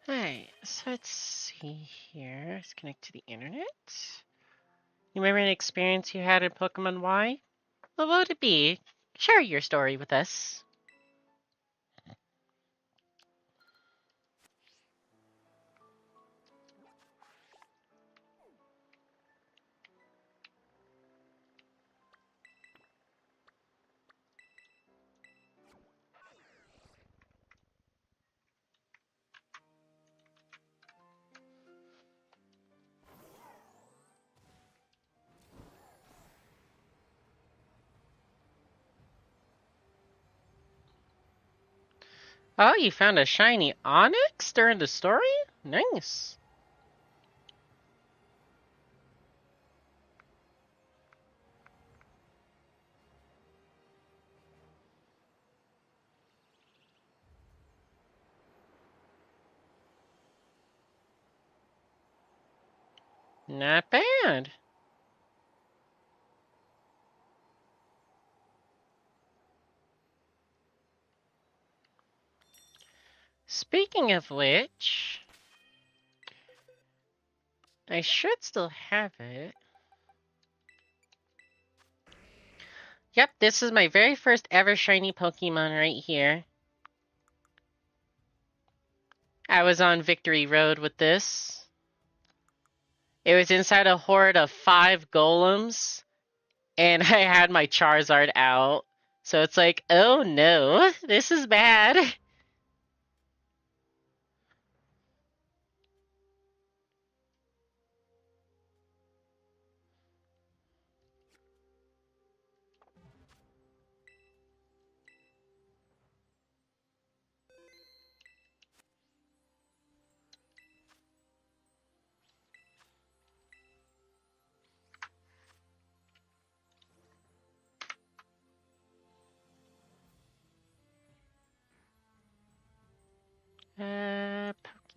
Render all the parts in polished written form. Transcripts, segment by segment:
Alright, so let's see here. Let's connect to the internet. You remember an experience you had in Pokemon Y? What would it be? Share your story with us. Oh, you found a shiny Onyx during the story? Nice. Not bad. Speaking of which, I should still have it. Yep, this is my very first ever shiny Pokemon right here. I was on Victory Road with this. It was inside a horde of 5 golems, and I had my Charizard out. So it's like, oh no, this is bad.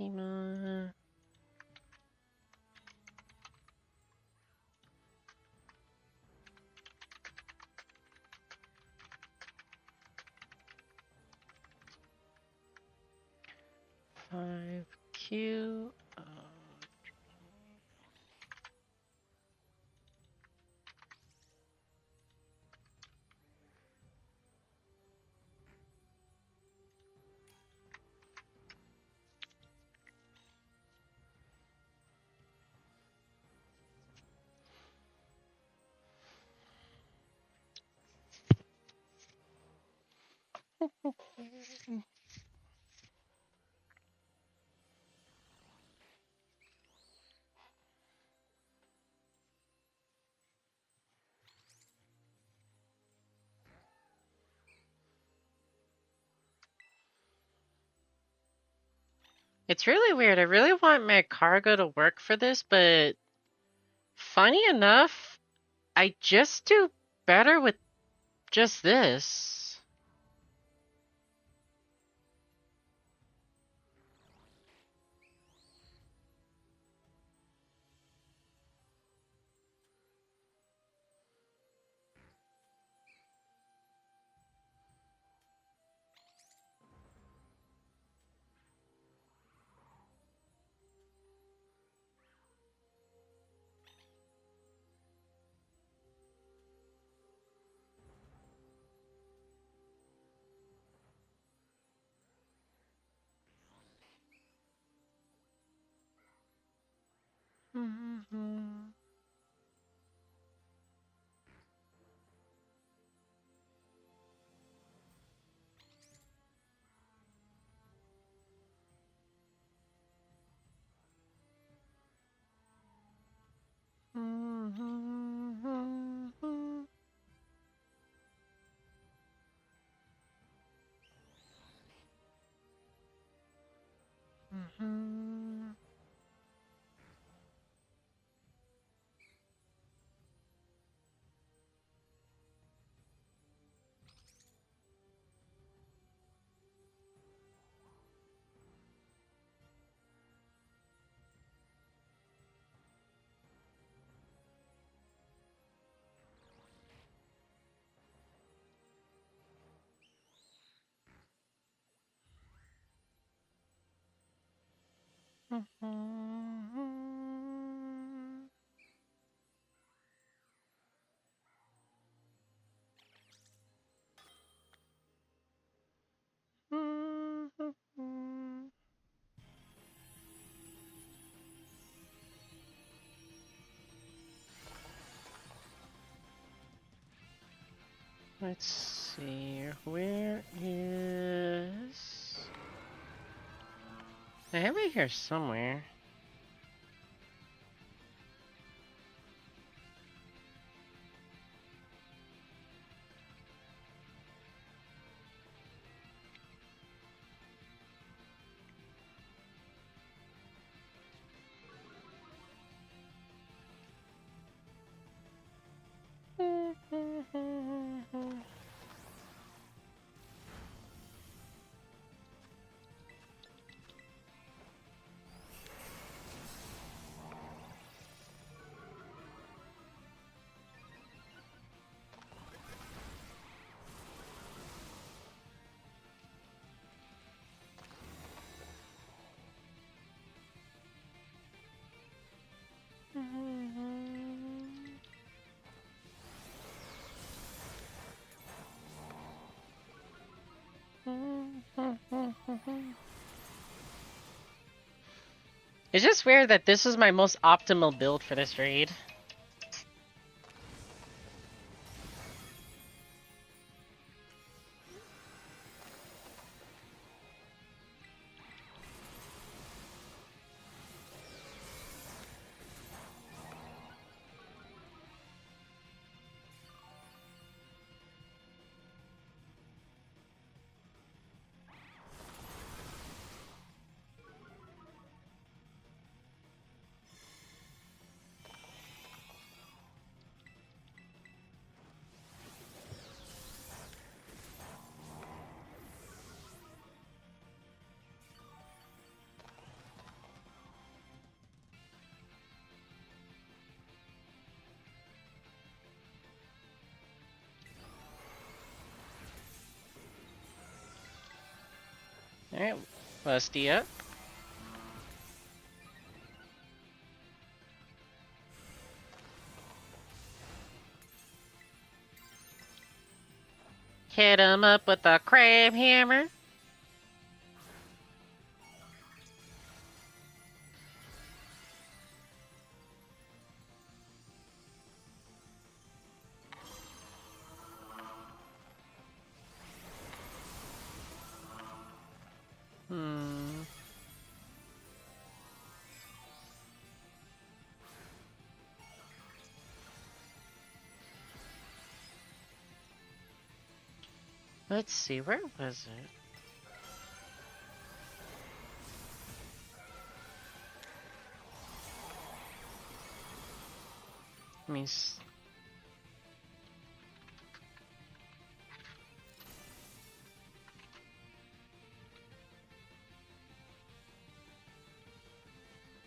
Pokemon. Five Q. It's really weird. I really want my cargo to work for this, but funny enough, I just do better with just this. Mm-hmm. Mm-hmm. Mm-hmm. Let's see, where is... I have it here somewhere. It's just weird that this is my most optimal build for this raid. Alright, Lusty up. Hit him up with a crab hammer. Let's see, where was it? I mean,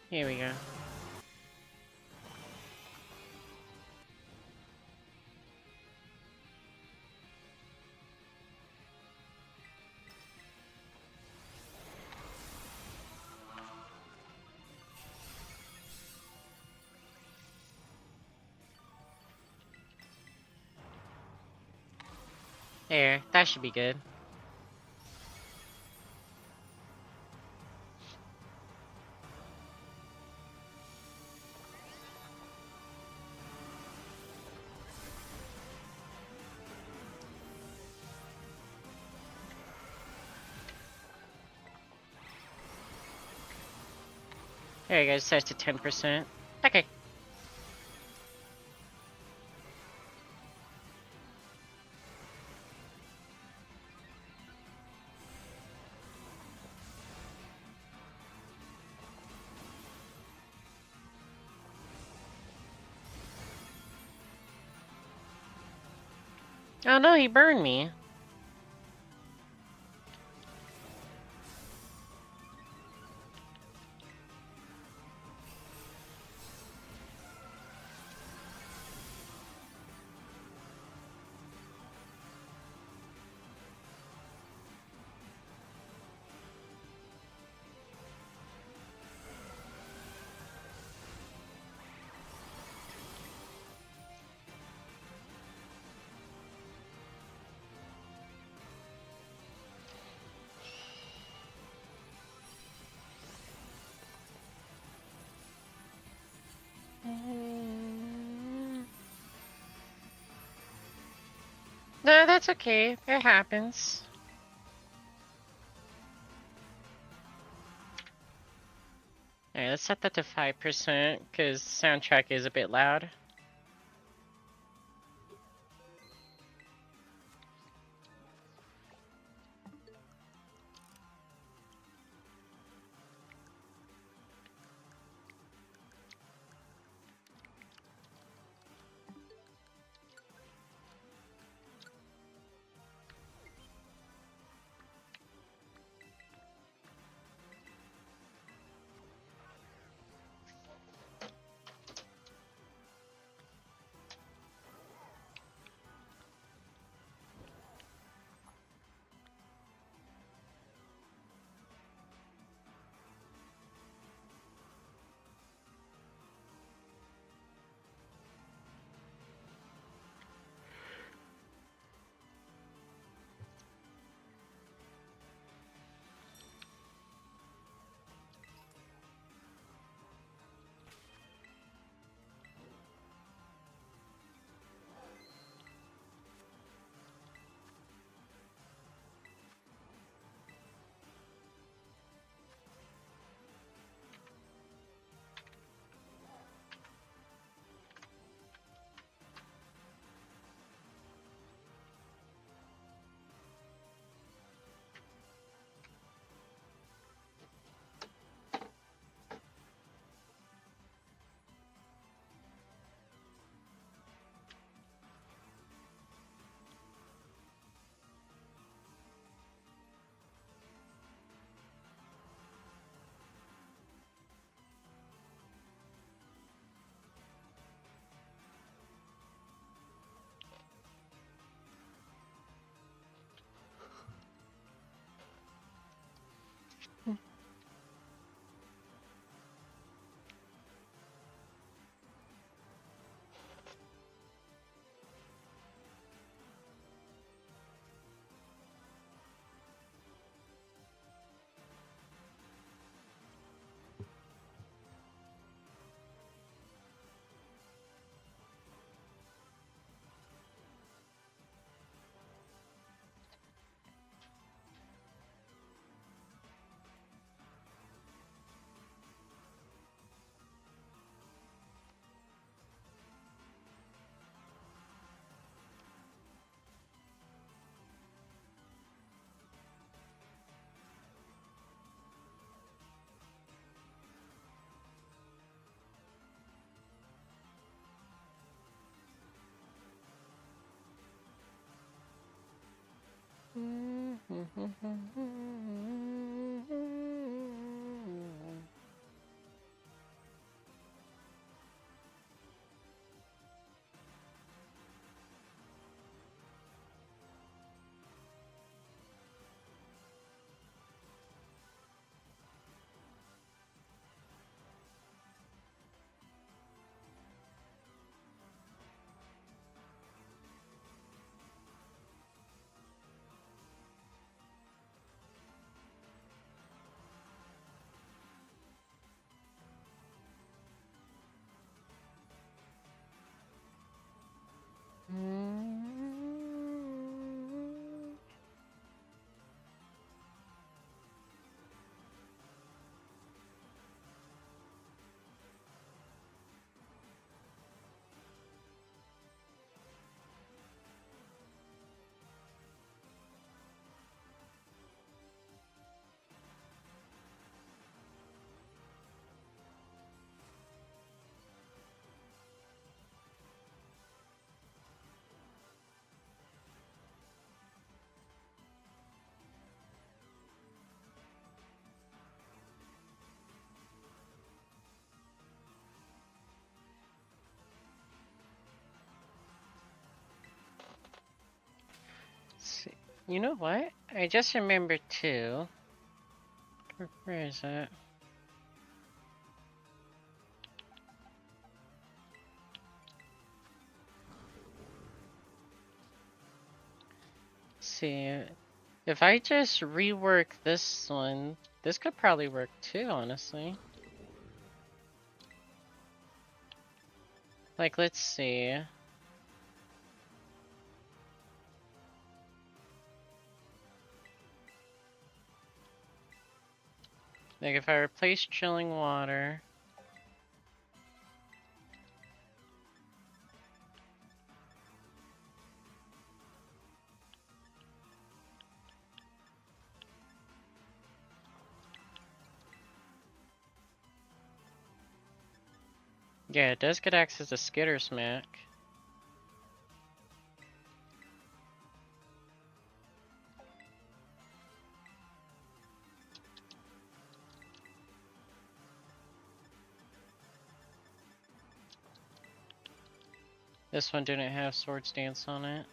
here we go. There, that should be good. There you go, it starts to 10%. Okay. Oh no, he burned me. No, that's okay. It happens. Alright, let's set that to 5%, because soundtrack is a bit loud. See, you know what? I just remembered too. Where is it? See, if I just rework this one, this could probably work too, honestly. Like, let's see. Like if I replace chilling water. Yeah, it does get access to Skitter Smack. This one didn't have Swords Dance on it.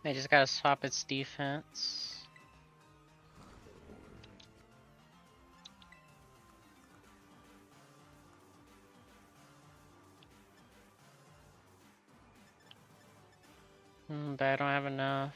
I just gotta swap its defense. But I don't have enough.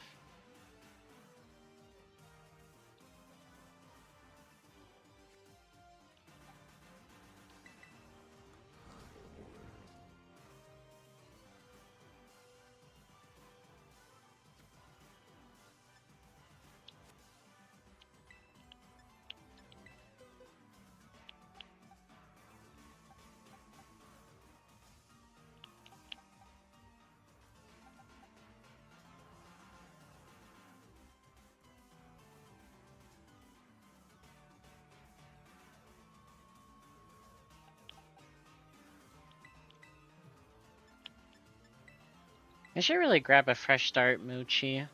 I should really grab a fresh start, Moochie.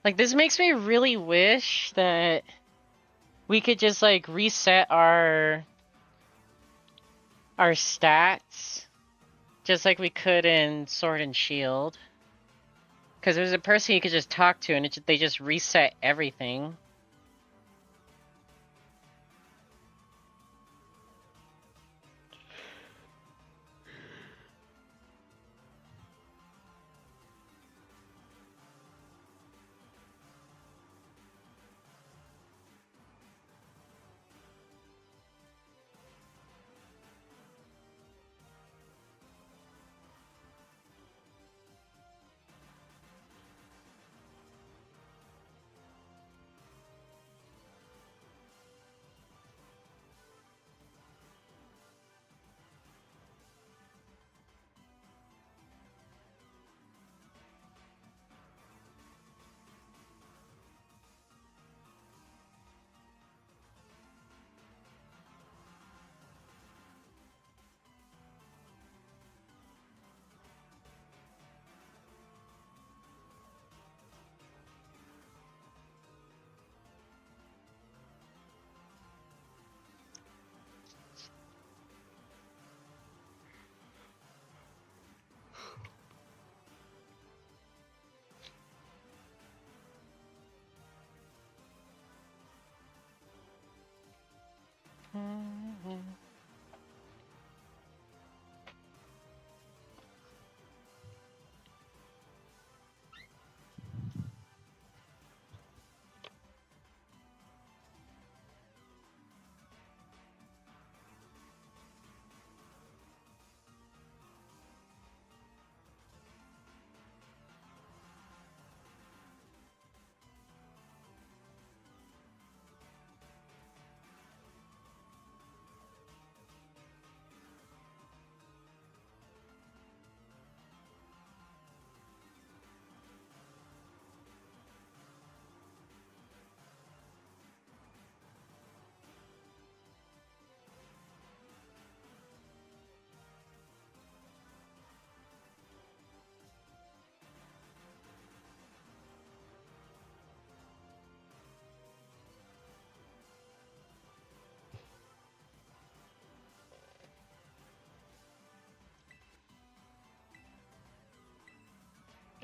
Like, this makes me really wish that we could just, like, reset our stats just like we could in Sword and Shield. Because there's a person you could just talk to and they just reset everything.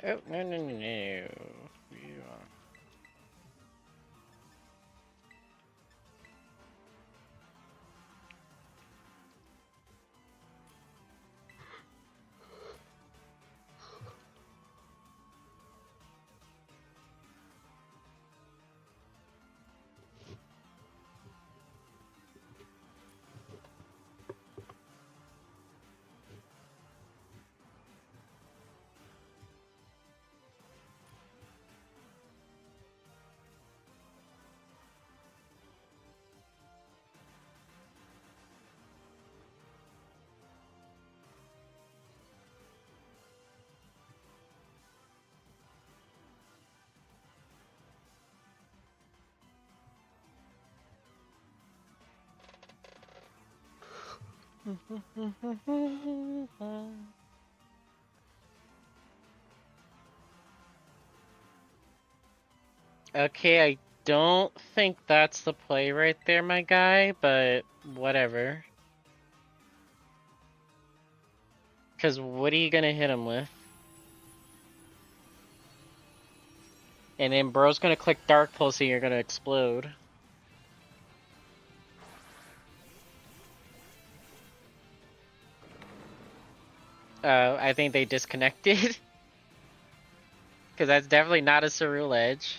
Oh, no, no, no, no. You are- Okay, I don't think that's the play right there, my guy, but whatever. Because what are you gonna hit him with? And then bro's gonna click Dark Pulse and you're gonna explode. I think they disconnected. Because that's definitely not a Cerule Edge.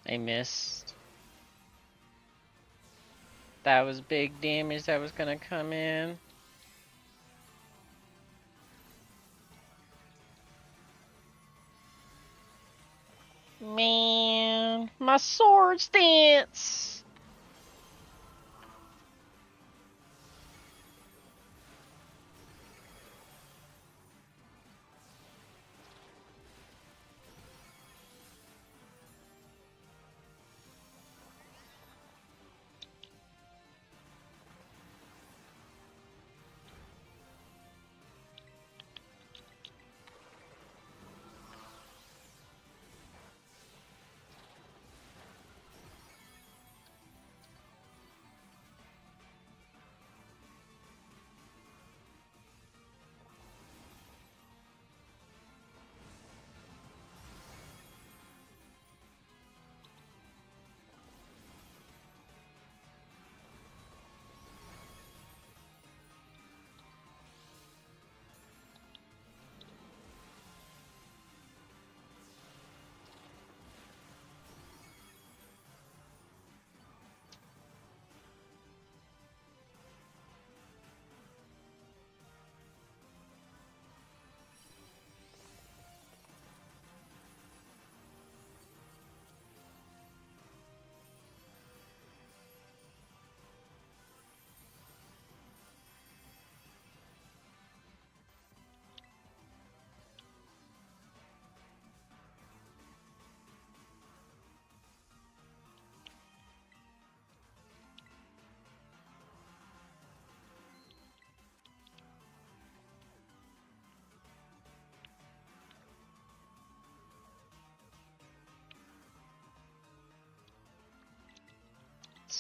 I missed. That was big damage that was gonna come in. Man, my sword stance!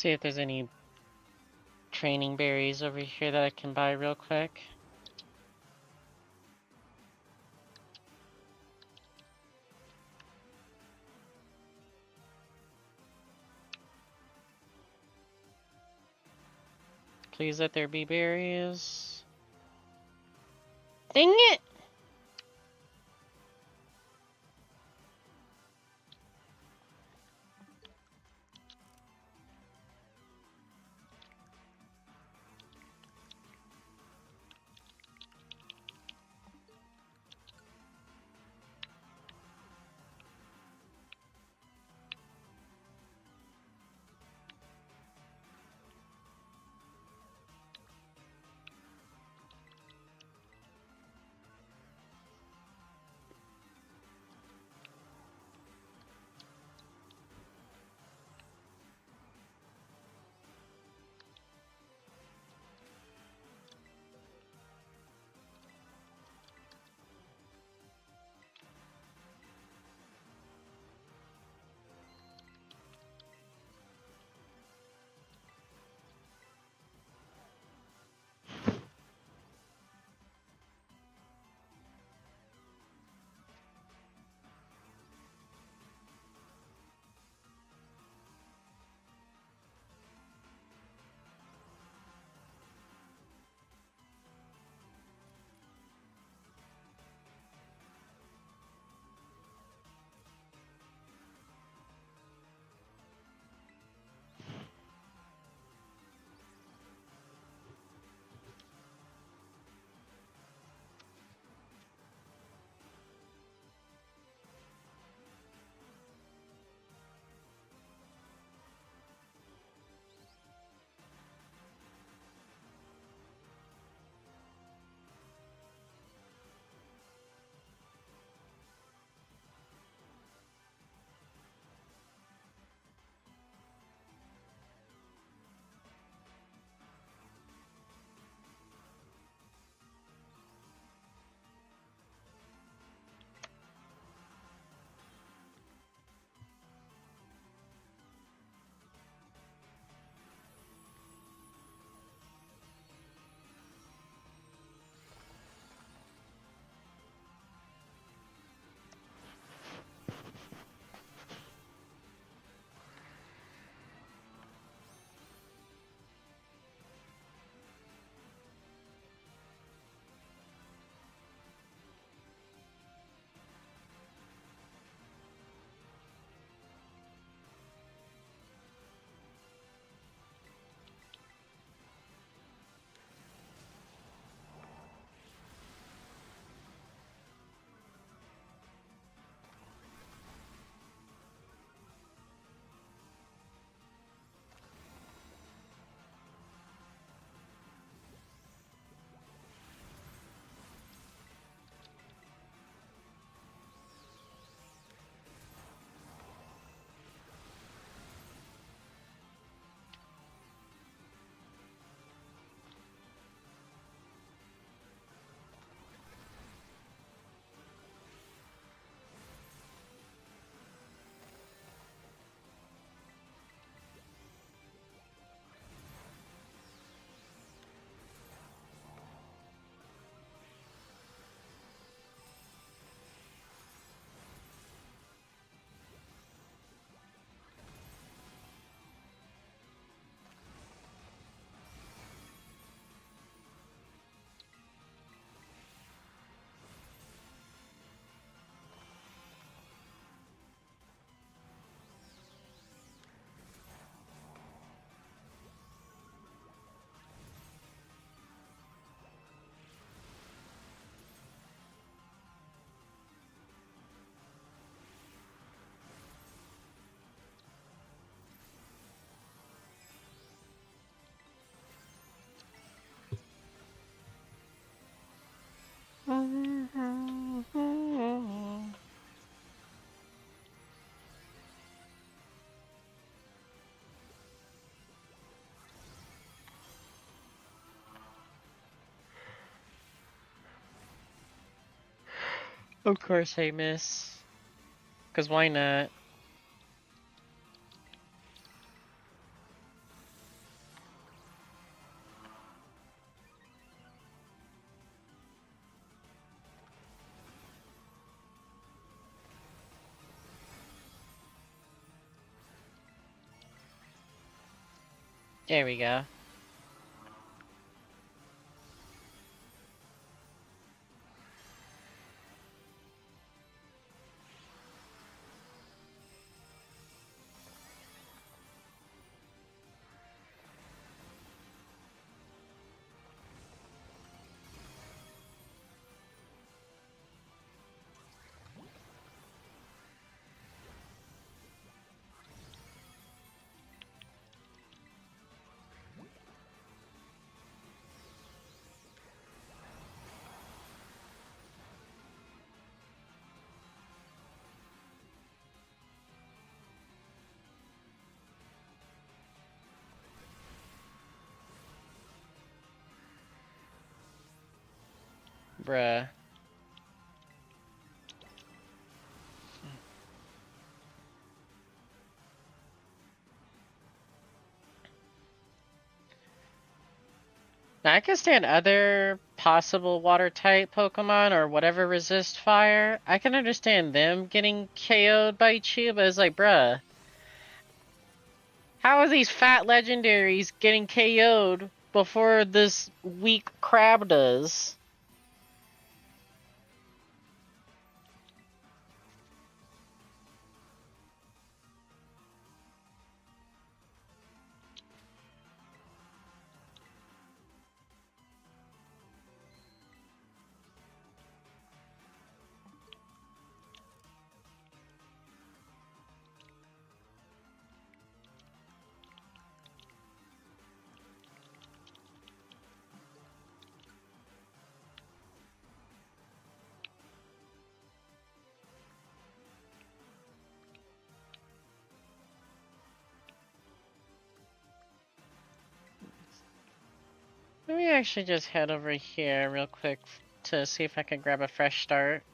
See if there's any training berries over here that I can buy real quick. Please let there be berries. Dang it! Of course I miss. Cause why not? There we go. Bruh. Now, I can stand other possible water type Pokemon or whatever resist fire. I can understand them getting KO'd by Chew, but it's like, bruh. How are these fat legendaries getting KO'd before this weak crab does? Let me actually just head over here real quick to see if I can grab a fresh start.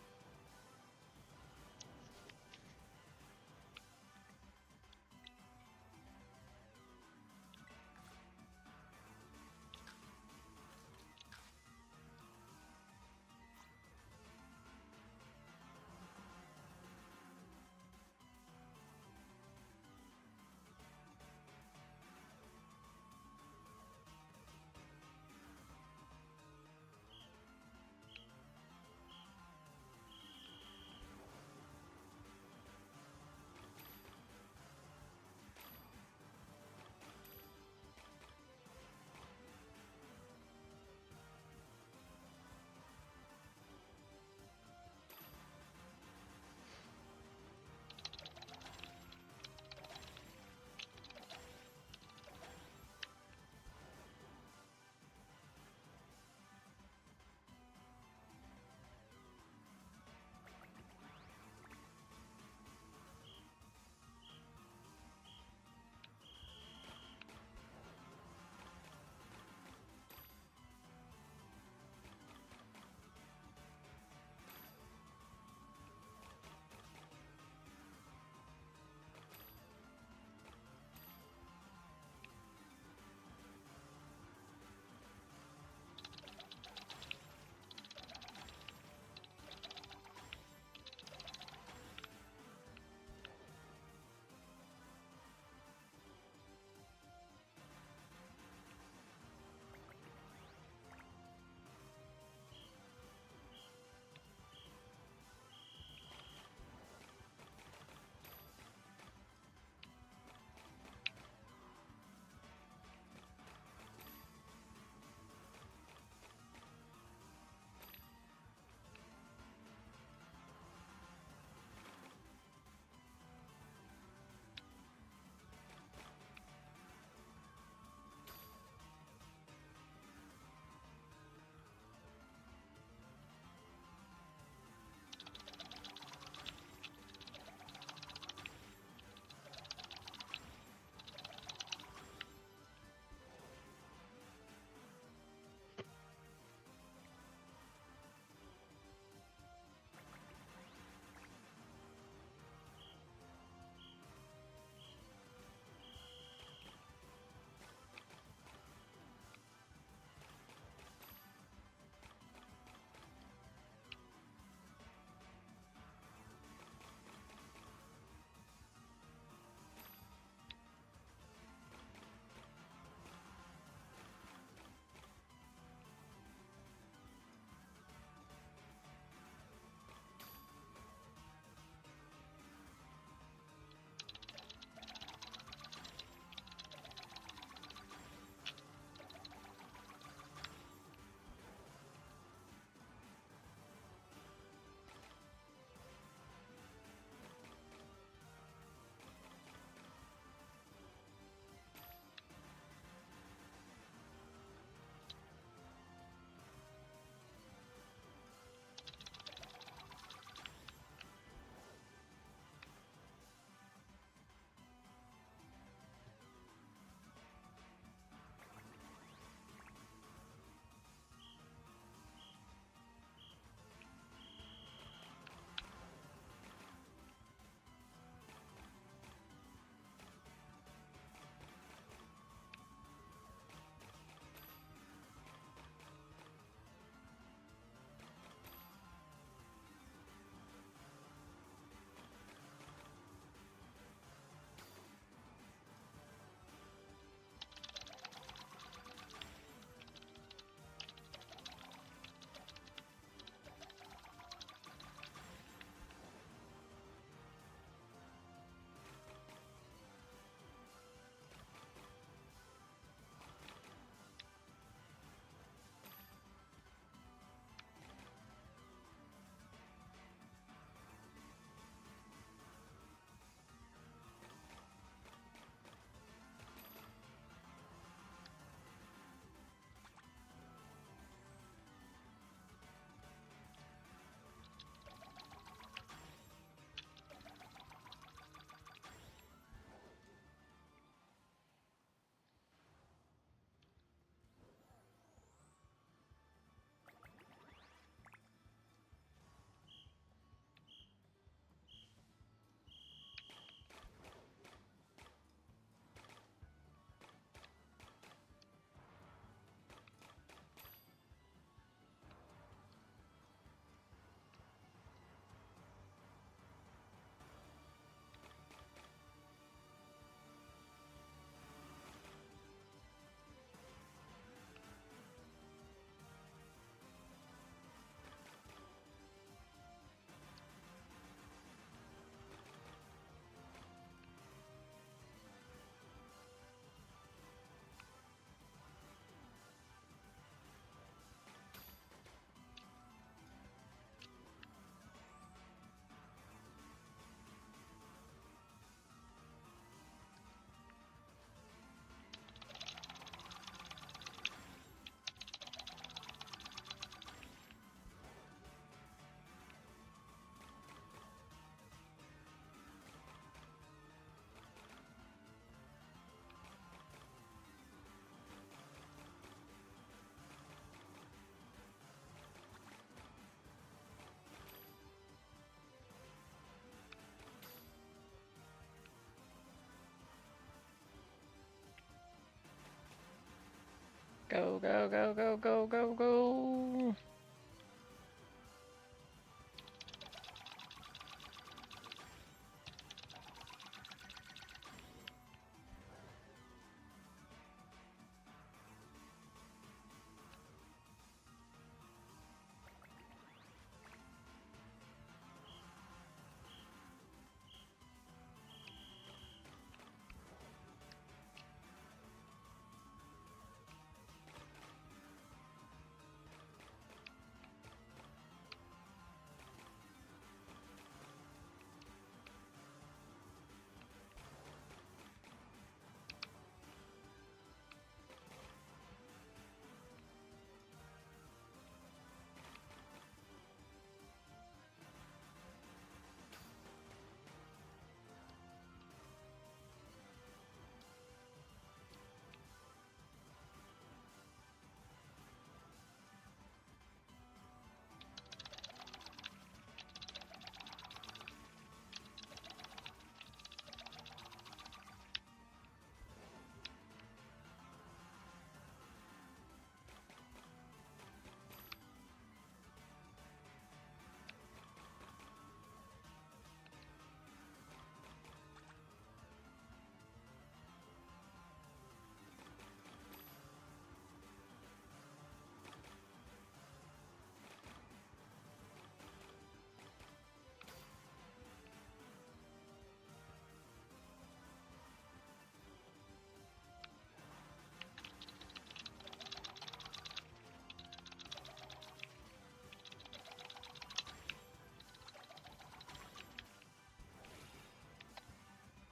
Go, go, go, go, go, go, go.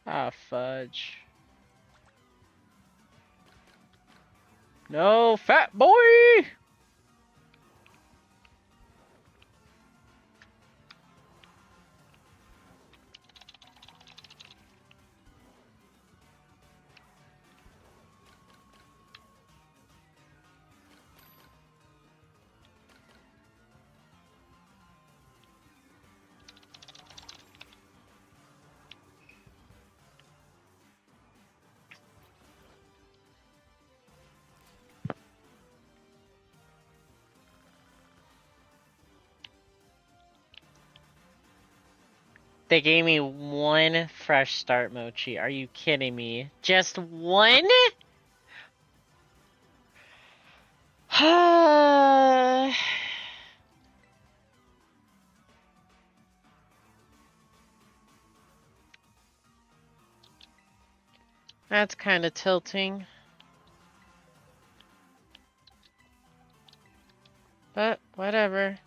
Ah, fudge. No, fat boy! They gave me one fresh start mochi. Are you kidding me? Just one? That's kind of tilting. But, whatever.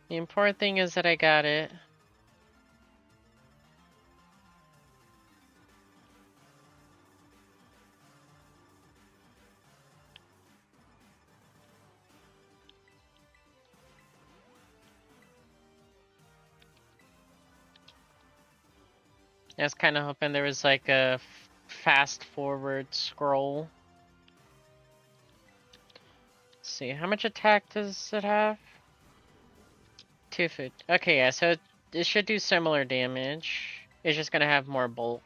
The important thing is that I got it. I was kind of hoping there was like a fast forward scroll. Let's see, how much attack does it have? 2 food. Okay, yeah, so it should do similar damage. It's just gonna have more bulk.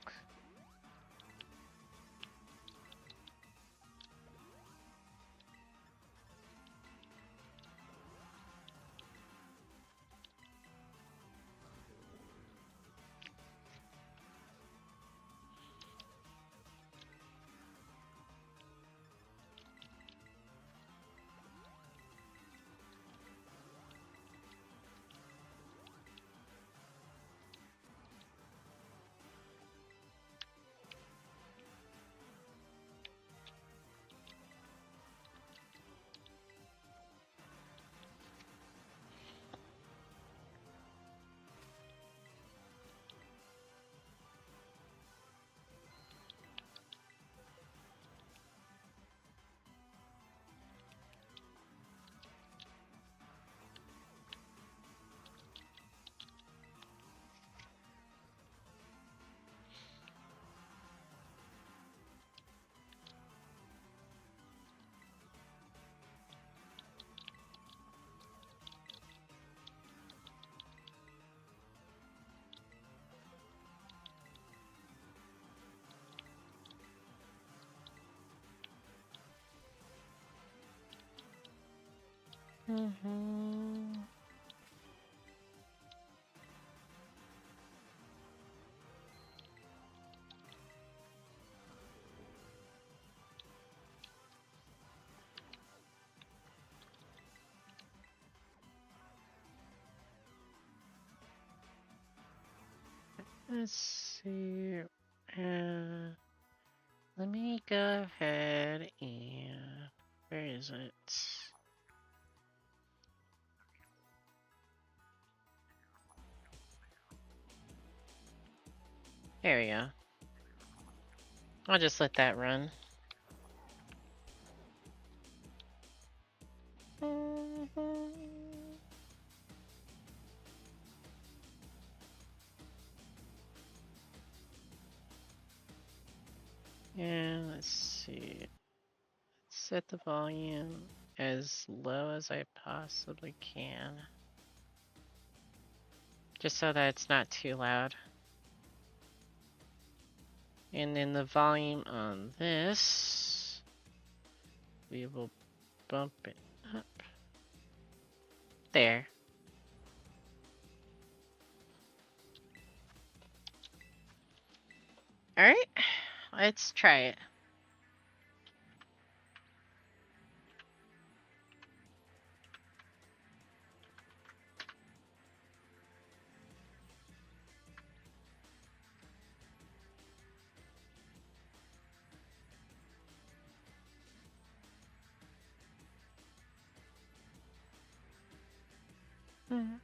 Mm-hmm. Let's see. Uh, Let me go ahead and where is it? There we go. I'll just let that run. And let's see. Set the volume as low as I possibly can. Just so that it's not too loud. And then the volume on this, we will bump it up. There. Alright, let's try it. Mm-hmm.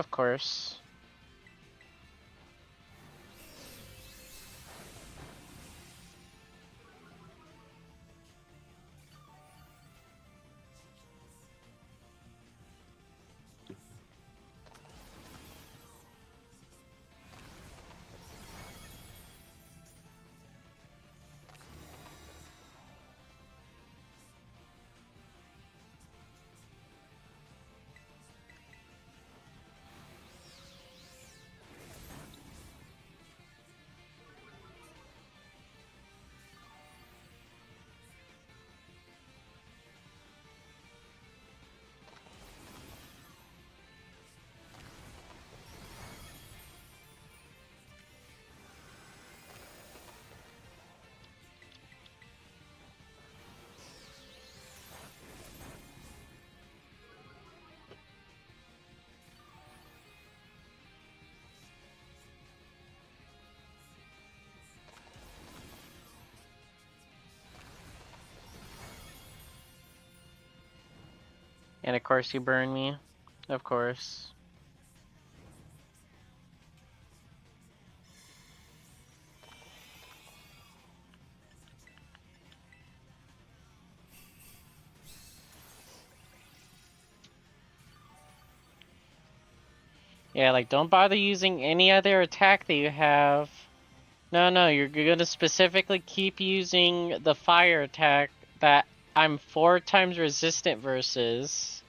Of course. And of course you burn me. Of course. Yeah, like, don't bother using any other attack that you have. No, you're gonna specifically keep using the fire attack that I'm 4 times resistant versus.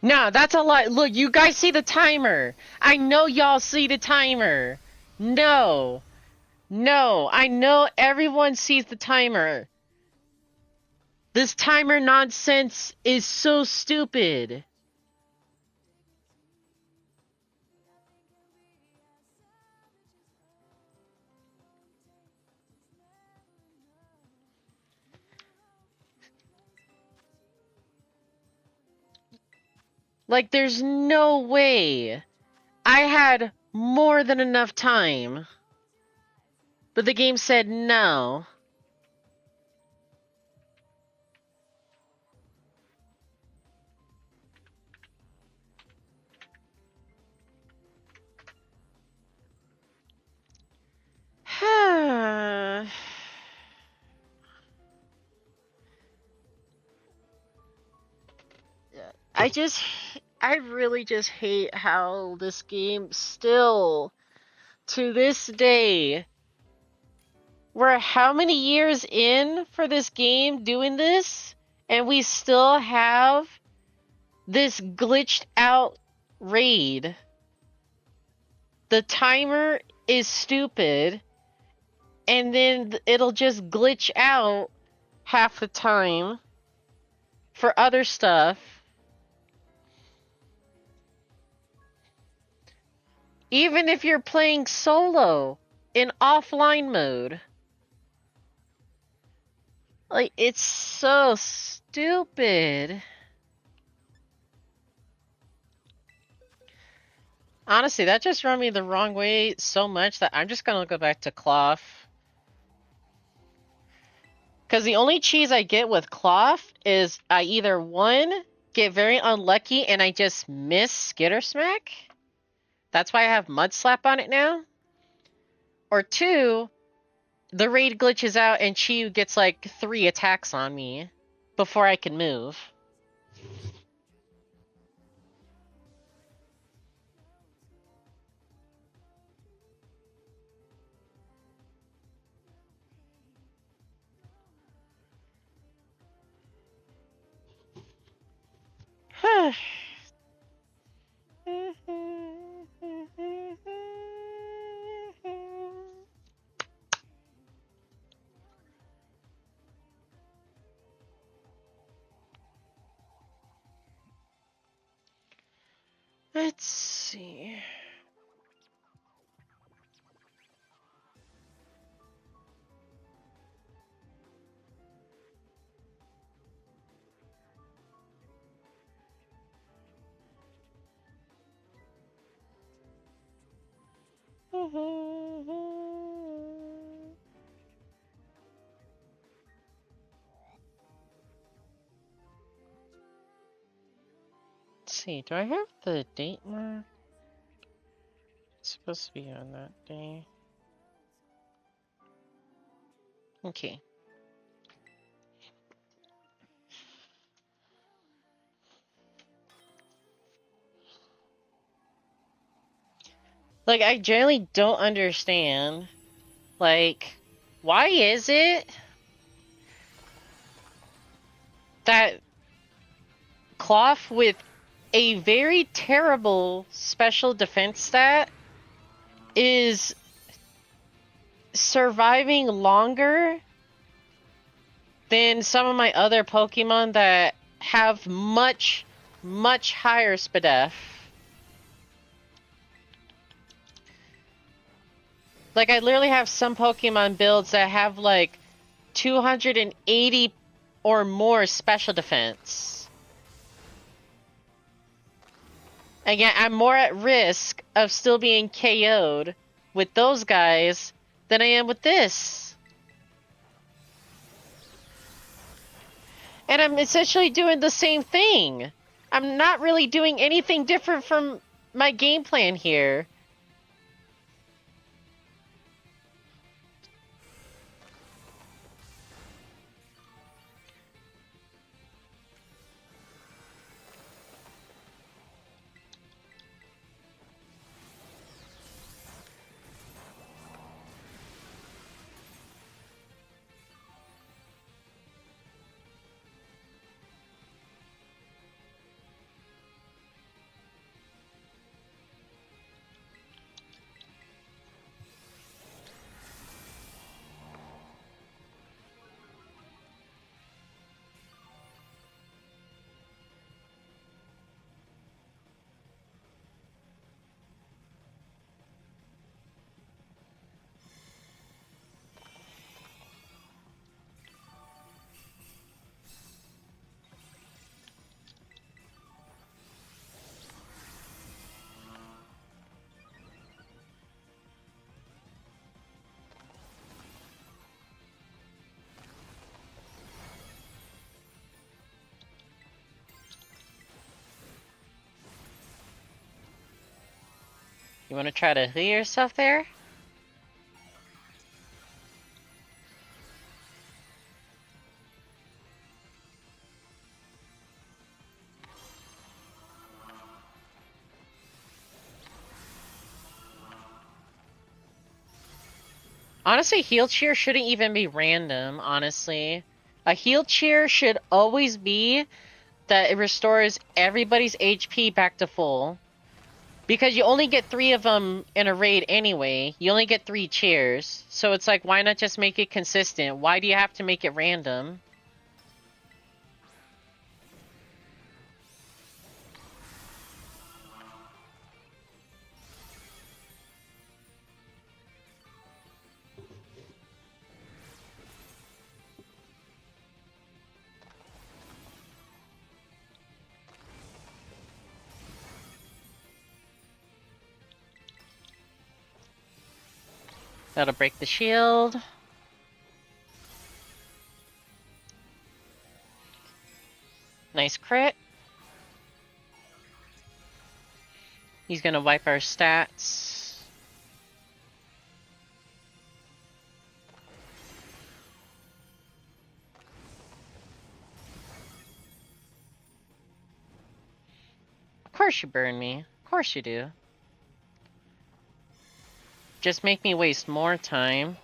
No, that's a lot. Look, you guys see the timer. I know y'all see the timer. No. No, I know everyone sees the timer. This timer nonsense is so stupid. Like, there's no way. I had more than enough time. But the game said no. I really just hate how this game still, to this day, we're how many years in for this game doing this? And we still have this glitched out raid. The timer is stupid, and then it'll just glitch out half the time for other stuff. Even if you're playing solo in offline mode. Like, it's so stupid. Honestly, that just rubbed me the wrong way so much that I'm just gonna go back to cloth. Because the only cheese I get with cloth is I either, one, get very unlucky and I just miss Skitter Smack. That's why I have Mud Slap on it now. Or two, the raid glitches out and Chiyu gets like 3 attacks on me before I can move. Let's see. Let's see, do I have the date mark? It's supposed to be on that day. Okay. Like, I generally don't understand. Like, why is it that cloth with a very terrible special defense stat is surviving longer than some of my other Pokemon that have much, much higher SPDF? Like, I literally have some Pokemon builds that have, like, 280 or more special defense. And yet, I'm more at risk of still being KO'd with those guys than I am with this. And I'm essentially doing the same thing. I'm not really doing anything different from my game plan here. You want to try to heal yourself there? Honestly, heal cheer shouldn't even be random, honestly. A heal cheer should always be that it restores everybody's HP back to full. Because you only get 3 of them in a raid anyway. You only get 3 cheers. So it's like, why not just make it consistent? Why do you have to make it random? That'll break the shield. Nice crit. He's gonna wipe our stats. Of course you burn me. Of course you do. Just make me waste more time.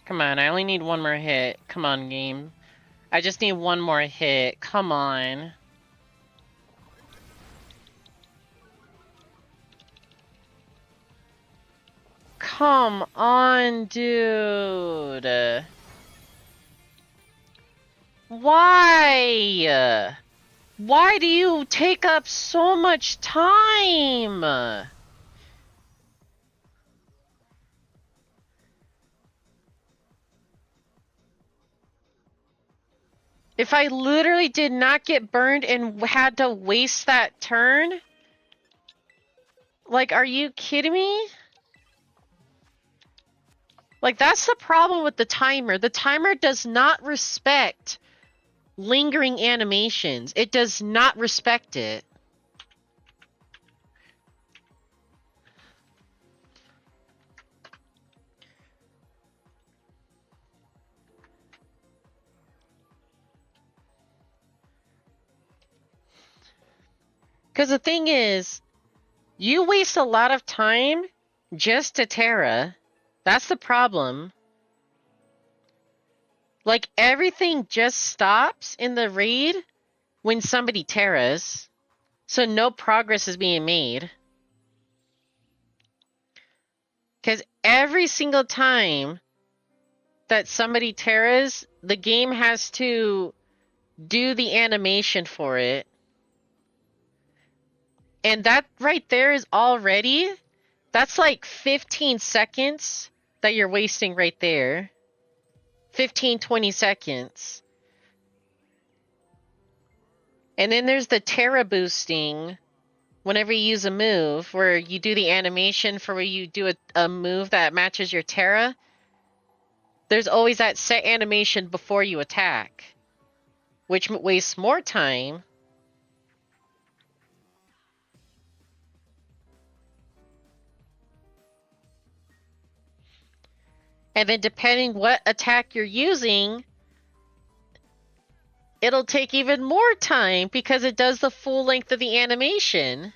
Come on, I only need one more hit. Come on, game. I just need one more hit. Come on. Come on, dude. Why? Why do you take up so much time? If I literally did not get burned and had to waste that turn? Like, are you kidding me? Like, that's the problem with the timer. The timer does not respect lingering animations. It does not respect it. Because the thing is, you waste a lot of time just to Tera. That's the problem. Like, everything just stops in the raid when somebody Teras. So no progress is being made. Because every single time that somebody Teras, the game has to do the animation for it. And that right there is already, that's like 15 seconds that you're wasting right there. 15, 20 seconds. And then there's the Tera boosting whenever you use a move, where you do the animation for where you do a move that matches your Tera. There's always that set animation before you attack, which wastes more time. And then depending what attack you're using, it'll take even more time because it does the full length of the animation.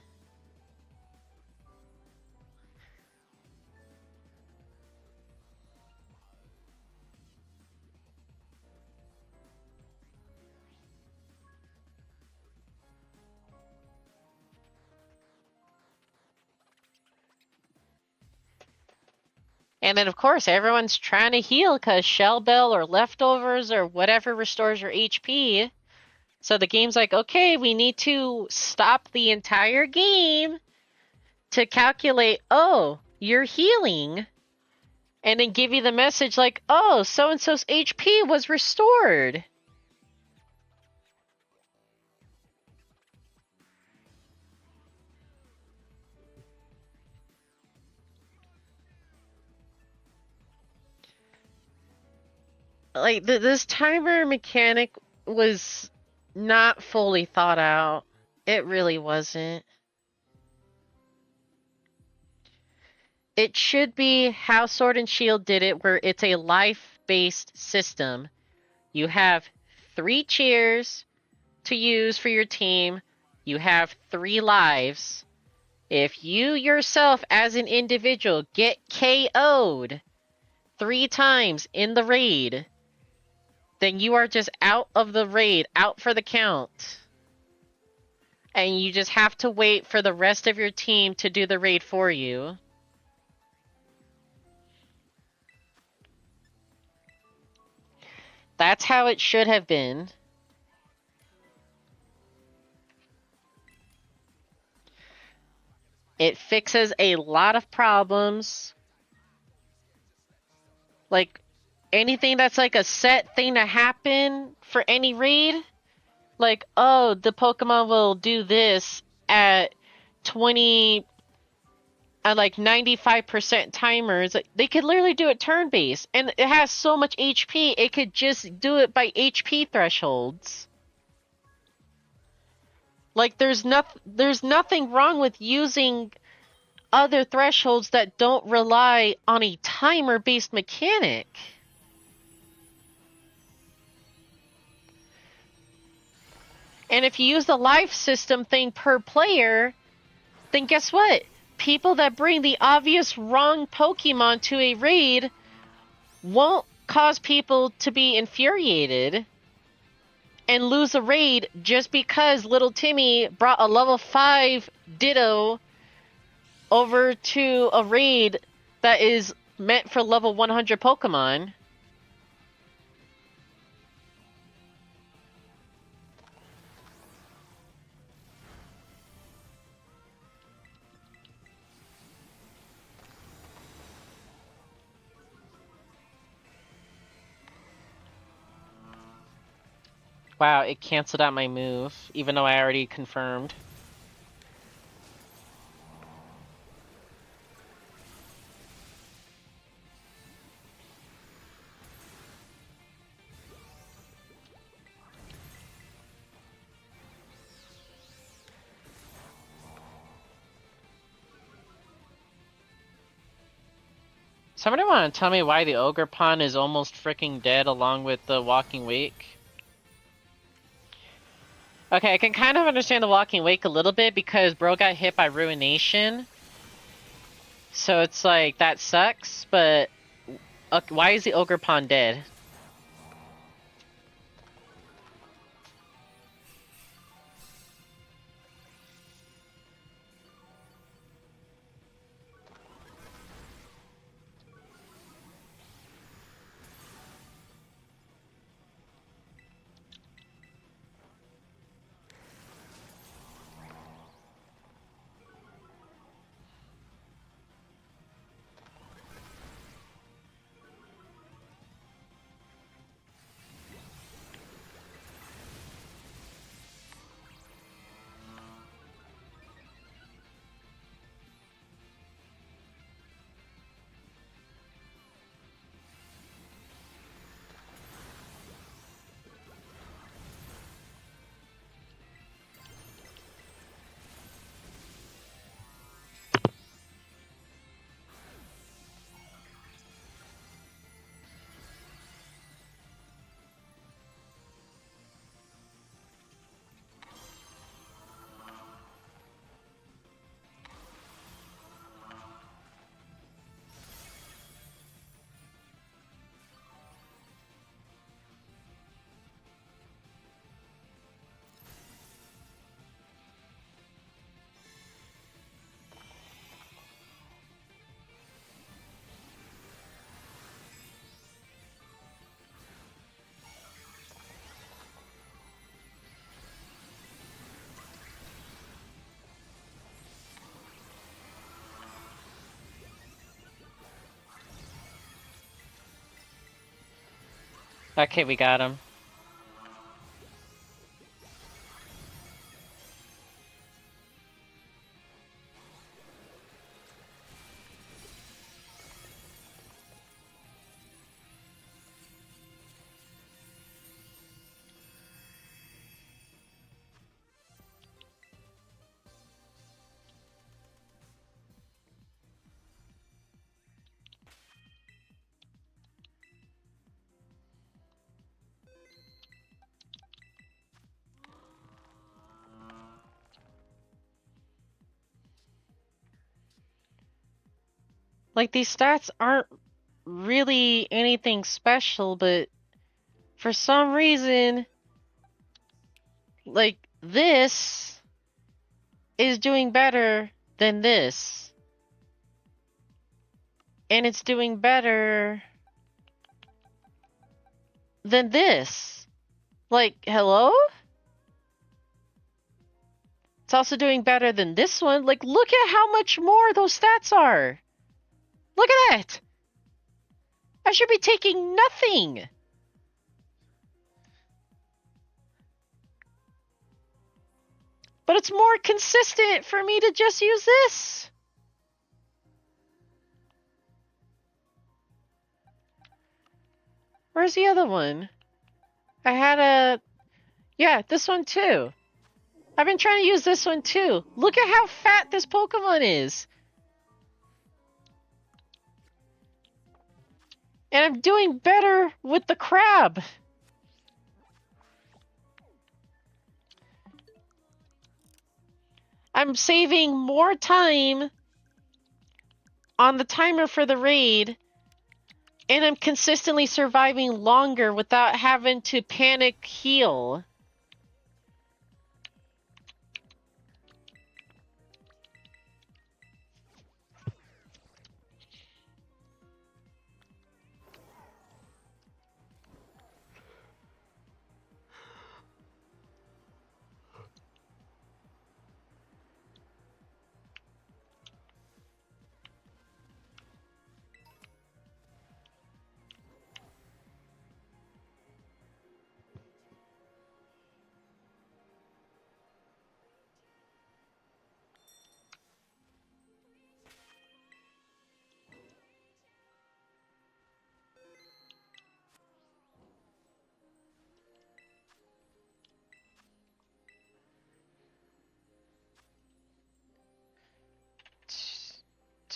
And then, of course, everyone's trying to heal because Shell Bell or leftovers or whatever restores your HP. So the game's like, okay, we need to stop the entire game to calculate, oh, you're healing. And then give you the message like, oh, so-and-so's HP was restored. Like, this timer mechanic was not fully thought out. It really wasn't. It should be how Sword and Shield did it, where it's a life-based system. You have 3 cheers to use for your team. You have 3 lives. If you yourself, as an individual, get KO'd 3 times in the raid, then you are just out of the raid, out for the count. And you just have to wait for the rest of your team to do the raid for you. That's how it should have been. It fixes a lot of problems. Like, anything that's like a set thing to happen for any raid. Like, oh, the Pokemon will do this at 20... at like 95% timers. They could literally do it turn-based. And it has so much HP, it could just do it by HP thresholds. Like, there's nothing wrong with using other thresholds that don't rely on a timer-based mechanic. And if you use the life system thing per player, then guess what? People that bring the obvious wrong Pokemon to a raid won't cause people to be infuriated and lose a raid just because little Timmy brought a level 5 Ditto over to a raid that is meant for level 100 Pokemon. Wow, it canceled out my move, even though I already confirmed. Somebody want to tell me why the Ogre Pond is almost freaking dead along with the Walking Wake? Okay, I can kind of understand the Walking Wake a little bit because bro got hit by Ruination. So it's like, that sucks, but why is the Ogre Pond dead? Okay, we got him. Like, these stats aren't really anything special, but for some reason, like, this is doing better than this. And it's doing better than this. Like, hello? It's also doing better than this one. Like, look at how much more those stats are. Look at that. I should be taking nothing. But it's more consistent for me to just use this. Where's the other one? I had a... Yeah, this one too. I've been trying to use this one too. Look at how fat this Pokemon is. And I'm doing better with the crab. I'm saving more time on the timer for the raid, and I'm consistently surviving longer without having to panic heal.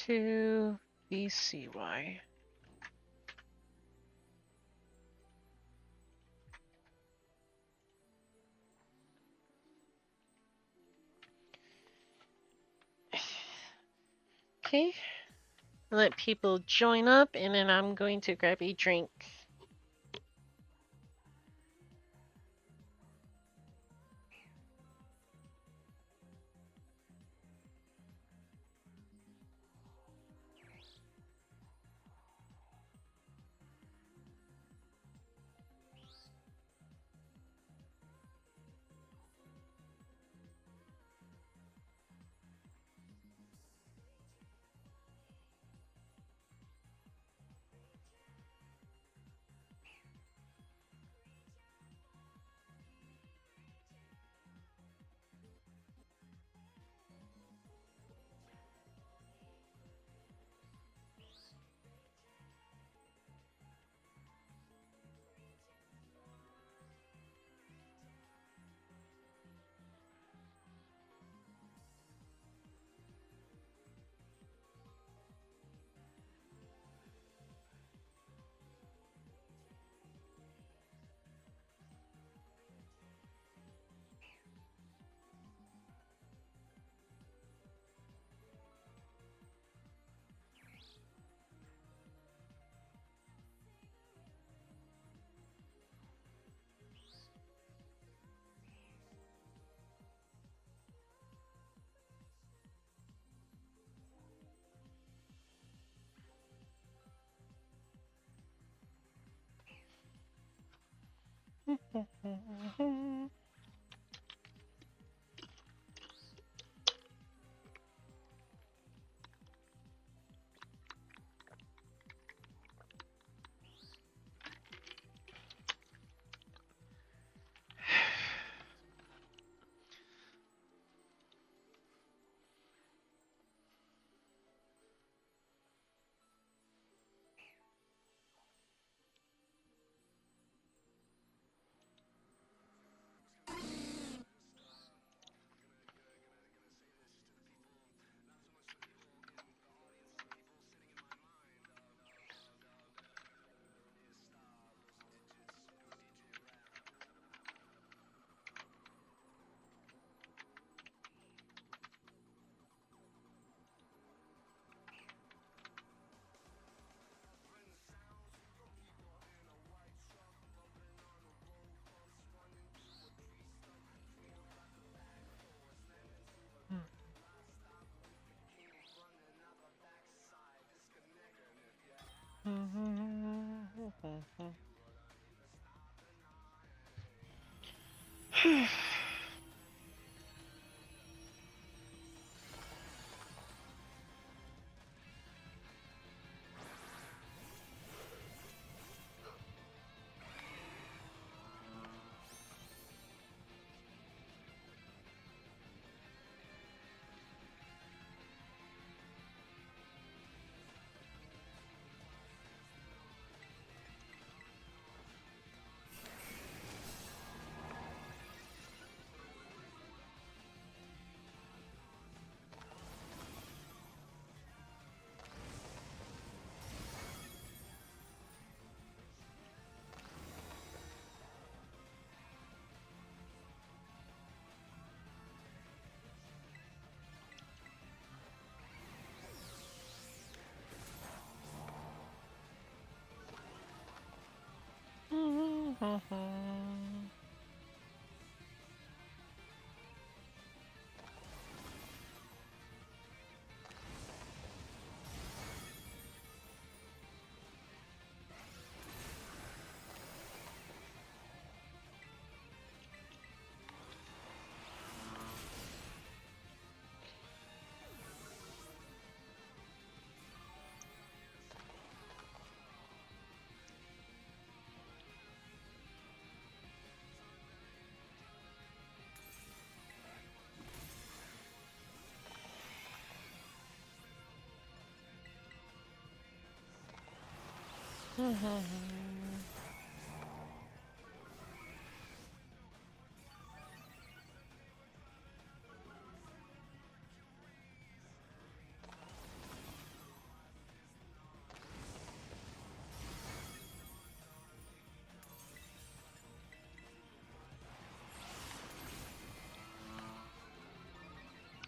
To BCY. Okay. Let people join up, and then I'm going to grab a drink.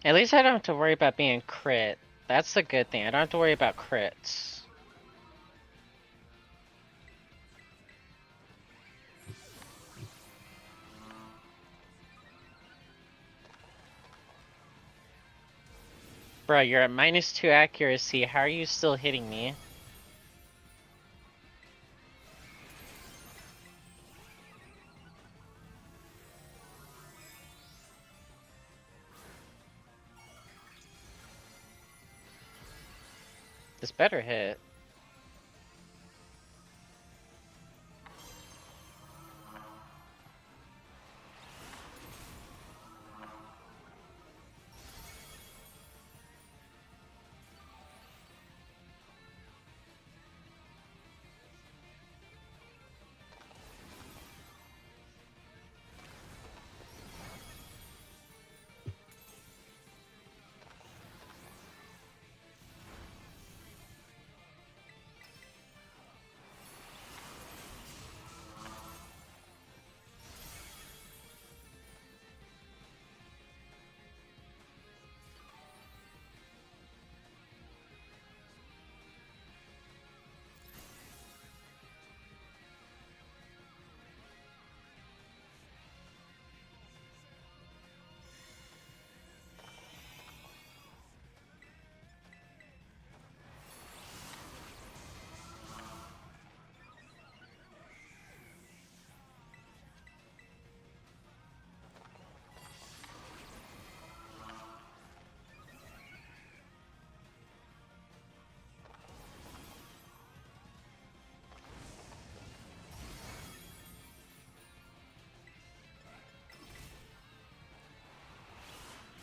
At least I don't have to worry about being crit. That's the good thing. I don't have to worry about crits. Bro, you're at -2 accuracy. How are you still hitting me? This better hit.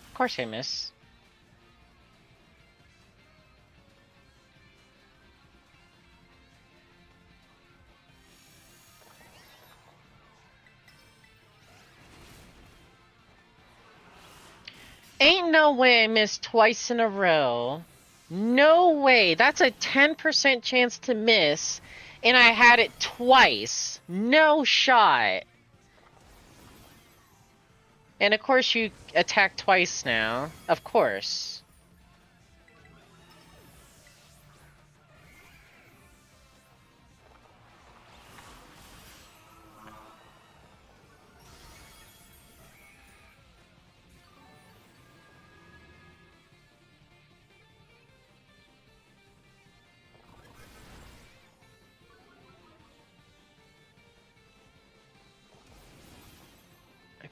Of course I miss. Ain't no way I missed twice in a row. No way. That's a 10% chance to miss, and I had it twice. No shot. And of course you attack twice now. Of course.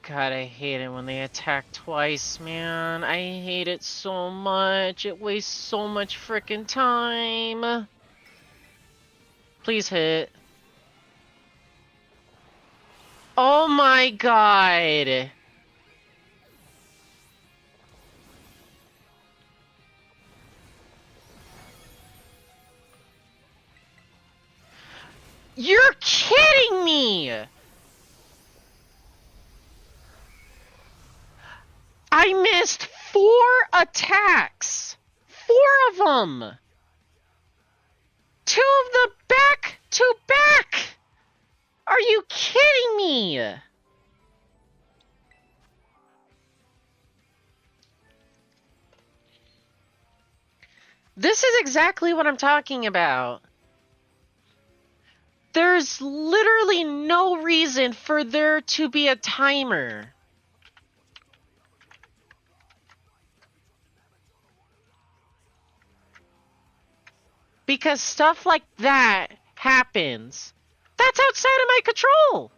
God, I hate it when they attack twice, man. I hate it so much. It wastes so much frickin' time. Please hit. Oh my god. You're kidding me! I missed 4 attacks! 4 of them! 2 of the back to back! Are you kidding me? This is exactly what I'm talking about. There's literally no reason for there to be a timer. Because stuff like that happens. That's outside of my control.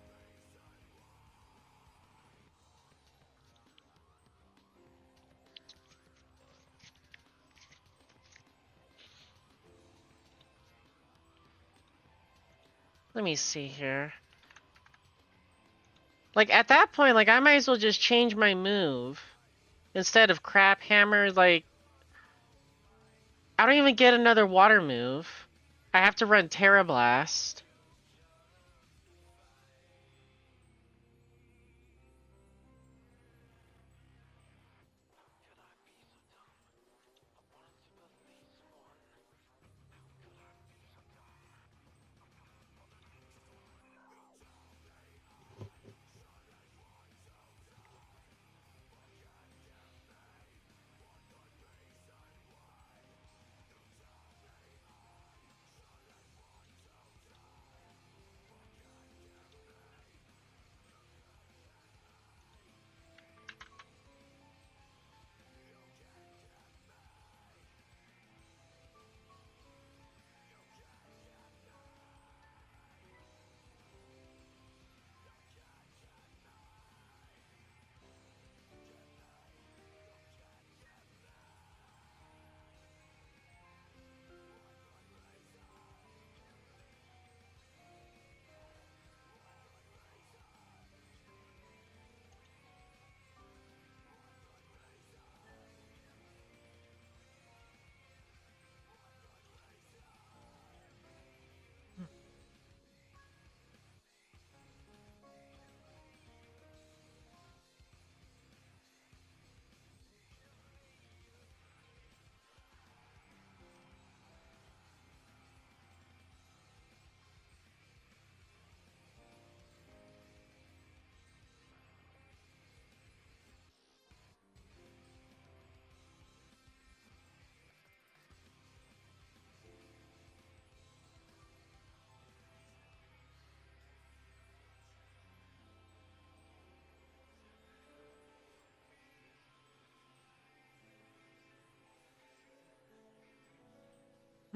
Let me see here. Like, at that point, like, I might as well just change my move. Instead of crap hammer, like, I don't even get another water move. I have to run Tera Blast.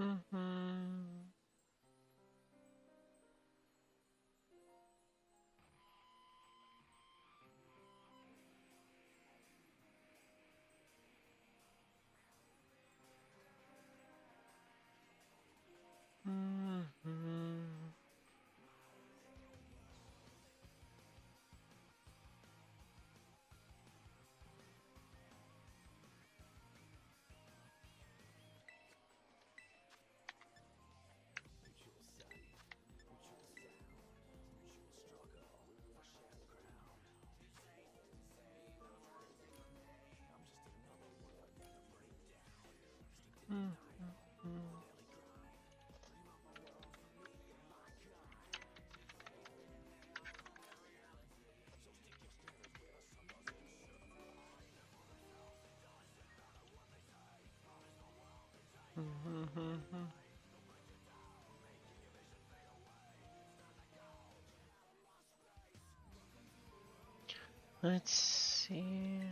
Mm-hmm. Mm-hmm. Mm-hmm. Let's see.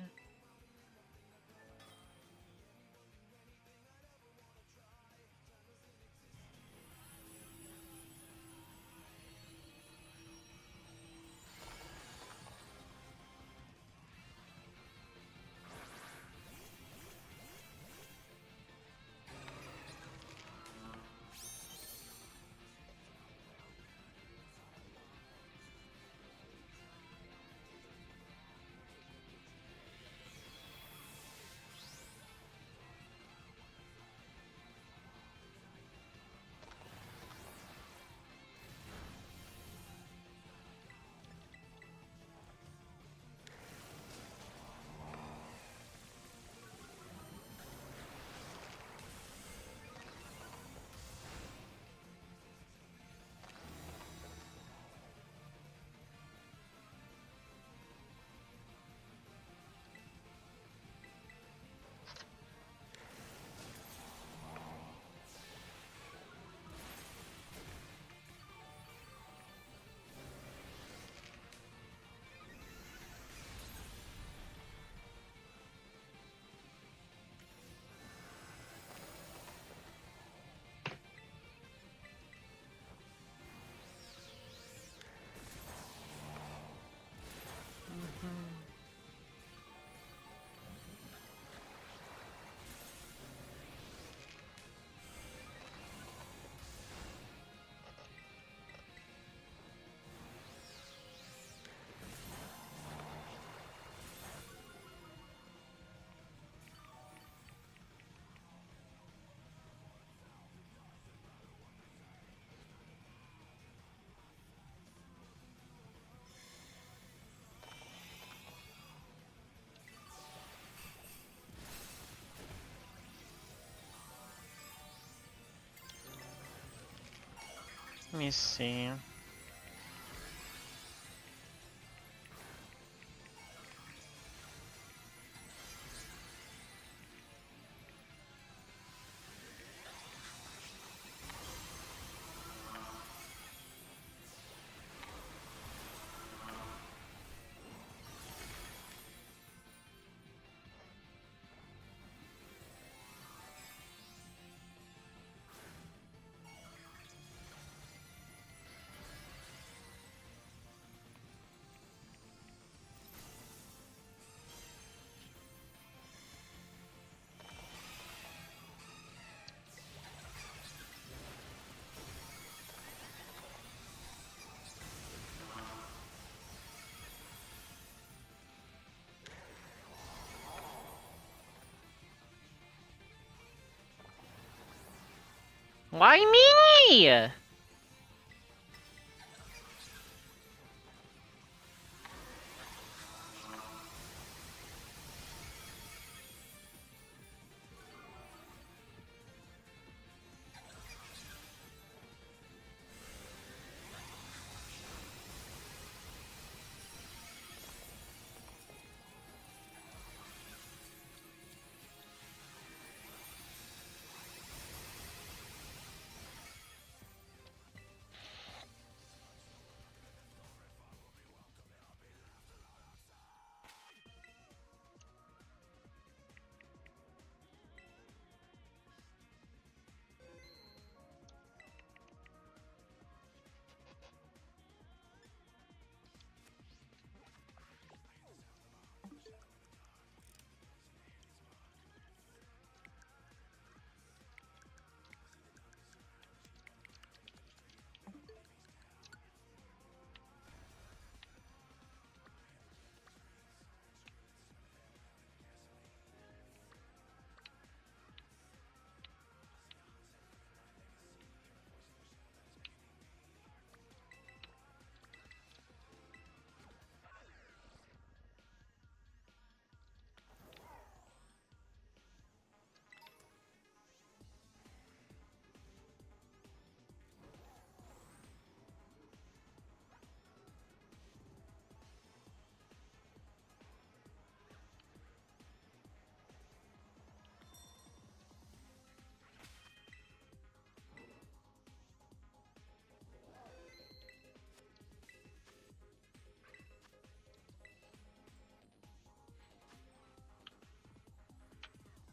Let me see. Why me?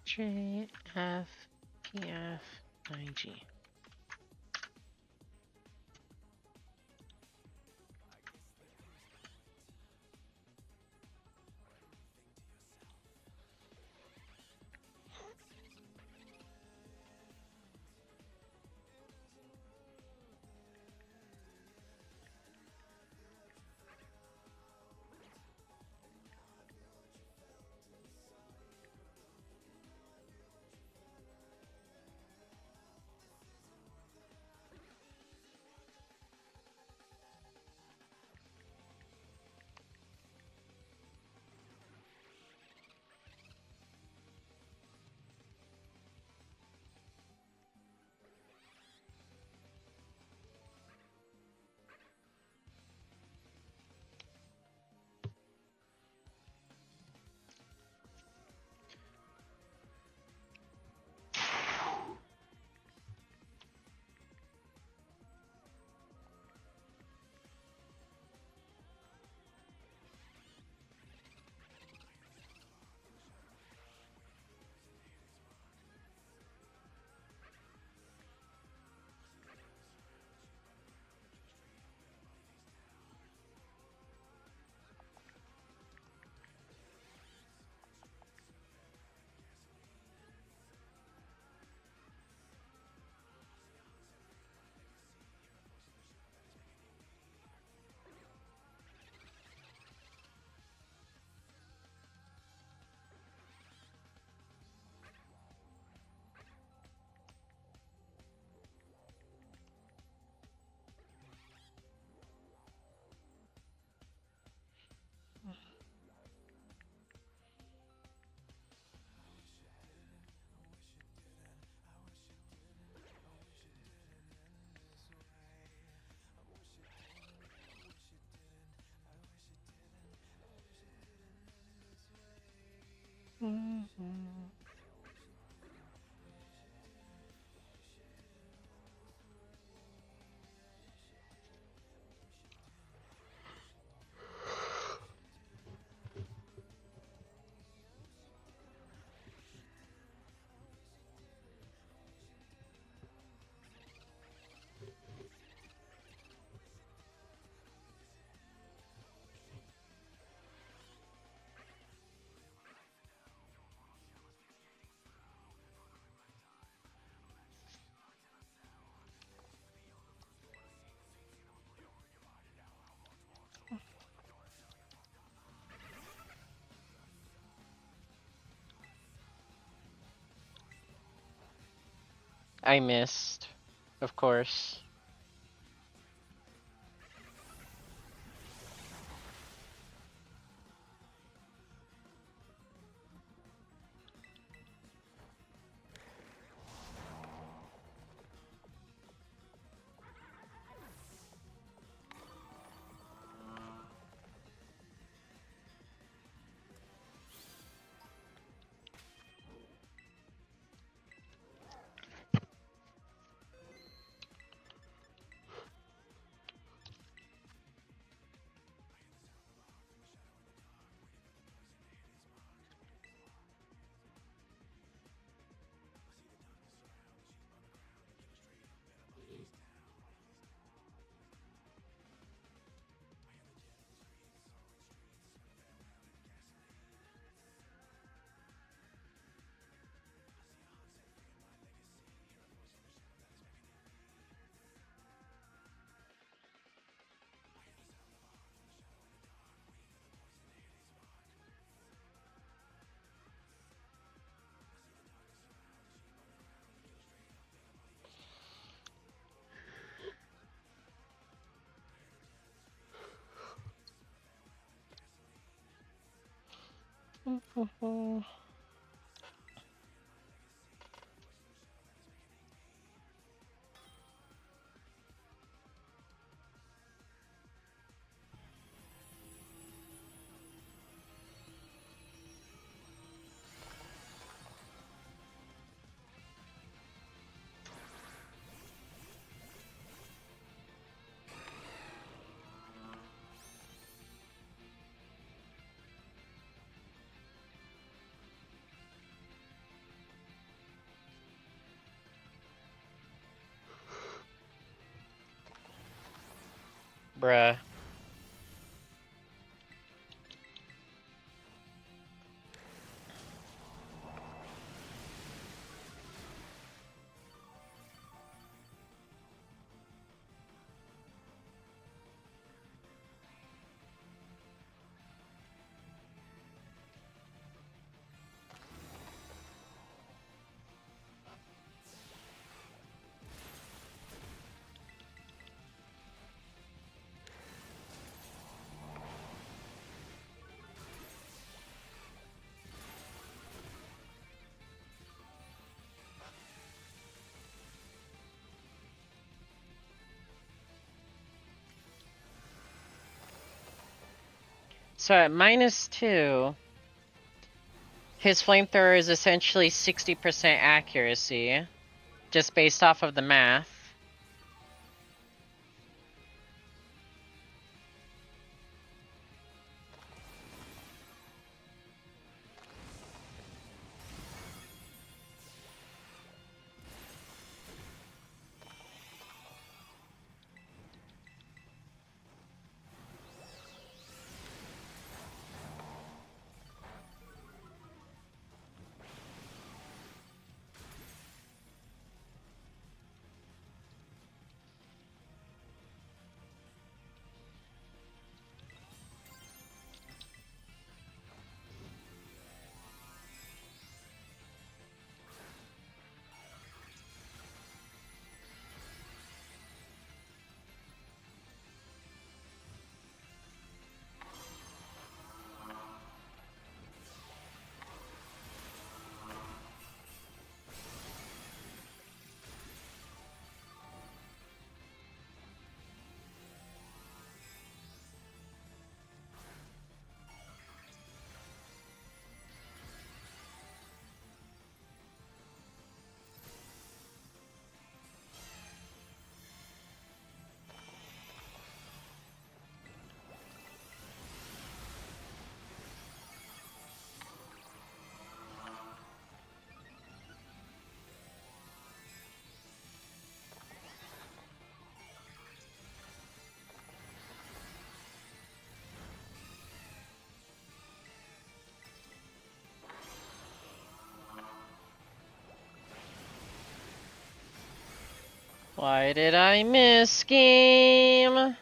J F P F I G. I missed, of course. Bruh. So at -2, his flamethrower is essentially 60% accuracy, just based off of the math. Why did I miss game?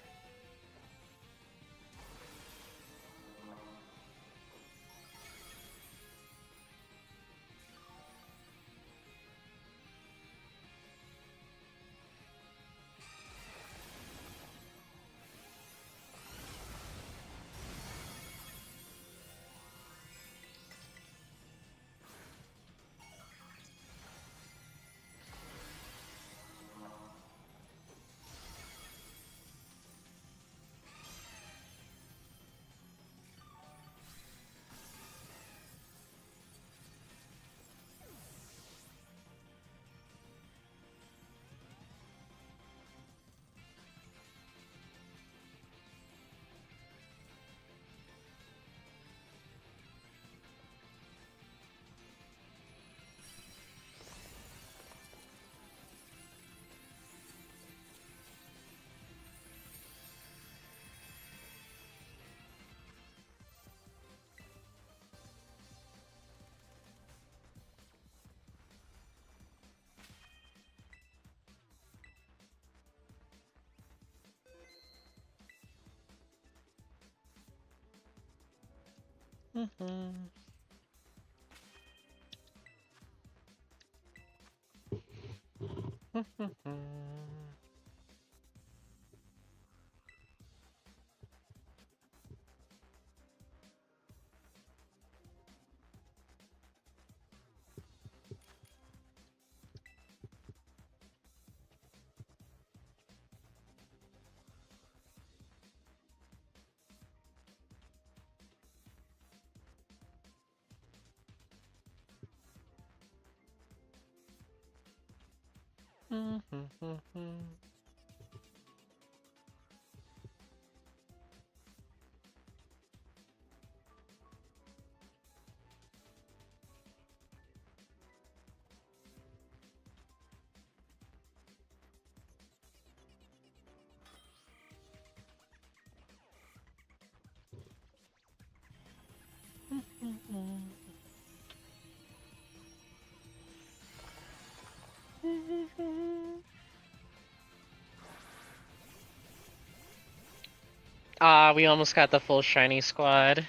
Ah, we almost got the full shiny squad.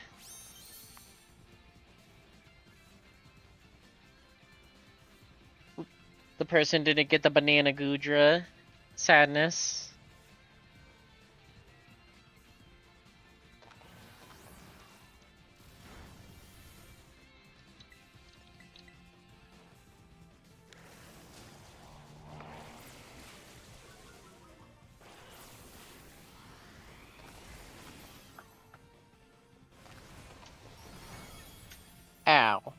The person didn't get the banana Gudra. Sadness. Ow.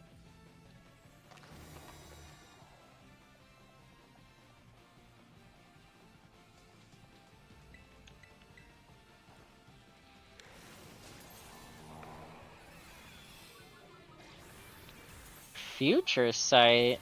Future Sight.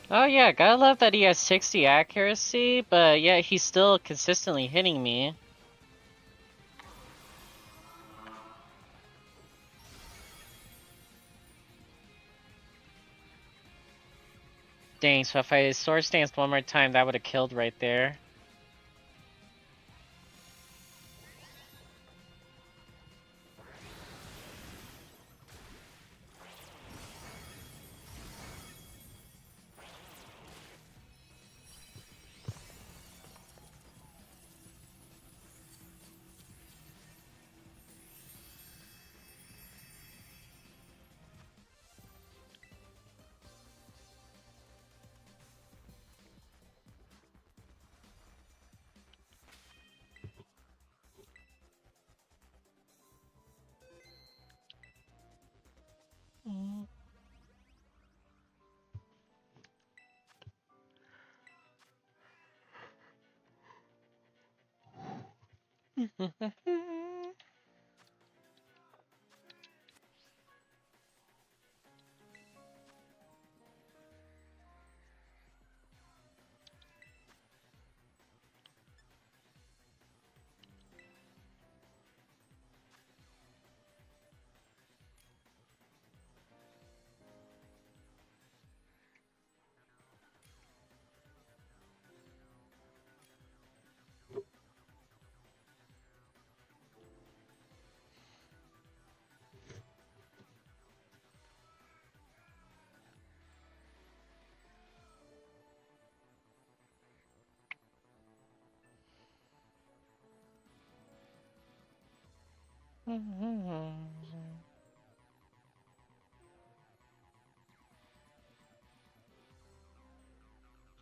Oh yeah, gotta love that he has 60 accuracy, but yeah, he's still consistently hitting me. Dang, so if I sword stanced one more time, that would have killed right there.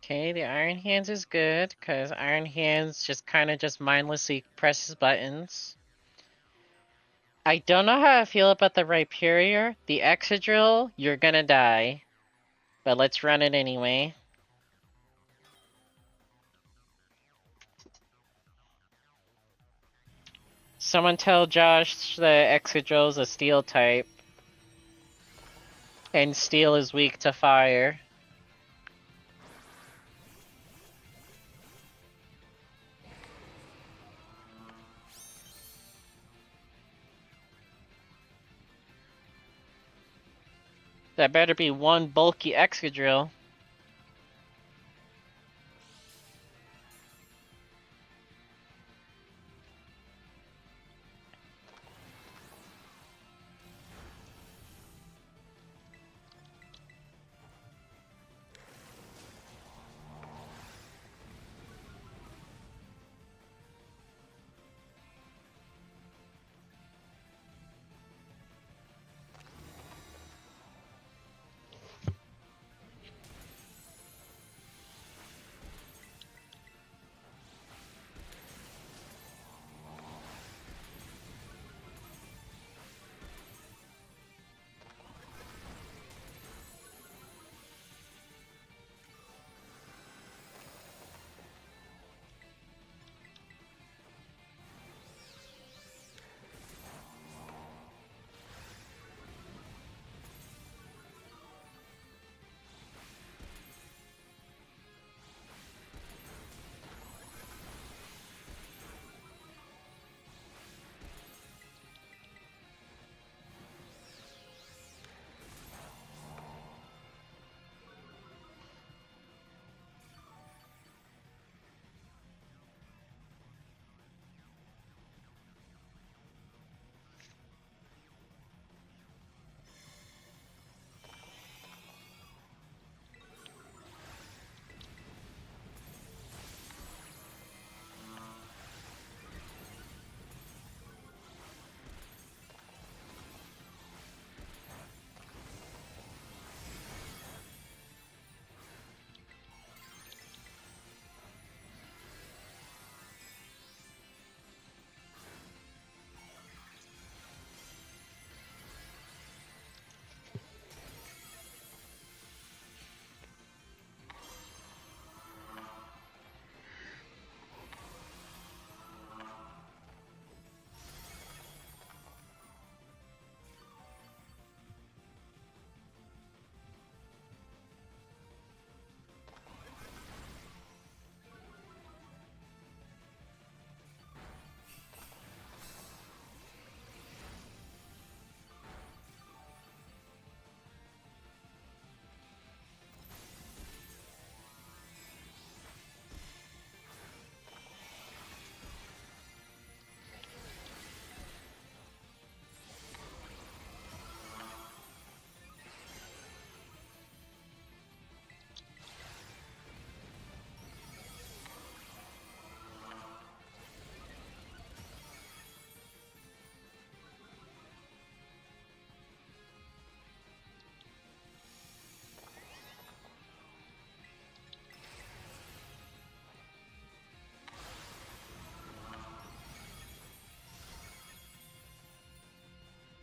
Okay, the Iron Hands is good, because Iron Hands just kind of just mindlessly presses buttons. I don't know how I feel about the Rhyperior. The Excadrill, you're gonna die. But let's run it anyway. Someone tell Josh the Excadrill's a Steel type. And Steel is weak to fire. That better be one bulky Excadrill.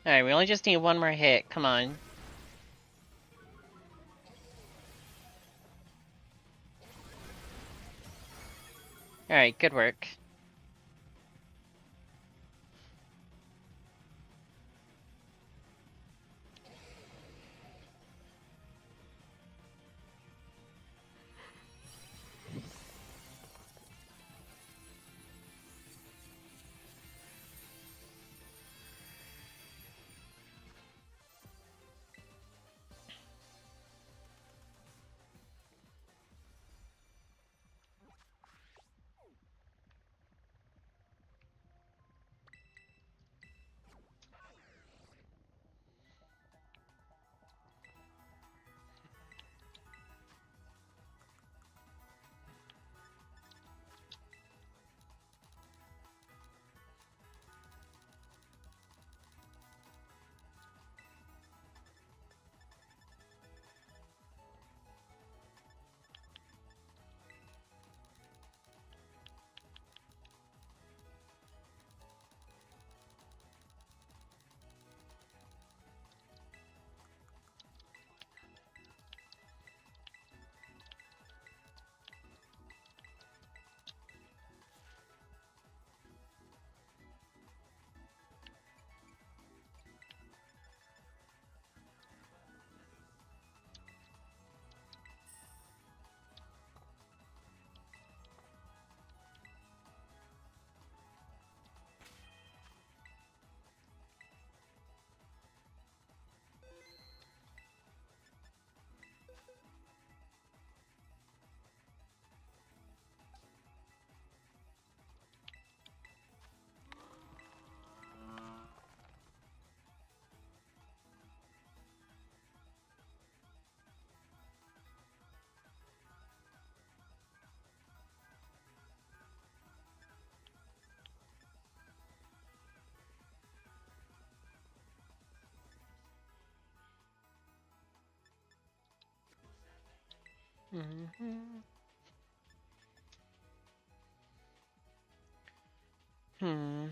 Alright, we only just need one more hit. Come on. Alright, good work. Hmm.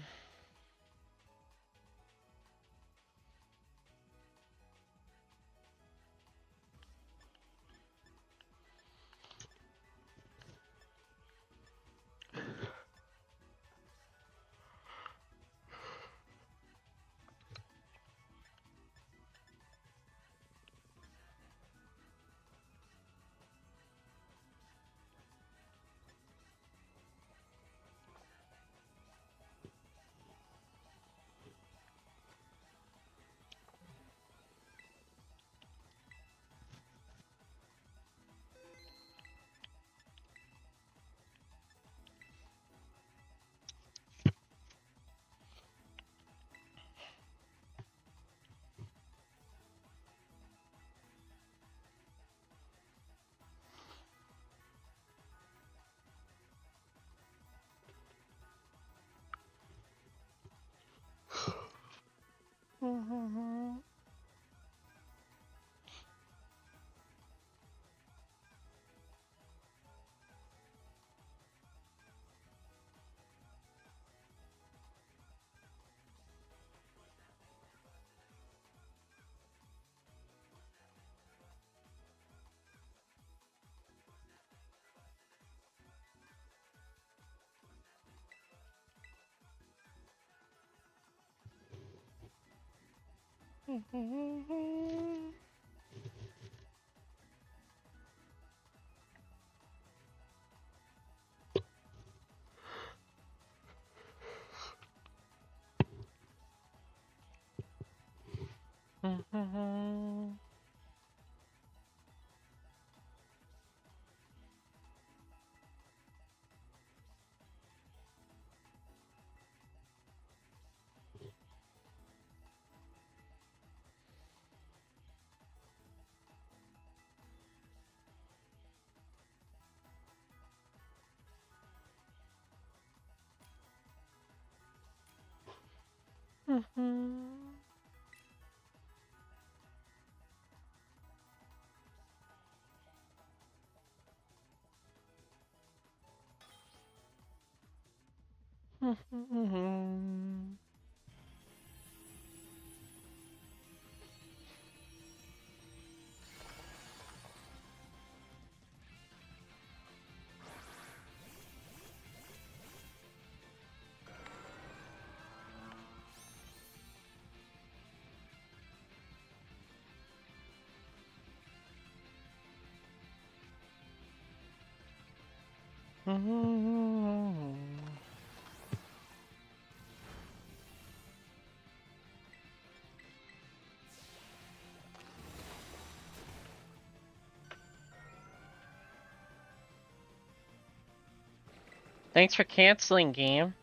Thanks for canceling, game.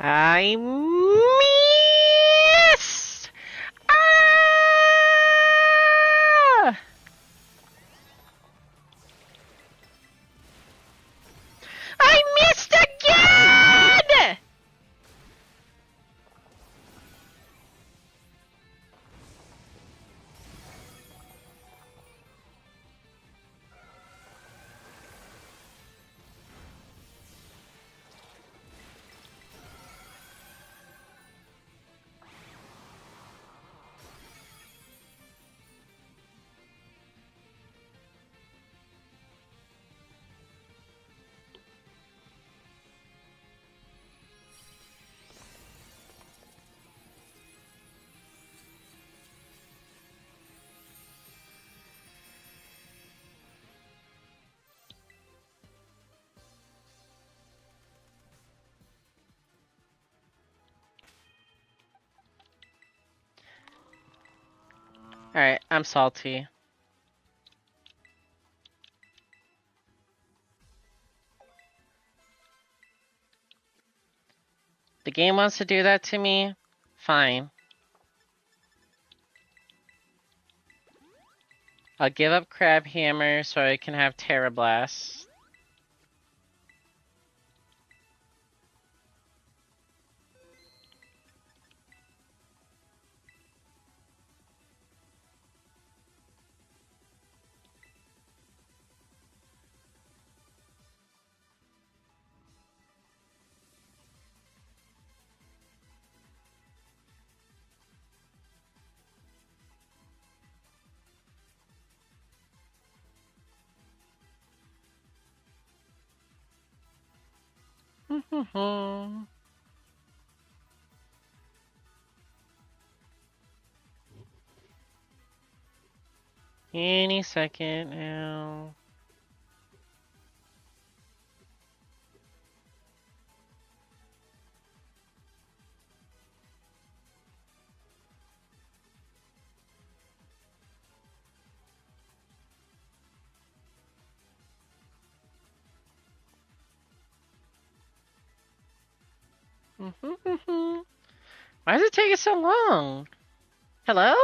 I missed! Ah! I missed again! Alright, I'm salty. The game wants to do that to me? Fine. I'll give up Crab Hammer so I can have Tera Blast. Any second now. Why does it take so long? Hello?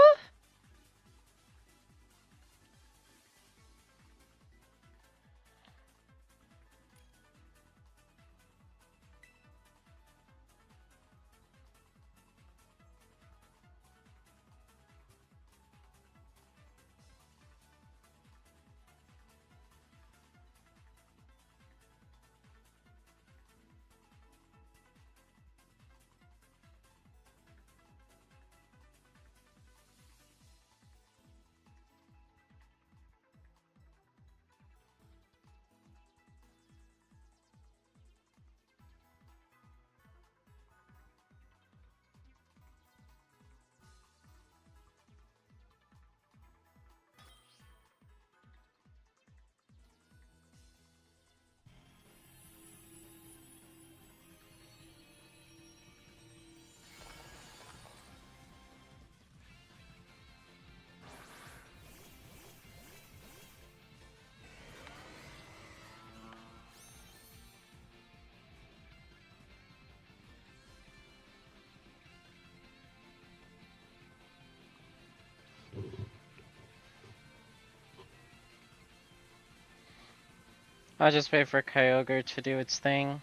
I'll just wait for Kyogre to do its thing.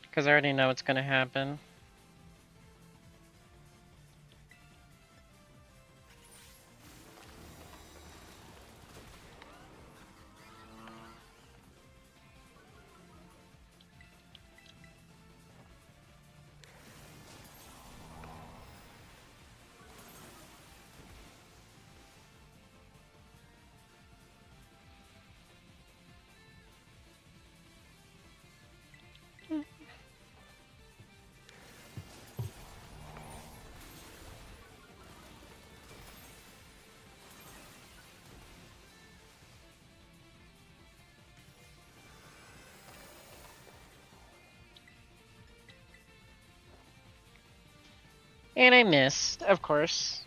Because I already know what's gonna happen. And I missed, of course.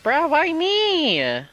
Bruh, why me?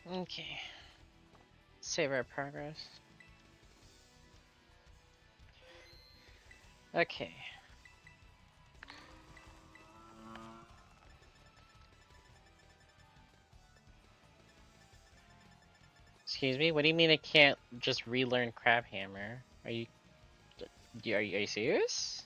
Okay. Save our progress. Okay. Excuse me, what do you mean I can't just relearn Crab Hammer? Are you serious?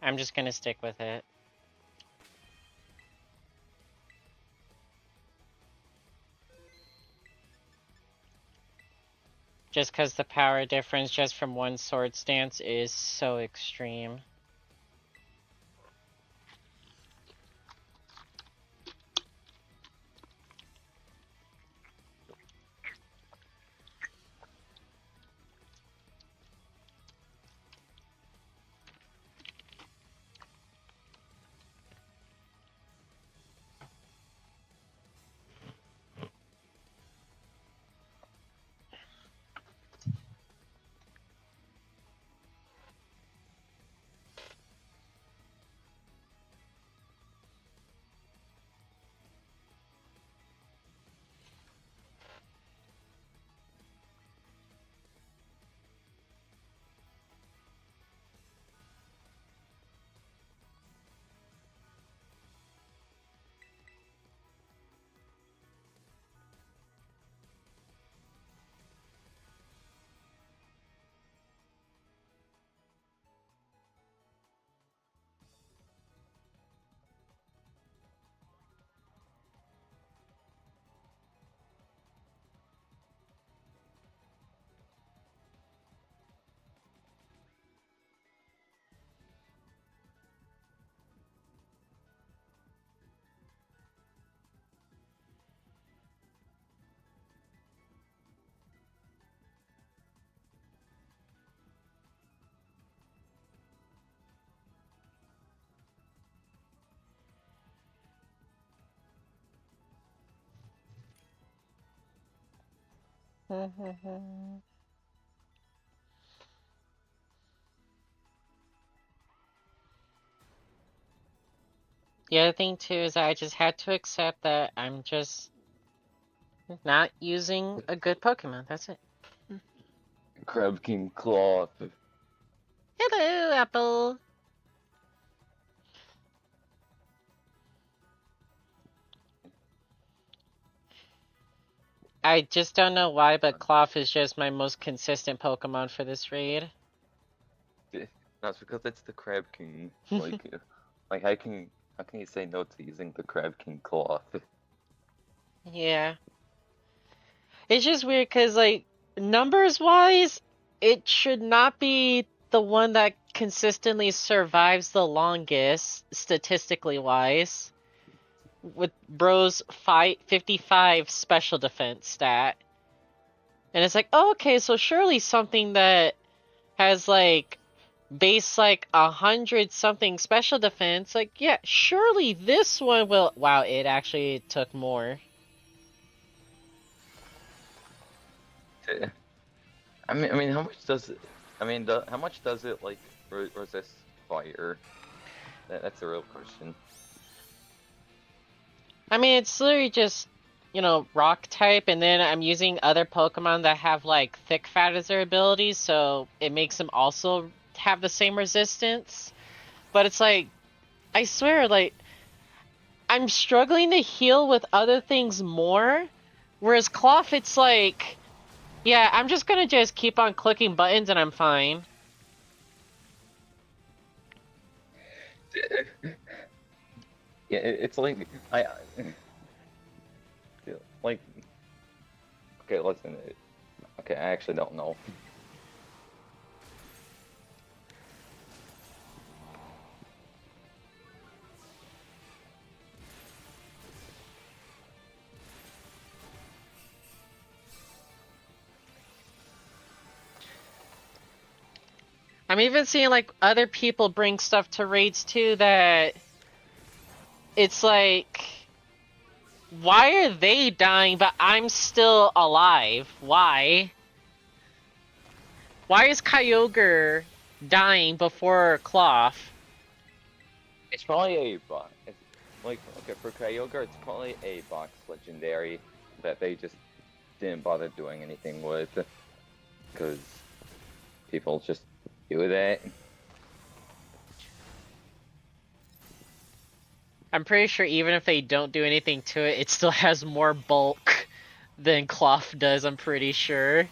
I'm just gonna stick with it. Just because the power difference just from one sword stance is so extreme. The other thing too is I just had to accept that I'm just not using a good Pokemon. That's it. Crab King Cloth. Hello, Apple. I just don't know why, but Cloth is just my most consistent Pokemon for this raid. That's because it's the Crab King. Like how can you say no to using the Crab King Cloth? Yeah. It's just weird because, like, numbers-wise, it should not be the one that consistently survives the longest, statistically wise, with Bro's 55 special defense stat. And it's like, oh, okay, so surely something that has like base like 100 something special defense, like, yeah, surely this one will. Wow, it actually took more. I mean, how much does it? I mean, how much does it like resist fire? That's a real question. I mean, it's literally just, rock type, and then I'm using other Pokemon that have like thick fat as their abilities, so it makes them also have the same resistance. But it's like, I swear, like, I'm struggling to heal with other things more, whereas Cloth, it's like, yeah, I'm just gonna just keep on clicking buttons and I'm fine. Yeah, it's like like okay, listen. Okay, I actually don't know. I'm even seeing like other people bring stuff to raids too that it's like, why are they dying but I'm still alive? Why? Why is Kyogre dying before Cloth? It's probably a box. Like okay, for Kyogre, it's probably a box legendary that they just didn't bother doing anything with because people just do that. I'm pretty sure even if they don't do anything to it, it still has more bulk than Cloth does, I'm pretty sure.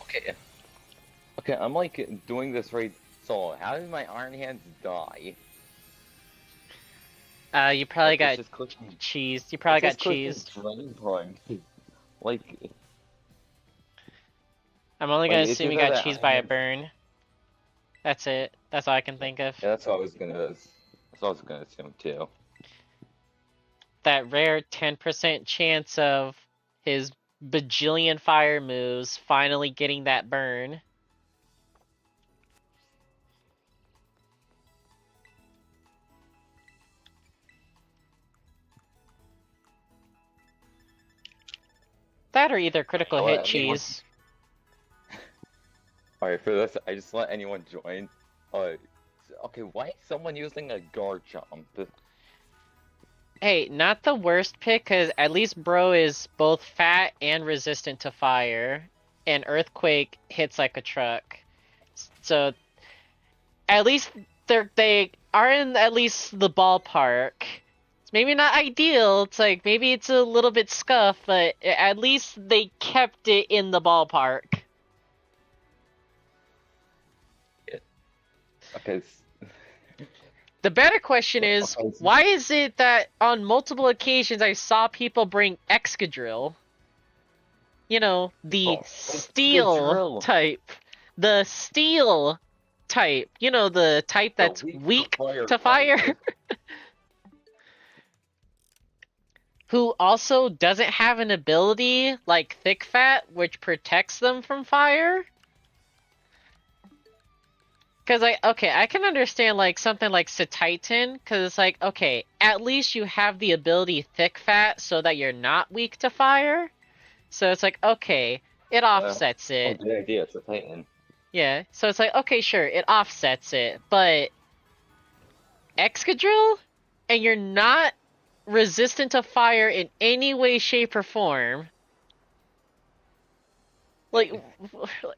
Okay, okay, I'm like doing this right solo. How did my Iron Hands die? You probably Like it's got just clicking. cheesed. You It's probably got just clicking cheesed. drain point. Like, I'm only like gonna it's assume you either got that cheesed Iron by a Hands. burn. That's it. That's all I can Yeah, think of. yeah, that's what I was gonna. That's what I was gonna assume too. That rare 10% chance of his bajillion fire moves finally getting that burn. That or either critical I'll hit let anyone. cheese. All right, for this, I just let anyone join. Okay, why is someone using a Garchomp? Hey, not the worst pick, because at least Bro is both fat and resistant to fire. And Earthquake hits like a truck. So at least they are in at least the ballpark. It's maybe not ideal. It's like maybe it's a little bit scuffed, but at least they kept it in the ballpark. Okay, The better question is, Okay, why is it that on multiple occasions I saw people bring Excadrill? You know, the it's good steel drill. type. The steel type. You know, the type The that's weak to weak fire to type. fire. Who also doesn't have an ability like Thick Fat, which protects them from fire. Because, okay, I can understand, like, something like Cetitan, because it's like, okay, at least you have the ability Thick Fat so that you're not weak to fire. So it's like, okay, it offsets Oh, it. good idea. It's a Titan. Yeah, so it's like, okay, sure, it offsets it, but Excadrill? And you're not resistant to fire in any way, shape, or form. Like,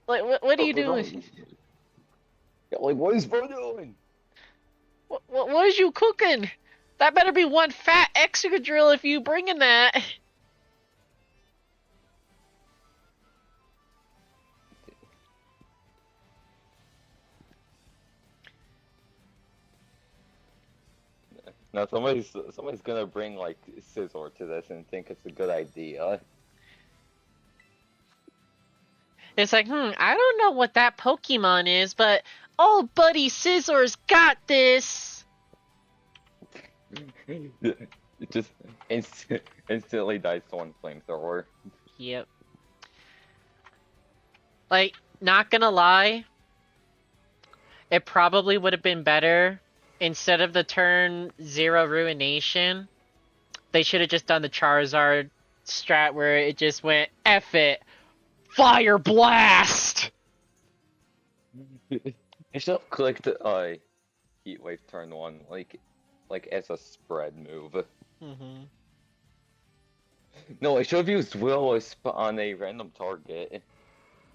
what are you doing? Like, what is bro doing? What is you cooking? That better be one fat Excadrill if you bringing that. Now somebody's gonna bring like Scizor to this and think it's a good idea. It's like, I don't know what that Pokemon is, but oh, buddy, Scissor's got this. It just instantly dies to one flamethrower. Yep. Like, not gonna lie, it probably would have been better instead of the turn 0 Ruination. They should have just done the Charizard strat where it just went, F it, Fire Blast! I should have clicked Heat Wave turn 1 like as a spread move. Mm-hmm. No, I should have used Will-O-Wisp on a random target.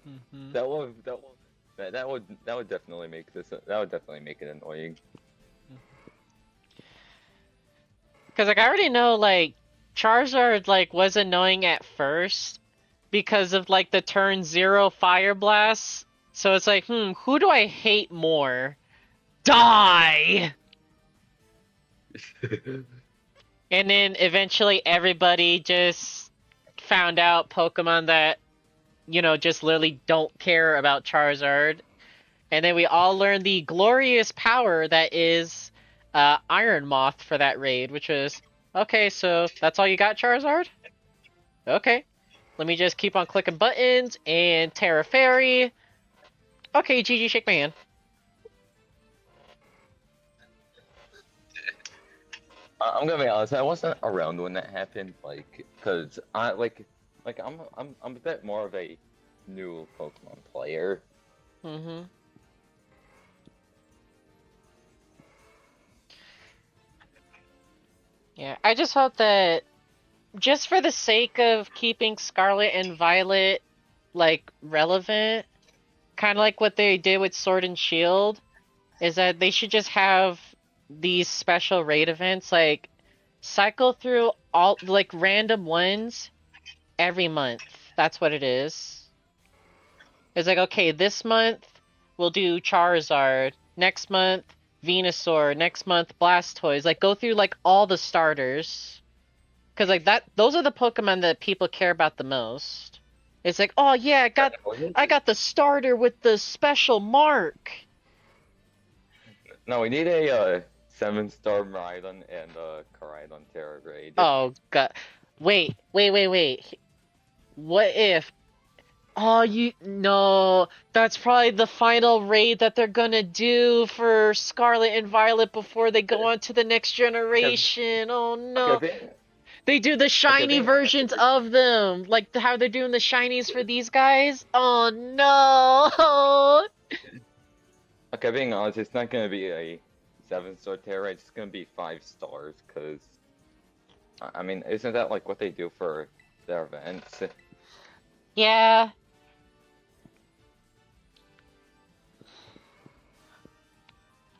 Mm-hmm. That would definitely make this. That would definitely make it annoying. Because, like, I already know, like, Charizard, like, was annoying at first because of, like, the turn 0 Fire Blast. So it's like, who do I hate more? Die! And then eventually everybody just found out Pokemon that, you know, just literally don't care about Charizard. And then we all learned the glorious power that is Iron Moth for that raid, which was, okay, so that's all you got, Charizard? Okay. Let me just keep on clicking buttons and Tera Fairy. Okay, GG, shake my hand. I'm gonna be honest. I wasn't around when that happened, like, cause I'm a bit more of a new Pokemon player. Mm-hmm. Yeah, I just hope that just for the sake of keeping Scarlet and Violet, like, relevant, kind of like what they did with Sword and Shield, is that they should just have these special raid events, like, cycle through all, like, random ones every month. That's what it is. It's like, okay, this month we'll do Charizard, next month Venusaur, next month Blastoise. Like, go through, like, all the starters. Because, like, those are the Pokemon that people care about the most. It's like, oh yeah, I got the starter with the special mark. No, we need a 7-star Miraidon and Caridon Terra grade. Oh god. Wait. What if? Oh, no. That's probably the final raid that they're gonna do for Scarlet and Violet before they go on to the next generation. Oh no. Okay, They do the shiny being versions of them, like how they're doing the shinies for these guys. Oh no! okay, being honest, it's not gonna be a 7-star Terra. It's gonna be 5 stars, cause I mean, isn't that like what they do for their events? Yeah.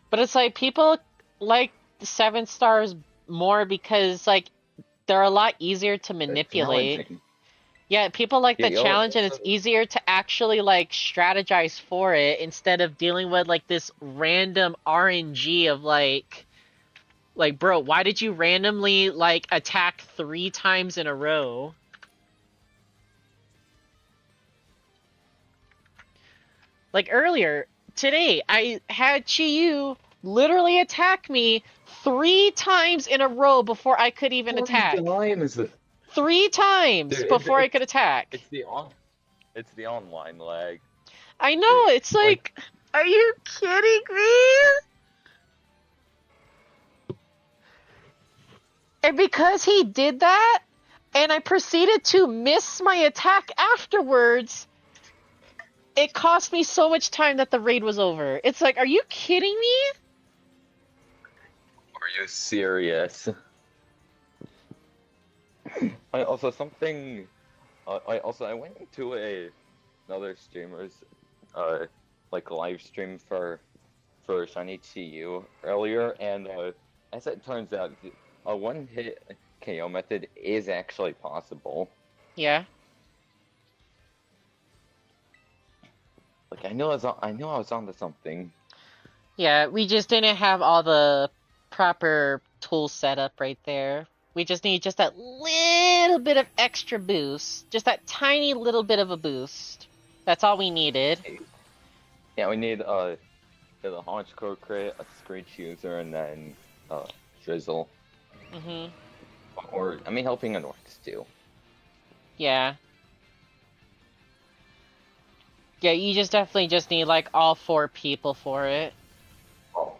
But it's like people like the 7 stars more because like they're a lot easier to manipulate. Challenging. Yeah, people like the Yeah, challenge and it's also- easier to actually like strategize for it instead of dealing with like this random RNG of like Like, bro, why did you randomly, like, attack 3 times in a row? Like, earlier, today, I had Chiyu literally attack me 3 times in a row before I could even attack. 3 times Dude, before I could attack. It's the online lag. I know, it's like, are you kidding me? And because he did that, and I proceeded to miss my attack afterwards, it cost me so much time that the raid was over. It's like, are you kidding me? Are you serious? I went into another streamer's like live stream for Shiny TU earlier, and as it turns out, a one-hit KO method is actually possible. Yeah. Like I knew I was onto something. Yeah, we just didn't have all the proper tools set up right there. We just need just that little bit of extra boost. Just that tiny little bit of a boost. That's all we needed. Yeah, we need the Haunch Crit, a Screech user, and then Drizzle. Mhm. Or I mean, helping it works too. Yeah. Yeah, you just definitely just need like all 4 people for it. Oh.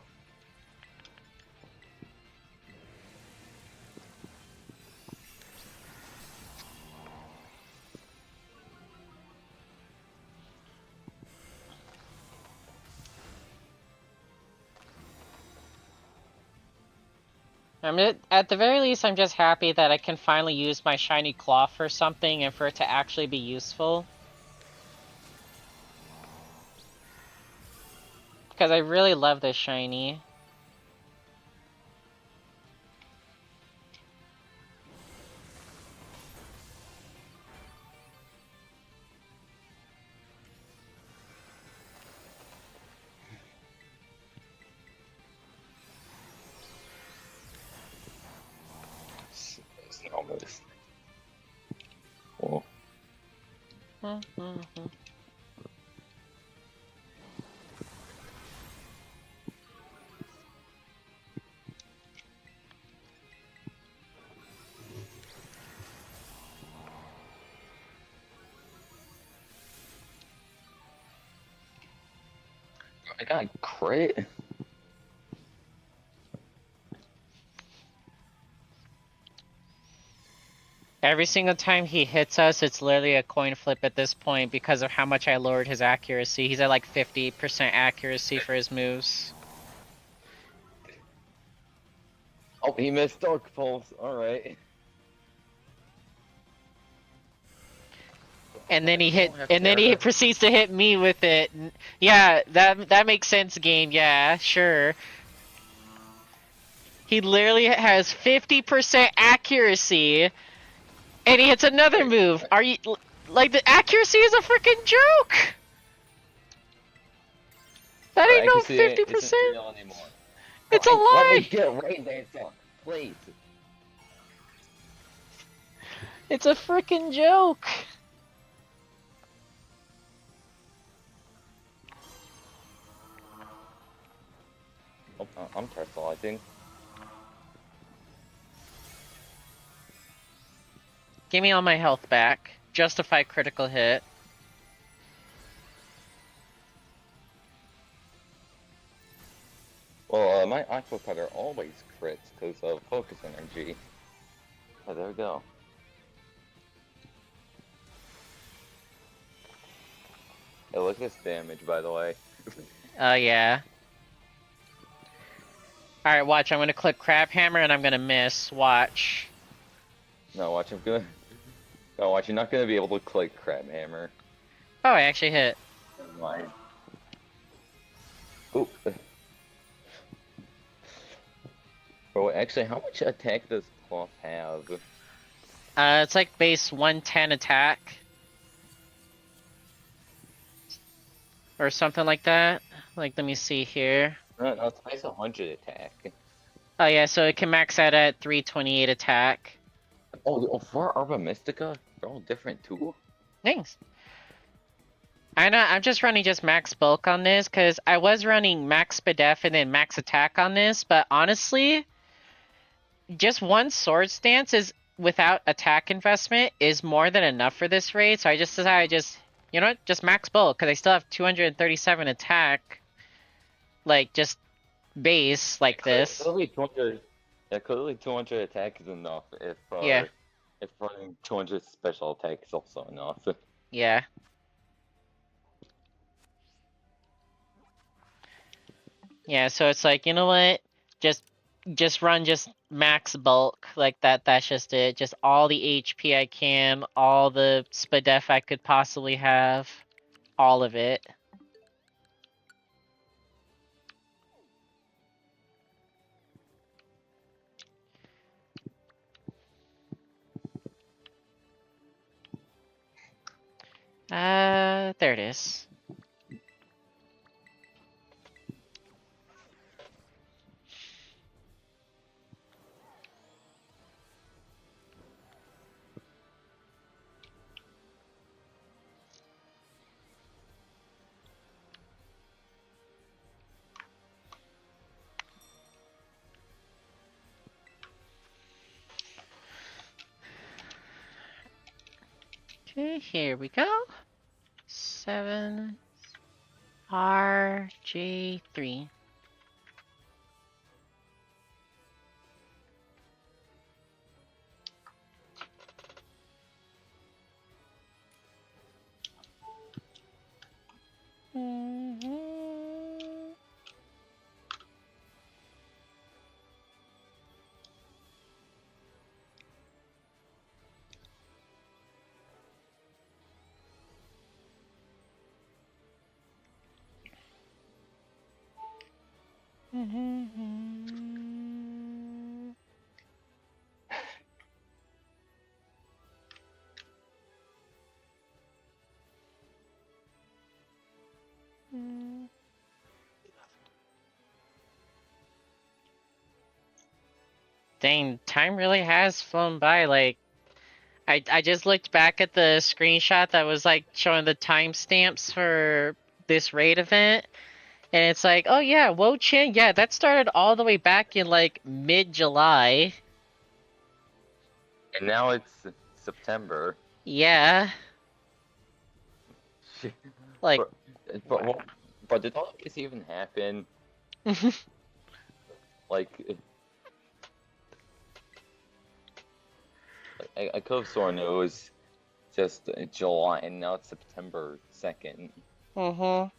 I mean, at the very least, I'm just happy that I can finally use my shiny claw for something and for it to actually be useful. Because I really love this shiny. It's almost. Oh. I got a crit. Every single time he hits us, it's literally a coin flip at this point because of how much I lowered his accuracy. He's at like 50% accuracy for his moves. Oh, he missed Dark Pulse. All right. And then he proceeds to hit me with it. Yeah, that makes sense, game. Yeah, sure. He literally has 50% accuracy, and he hits another move. Are you like the accuracy is a freaking joke? That ain't no 50%. It's a lie. Let me get right there, please. It's a freaking joke. I'm terrestrializing. Give me all my health back. Justify critical hit. Well, my Aqua Cutter always crits because of focus energy. Oh, there we go. Hey, look at this damage, by the way. Oh, yeah. Alright, watch. I'm gonna click Crab Hammer and I'm gonna miss. Watch. No, watch, No, watch, you're not gonna be able to click Crab Hammer. Oh, I actually hit. Never mind. Oop. Bro, actually, how much attack does Cloth have? It's like base 110 attack. Or something like that. Like, let me see here. No, it's base 100 attack. Oh yeah, so it can max out at 328 attack. Oh, for Arba Mystica, they're all different too. Thanks. I know. I'm just running just max bulk on this because I was running max Spadef and then max attack on this, but honestly, just one sword stance is without attack investment is more than enough for this raid. So I just decided you know what, just max bulk because I still have 237 attack, like just base like this. Clearly 200. Yeah, clearly 200 attack is enough. Yeah, If running 200 special attack is also enough. yeah. Yeah, so it's like, you know what? Just run just max bulk like that. That's just it. Just all the HP I can, all the spadef I could possibly have, all of it. There it is. Okay, here we go. 7 RJ3. Dang, time really has flown by. Like, I just looked back at the screenshot that was like showing the timestamps for this raid event, and it's like, oh yeah, Wo Chin, yeah, that started all the way back in like mid-July. And now it's September. Yeah, like, but, wow. but did all this even happen? Like, I could have sworn it was just July, and now it's September 2nd. Mm-hmm.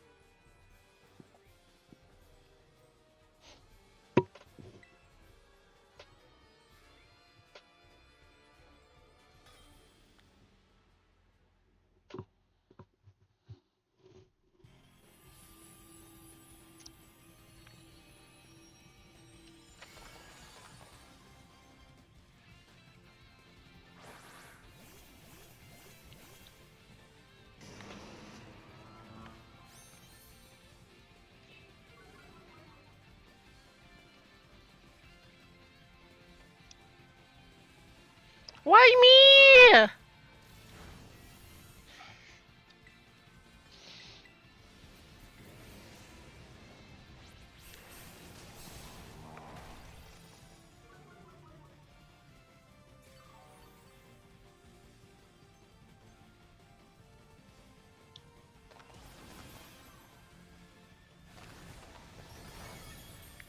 Why me?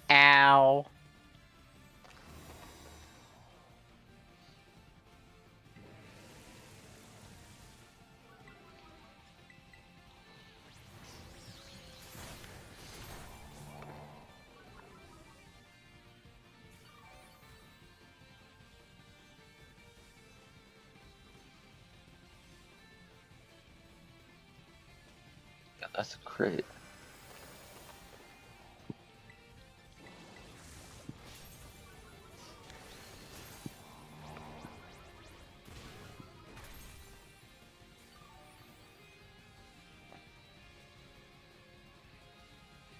Ow. God, that's a crit.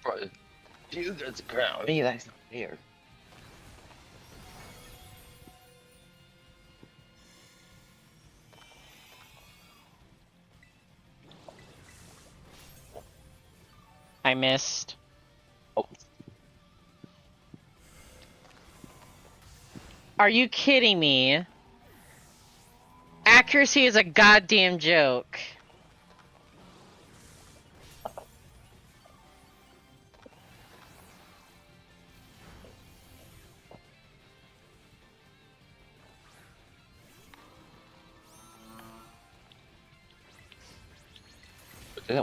Bro, you get to crown me, that's not fair. I missed. Oh, Are you kidding me? Accuracy is a goddamn joke.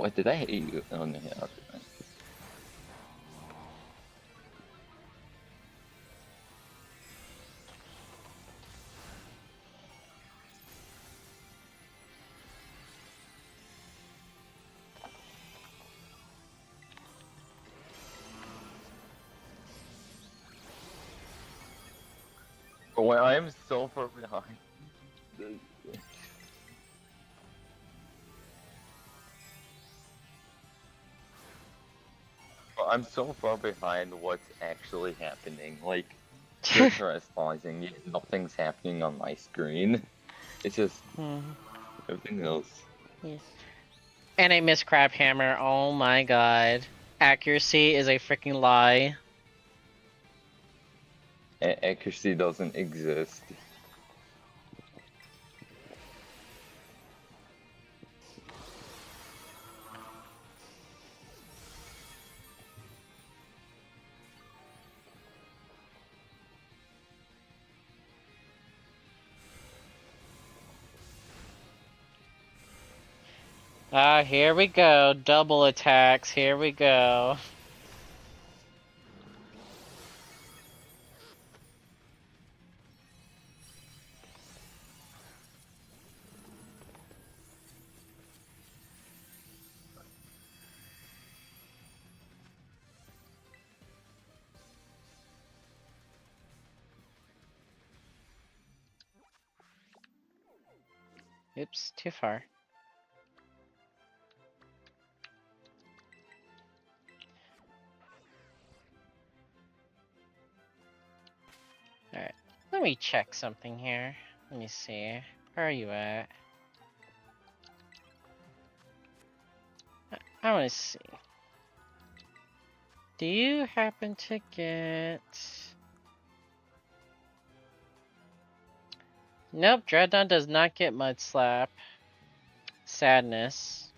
wait, did I hit you? Oh no, yeah, okay. But when I am so far behind. I'm so far behind what's actually happening. Like, Tera is pausing, yet nothing's happening on my screen. It's just everything else. Yes. And I missed Crab Hammer. Oh my god. Accuracy is a freaking lie. Accuracy doesn't exist. Ah, here we go. Double attacks. Here we go. Oops, too far. Alright, let me check something here. Let me see. Where are you at? I want to see. Do you happen to get... Nope, Dreadnought does not get Mud Slap. Sadness.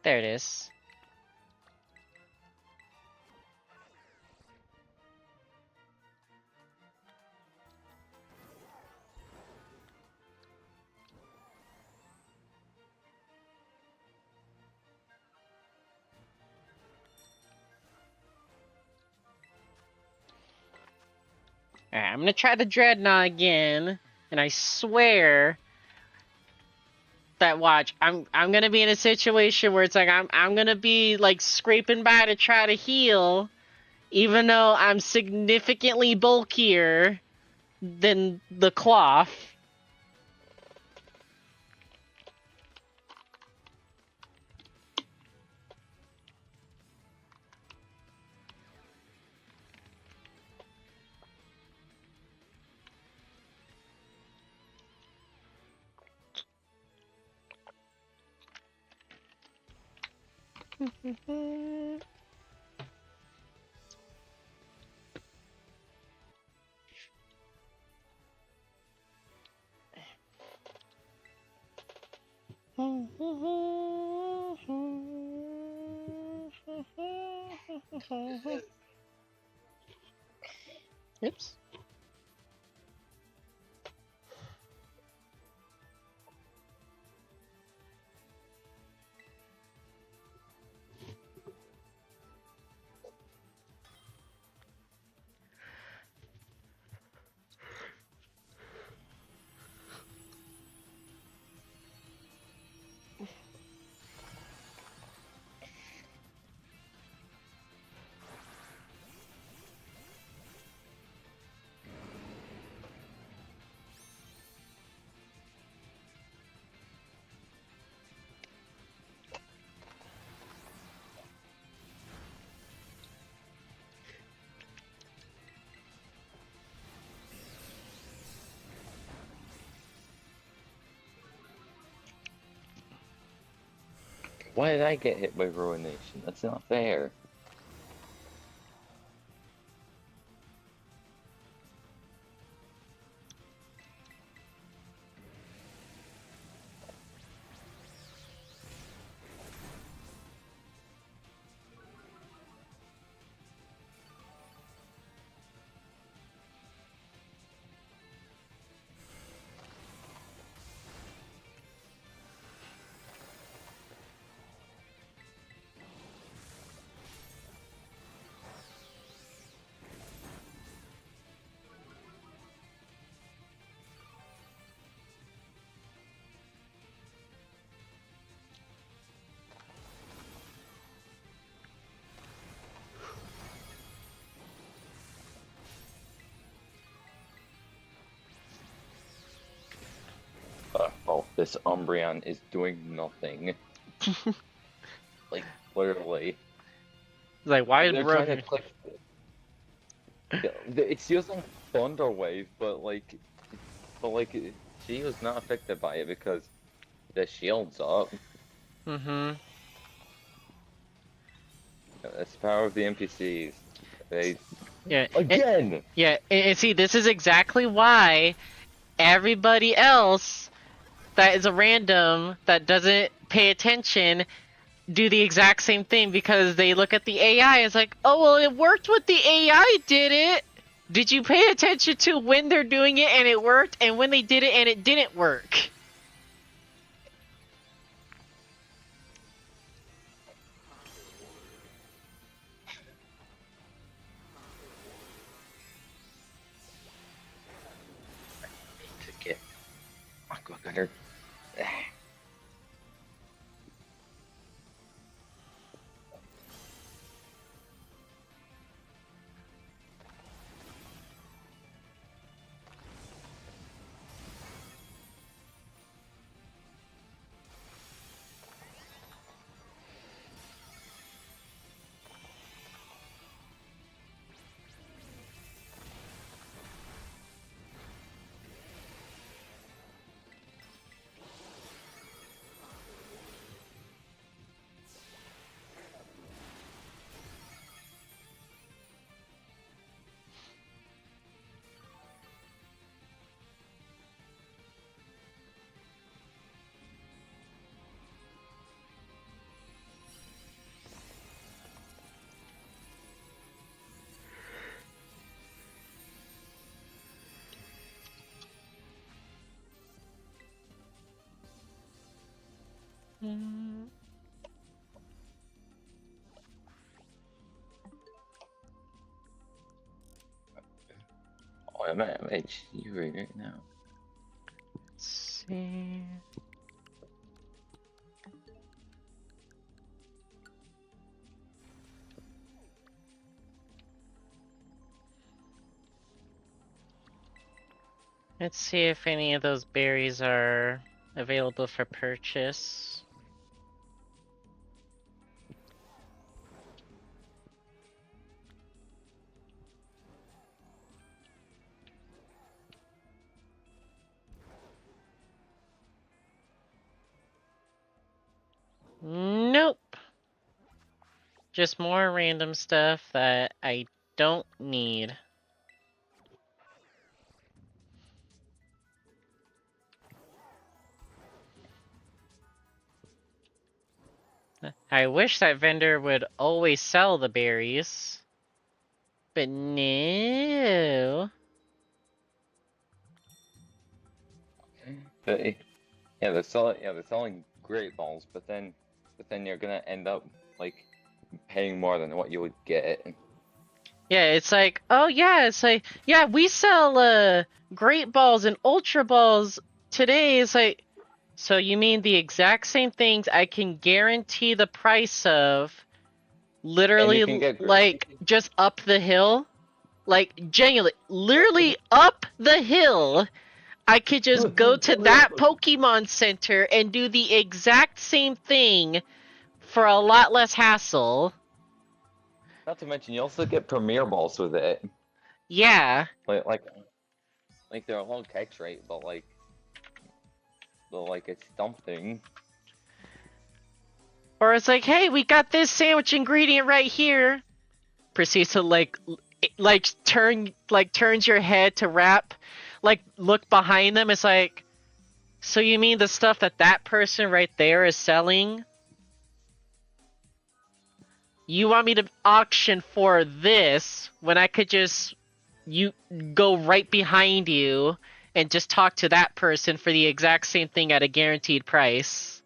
There it is. Alright, I'm gonna try the Dreadnought again, and I swear that watch, I'm gonna be in a situation where it's like I'm gonna be like scraping by to try to heal, even though I'm significantly bulkier than the cloth. Oops. Why did I get hit by Ruination? That's not fair. Oh, this Umbreon is doing nothing. Like, literally. Like, why is They're trying to broken? click. It's using Thunder Wave, but she was not affected by it because the shield's up. Mm-hmm. It's the power of the NPCs. They Yeah. again. Yeah, and see, this is exactly why everybody else that is a random that doesn't pay attention do the exact same thing, because they look at the AI as like, oh, well, it worked with the AI, did it? Did you pay attention to when they're doing it and it worked, and when they did it and it didn't work? To get Aqua Gunner. Oh, I'm at HU right now. Let's see. Let's see if any of those berries are available for purchase. Nope. Just more random stuff that I don't need. I wish that vendor would always sell the berries. But no. But they're selling great balls, but then you're gonna end up like paying more than what you would get. Yeah, it's like, oh yeah, it's like, yeah, we sell great balls and ultra balls today. It's like, so you mean the exact same things I can guarantee the price of, And you literally, can get like, just up the hill? Like, genuinely, literally up the hill, I could just go to that Pokemon Center and do the exact same thing for a lot less hassle. Not to mention you also get premier balls with it. Yeah. Like they're a low catch rate, but like it's something. Or it's like, hey, we got this sandwich ingredient right here. Proceeds to turns your head to wrap, like look behind them. It's like, so you mean the stuff that person right there is selling? You want me to auction for this when I could just you go right behind you and just talk to that person for the exact same thing at a guaranteed price?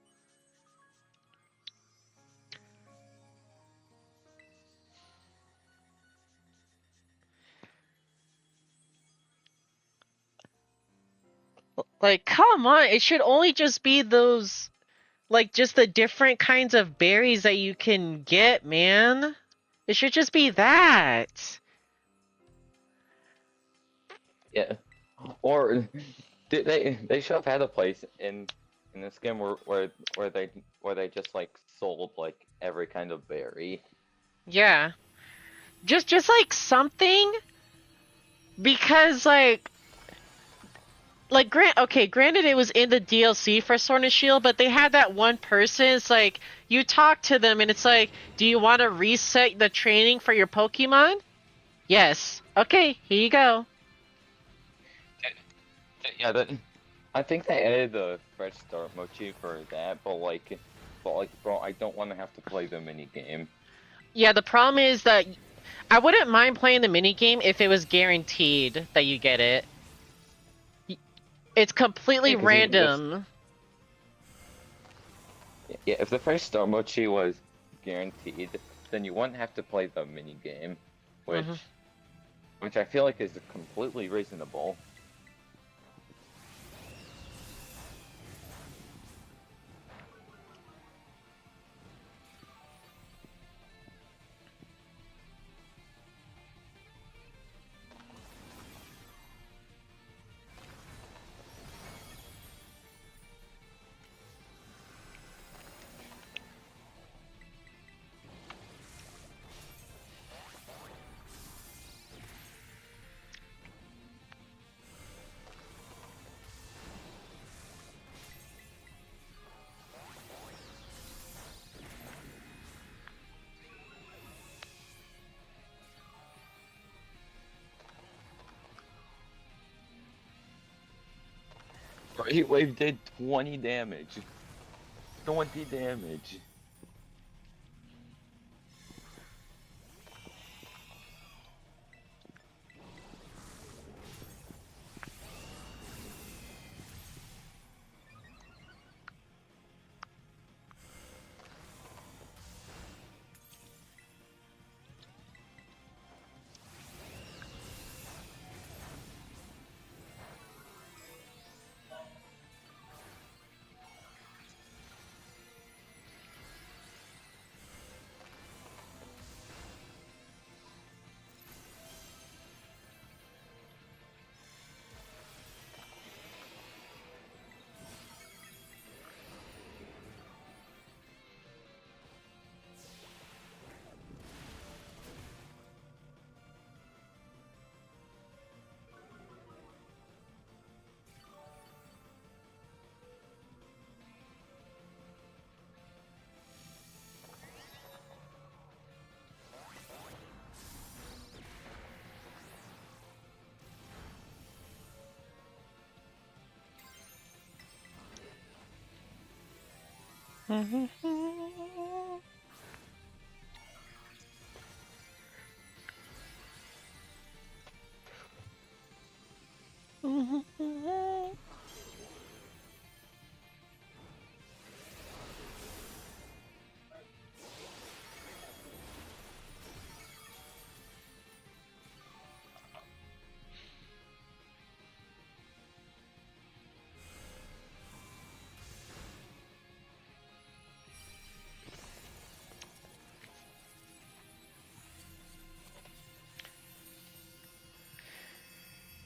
Like, come on, it should only just be those, like, just the different kinds of berries that you can get, man. It should just be that. Yeah. Or they should have had a place in this game where they just like sold like every kind of berry. Yeah. Just like something, because granted it was in the DLC for Sword and Shield, but they had that one person. It's like you talk to them and it's like, do you want to reset the training for your Pokemon? Yes. Okay, here you go. Yeah, I think they added the fresh start mochi for that, but like, bro, I don't want to have to play the mini game. Yeah, the problem is that I wouldn't mind playing the minigame if it was guaranteed that you get it. It's completely Yeah, because random. if the fresh start mochi was guaranteed, then you wouldn't have to play the mini game, which Mm-hmm. which I feel like is completely reasonable. Heat Wave did 20 damage. 20 damage.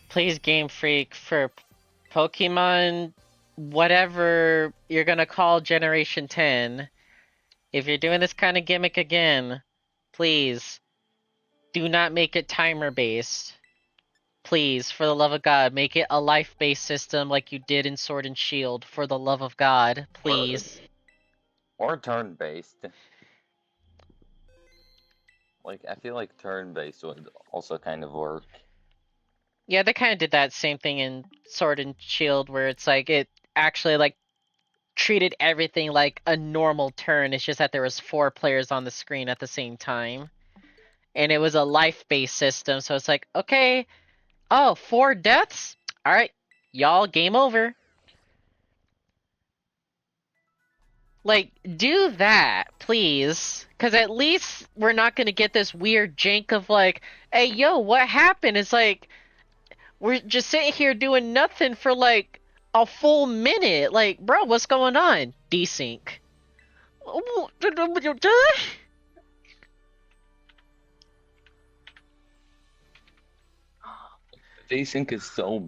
Please, Game Freak, for Pokemon, whatever you're gonna call Generation 10, if you're doing this kind of gimmick again, please do not make it timer based. Please, for the love of God, make it a life-based system like you did in Sword and Shield. For the love of God, Or please. Or turn-based. Like, I feel like turn-based would also kind of work. Yeah, they kind of did that same thing in Sword and Shield, where it's like it actually like treated everything like a normal turn. It's just that there was 4 players on the screen at the same time, and it was a life-based system. So it's like, okay, oh, 4 deaths. All right, y'all, game over. Like, do that, please. Because at least we're not going to get this weird jank of like, hey, yo, what happened? It's like, we're just sitting here doing nothing for like a full minute. Like, bro, what's going on? Desync. Desync is so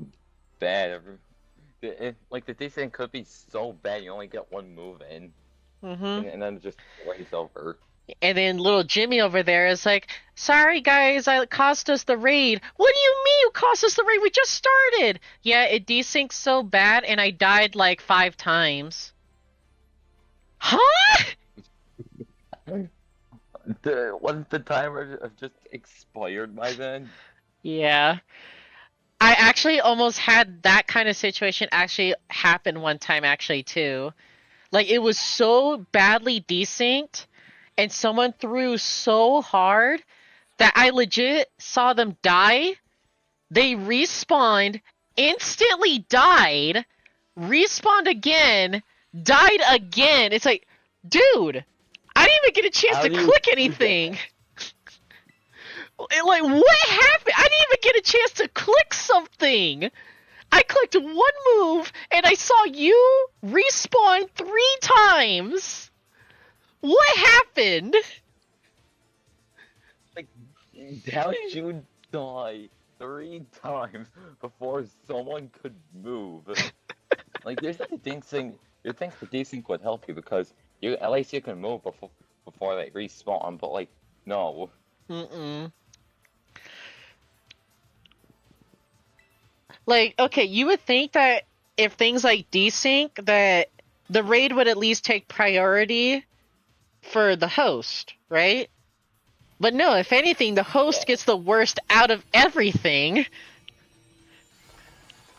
bad. Like, the desync could be so bad, you only get 1 move in. Mm-hmm. And then it just plays over. And then little Jimmy over there is like, sorry guys, I cost us the raid. What do you mean you cost us the raid? We just started. Yeah, it desynced so bad and I died like 5 times. Huh? Wasn't the timer just expired by then? Yeah. I actually almost had that kind of situation actually happen one time actually too. Like it was so badly desynced and someone threw so hard that I legit saw them die. They respawned, instantly died, respawned again, died again. It's like, dude, I didn't even get a chance How to do you click do that? anything. Like, what happened? I didn't even get a chance to click something. I clicked 1 move and I saw you respawn 3 times. What happened? Like, how did you die 3 times before someone could move? Like, you'd think the desync would help you because at least you can move before they respawn, but like, no. Mm-mm. Like, okay, you would think that if things like desync, that the raid would at least take priority for the host, right? But no, if anything, the host gets the worst out of everything.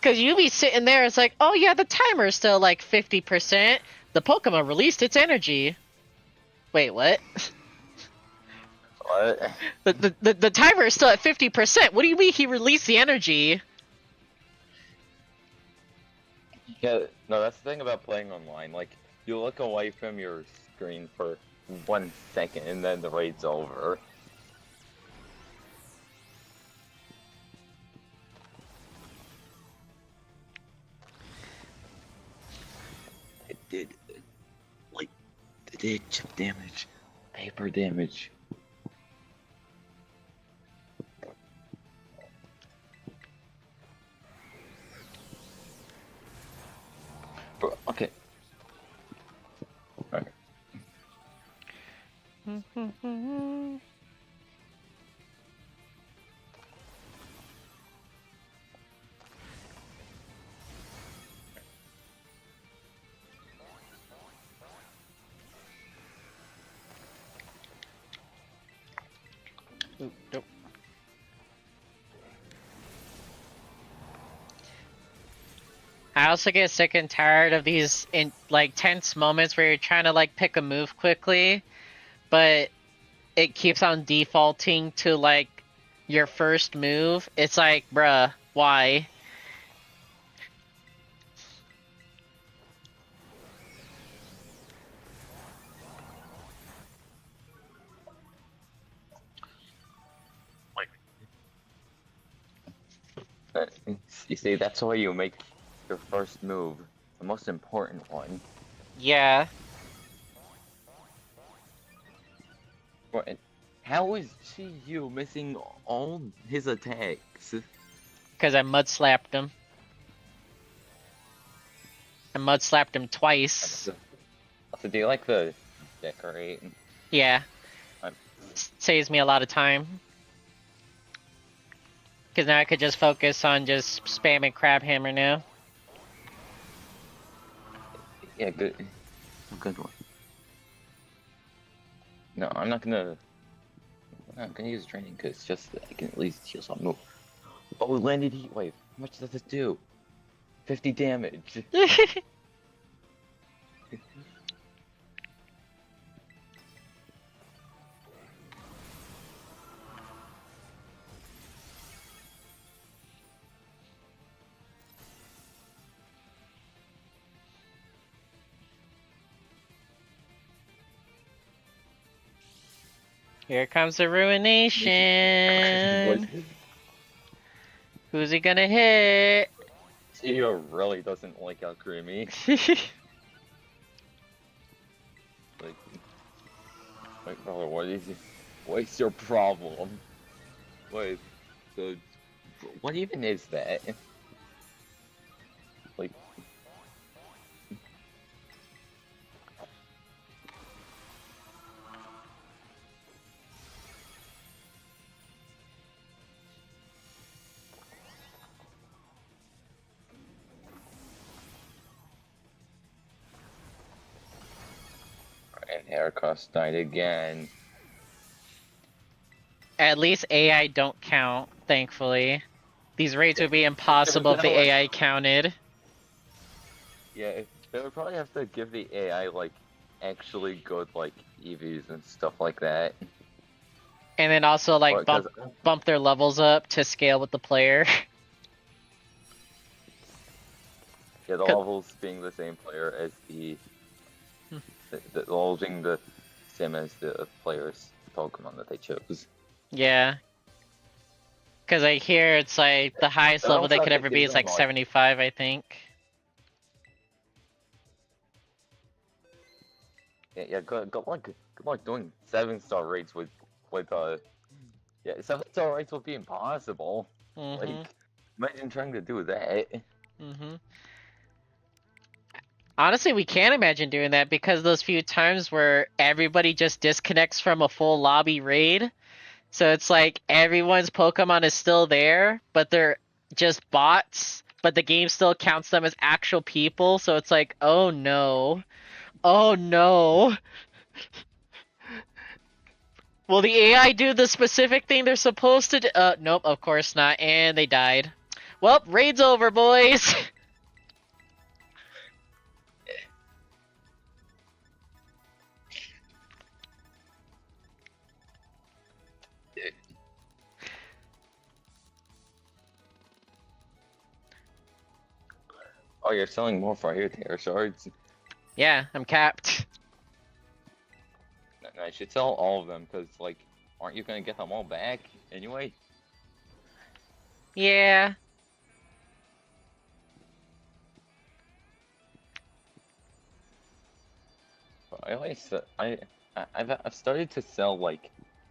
Because you be sitting there, it's like, oh yeah, the timer's still like 50%. The Pokemon released its energy. Wait, what? What? The timer is still at 50%. What do you mean he released the energy? Yeah, no, that's the thing about playing online. Like, you look away from your screen for 1 second and then the raid's over. It did, like, it did chip damage, paper damage. Bro, okay. Okay. Ooh, nope. I also get sick and tired of these like tense moments where you're trying to like pick a move quickly, but it keeps on defaulting to like your first move. It's like, bruh, why? You see, that's why you make your first move the most important one. Yeah, But how is you missing all his attacks? because I mud slapped him. I mud slapped him twice. So do you like the decorate? Yeah, I'm- saves me a lot of time. Because now I could just focus on just spamming Crab Hammer now. Yeah, good one. No, I'm not gonna. I'm not gonna use training because just I can at least heal some move. Oh, it landed heat wave. How much does this do? 50 damage. Here comes the ruination. Who's he gonna hit? CEO really doesn't like Alcremie. Like, brother, what's your problem? Wait, so, what even is that? Like, and Haircuts died again. At least AI don't count, thankfully. These raids would be impossible if the AI counted. Yeah, they would probably have to give the AI, like, actually good, like, EVs and stuff like that. And then also, like, bump their levels up to scale with the player. Yeah, the levels being the same player as the levels being the same as the player's Pokemon that they chose. Yeah. Because I hear it's like the highest level they could ever be is like 75, I think. Yeah, good luck doing 7-star rates with yeah, 7-star rates would be impossible. Like, imagine trying to do that. Honestly, we can't imagine doing that because those few times where everybody just disconnects from a full lobby raid. So it's like everyone's Pokemon is still there, but they're just bots, but the game still counts them as actual people. So it's like, oh no. Oh no. Will the AI do the specific thing they're supposed to do? Nope, of course not. And they died. Well, raid's over, boys. Oh, you're selling more Fire Tear Shards? Yeah, I'm capped. No, I should sell all of them, because, like, aren't you gonna get them all back anyway? Yeah. I've started to sell, like,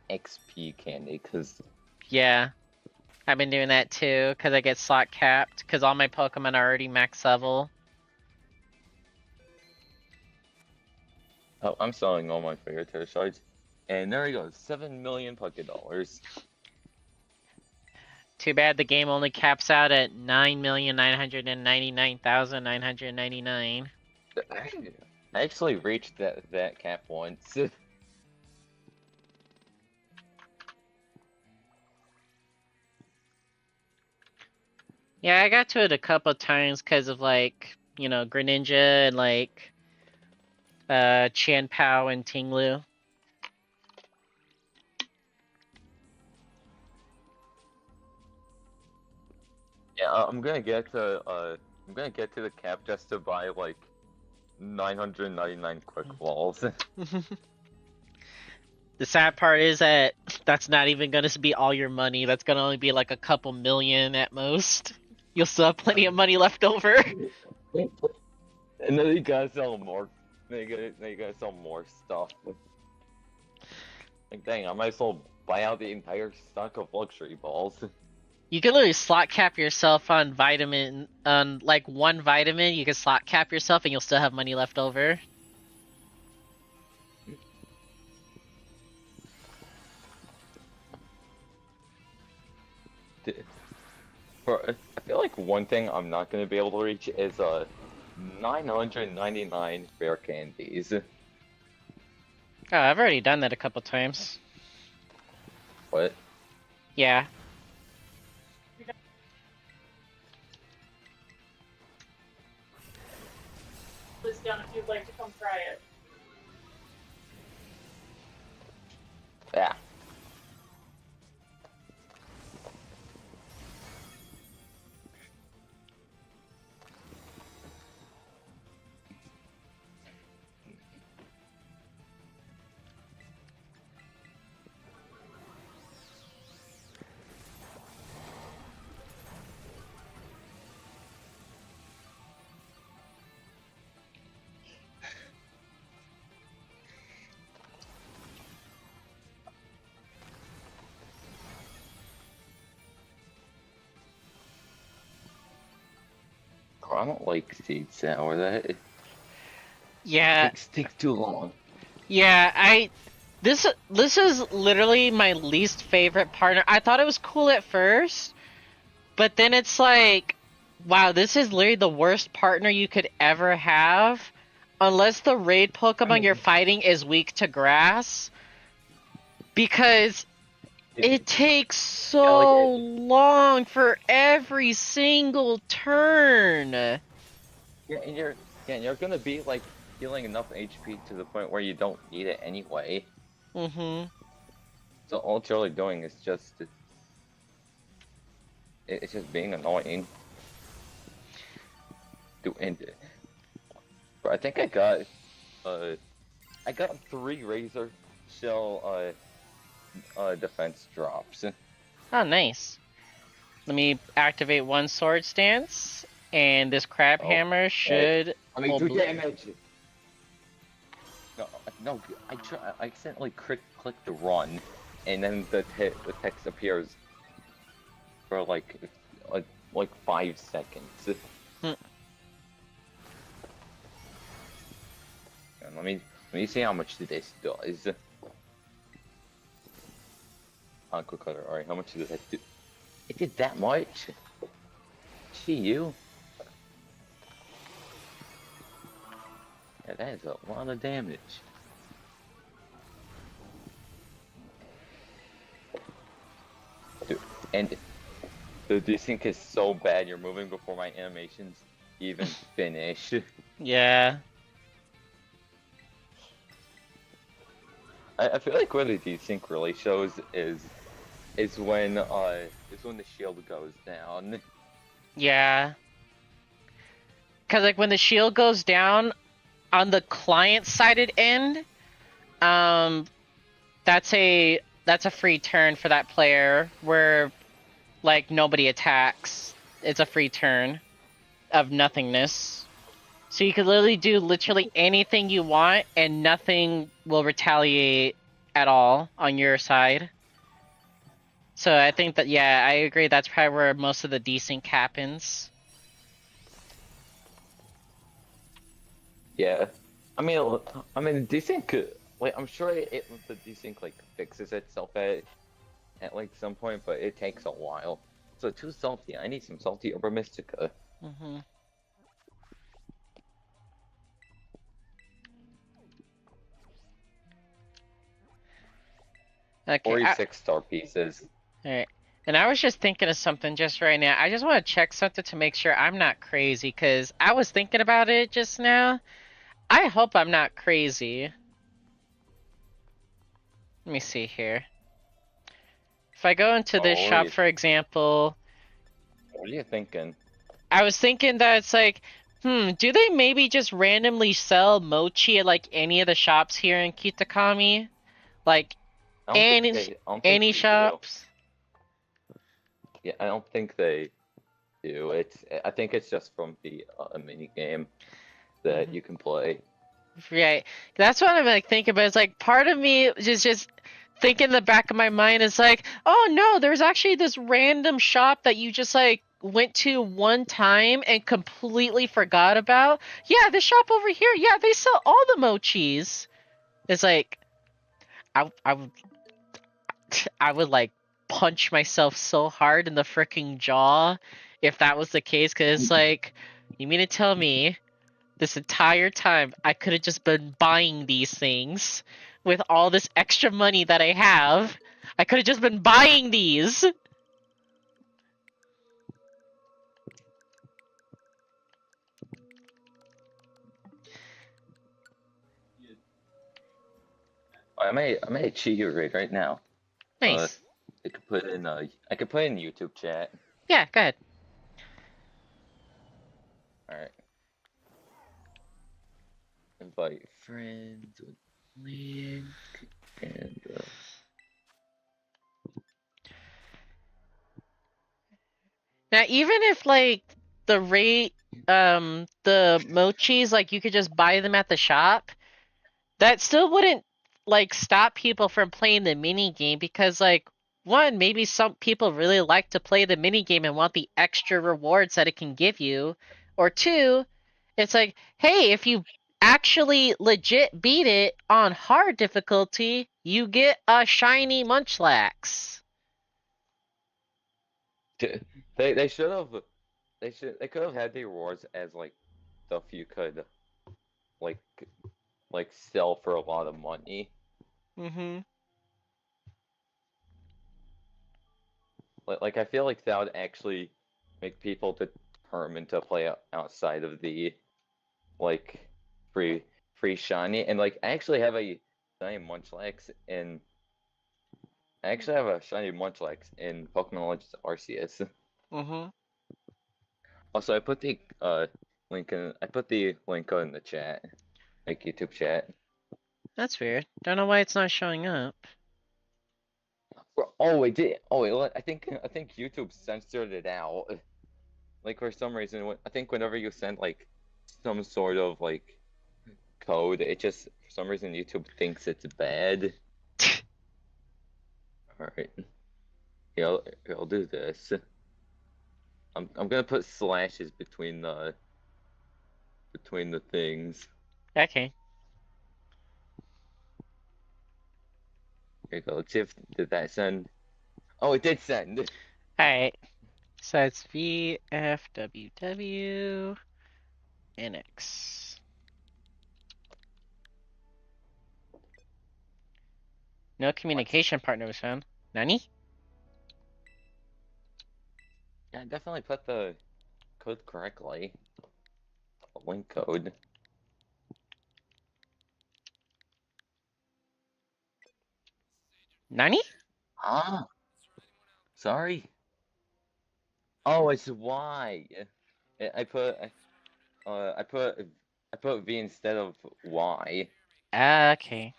XP candy, because... Yeah. I've been doing that too, because I get slot capped, because all my Pokemon are already max level. Oh, I'm selling all my Fire Tear Shards. And there we go, 7 million Poké Dollars. Too bad the game only caps out at 9,999,999. I actually reached that cap once. Yeah, I got to it a couple times because of like, you know, Greninja and like Chanpao and Tinglu. Yeah, I'm gonna get to the cap just to buy like 999 quick balls. The sad part is that that's not even going to be all your money. That's going to only be like a couple million at most. You'll still have plenty of money left over. And then you gotta sell more. Then you gotta sell more stuff. Like, dang, I might as well buy out the entire stock of luxury balls. You can literally slot cap yourself on like one vitamin. You can slot cap yourself and you'll still have money left over. I feel like one thing I'm not gonna be able to reach is 999 rare candies. Oh, I've already done that a couple times. What? Yeah. List down if you'd like to come try it. Yeah. I don't like seed sour. That Yeah. takes too long. Yeah, this is literally my least favorite partner. I thought it was cool at first, but then it's like, wow, this is literally the worst partner you could ever have. Unless the raid Pokemon you're fighting is weak to grass. Because it takes so long for every single turn. You're gonna be like healing enough HP to the point where you don't need it anyway. Mm-hmm. So all it's really doing is just it's just being annoying. But I think I got 3 Razor Shell defense drops. Oh, nice. Let me activate one Sword Stance, and this Crab Hammer should... I mean, do damage! No, I accidentally clicked the run, and then the text appears for like 5 seconds. Hmm. And let me see how much this does. Quick cutter. Alright, how much did that do? It did that much? Gee, you. Yeah, that is a lot of damage. Dude, and the desync is so bad, you're moving before my animations even finish. Yeah. I feel like where the desync really shows is when the shield goes down. Yeah. Because, like, when the shield goes down on the client-sided end, that's a free turn for that player where, like, nobody attacks. It's a free turn of nothingness. So you could literally do literally anything you want, and nothing will retaliate at all on your side. So I think that, yeah, I agree, that's probably where most of the desync happens. Yeah, I mean, desync. Like, I'm sure the desync like fixes itself at like some point, but it takes a while. So too salty. I need some salty Uber Mystica. Mm-hmm. Okay. 46-star pieces. Alright. And I was just thinking of something just right now. I just want to check something to make sure I'm not crazy, because I was thinking about it just now. I hope I'm not crazy. Let me see here. If I go into this shop, for example... What are you thinking? I was thinking that it's like, do they maybe just randomly sell mochi at like any of the shops here in Kitakami? Like, any shops? Yeah, I don't think they do. I think it's just from the mini game that you can play. Right. That's what I'm like thinking, but it's like part of me is just thinking in the back of my mind is like, oh no, there's actually this random shop that you just like went to one time and completely forgot about. Yeah, this shop over here, yeah, they sell all the mochis. It's like I would like punch myself so hard in the freaking jaw if that was the case, because it's like, you mean to tell me this entire time I could have just been buying these things with all this extra money that I have. I could have just been buying these. I may cheat you right now. Nice. I could put in YouTube chat. Yeah, go ahead. All right. Invite friends with link and Now, even if like the rate, the mochis, like you could just buy them at the shop, that still wouldn't like stop people from playing the mini game because like one, maybe some people really like to play the mini game and want the extra rewards that it can give you, or two, it's like, hey, if you actually legit beat it on hard difficulty, you get a shiny Munchlax. they should have they could have had the rewards as like stuff you could like sell for a lot of money. Mm-hmm. Like I feel like that would actually make people determined to play outside of the like free shiny. And like I actually have a shiny Munchlax in Pokemon Legends Arceus. Mm-hmm. Also, I put the link in the chat, like YouTube chat. That's weird. Don't know why it's not showing up. Oh, it did. Oh, I think YouTube censored it out. Like for some reason, I think whenever you send like some sort of like code, it just for some reason YouTube thinks it's bad. All right, yeah, I'll do this. I'm gonna put slashes between the things. Okay. Here you go. Let's see if did that send. Oh, it did send. Alright. So it's VFWW NX. No communication partner was found. Nani? Yeah, I definitely put the code correctly. The link code. Nani? Ah, sorry. Oh, it's Y. I put I put V instead of Y. Okay.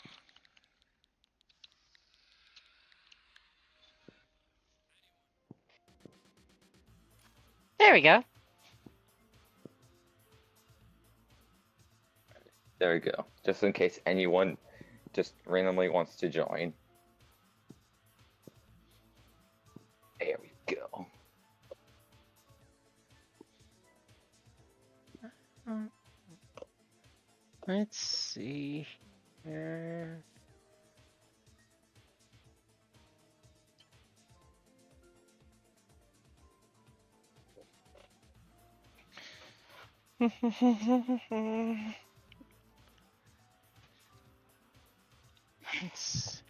There we go. There we go. Just in case anyone just randomly wants to join. There we go. Let's see here. Let's...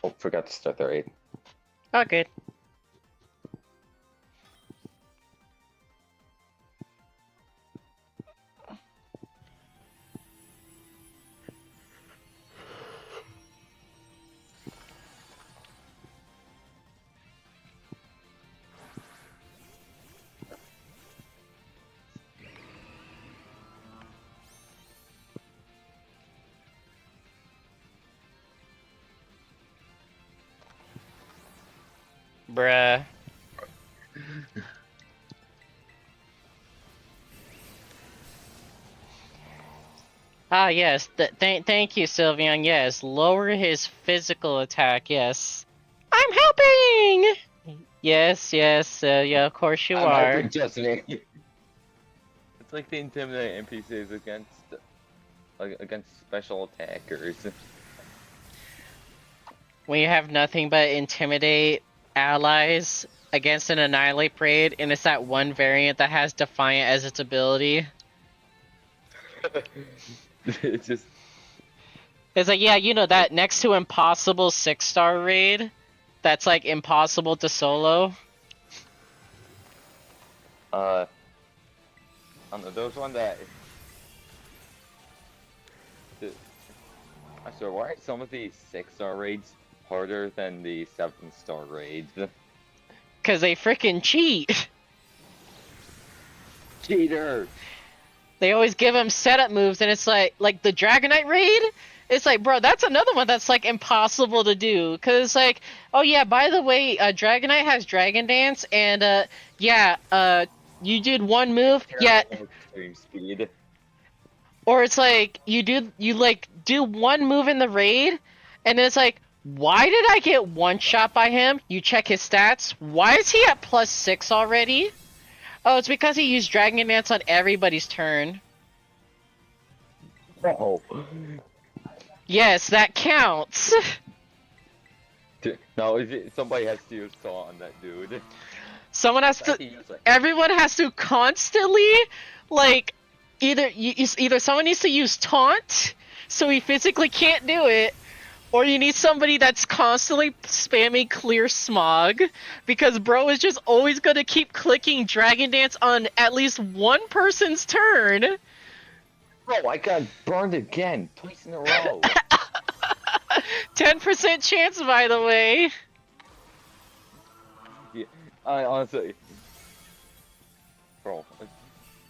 Oh, forgot to start the raid. Oh, good. Bruh. Ah, yes. Thank you, Sylveon. Yes, lower his physical attack. Yes. I'm helping! Yes, yes, yeah, of course you I'm are. adjusting. It's like the intimidate NPCs against special attackers. When you have nothing but intimidate allies against an annihilate raid, and it's that one variant that has defiant as its ability. It's just It's like, yeah, you know that next to impossible 6-star raid, that's like impossible to solo. I don't know. There was one that I swear, why are some of these 6-star raids harder than the 7-star raids? Cause they freaking cheat. Cheater! They always give him setup moves, and it's like the Dragonite raid. It's like, bro, that's another one that's like impossible to do. Cause it's like, oh yeah, by the way, Dragonite has Dragon Dance, and yeah, you did one move, yeah, Terrible extreme speed. or it's like you like do one move in the raid, and it's like, why did I get one shot by him? You check his stats. Why is he at +6 already? Oh, it's because he used Dragon Dance on everybody's turn. Oh. Yes, that counts. No, somebody has to use Saw on that dude. Someone has to. Everyone has to constantly, like, either someone needs to use taunt, so he physically can't do it, or you need somebody that's constantly spamming clear smog, because bro is just always gonna keep clicking Dragon Dance on at least one person's turn. Bro, I got burned again, twice in a row. 10% chance, by the way. Yeah, I honestly, bro,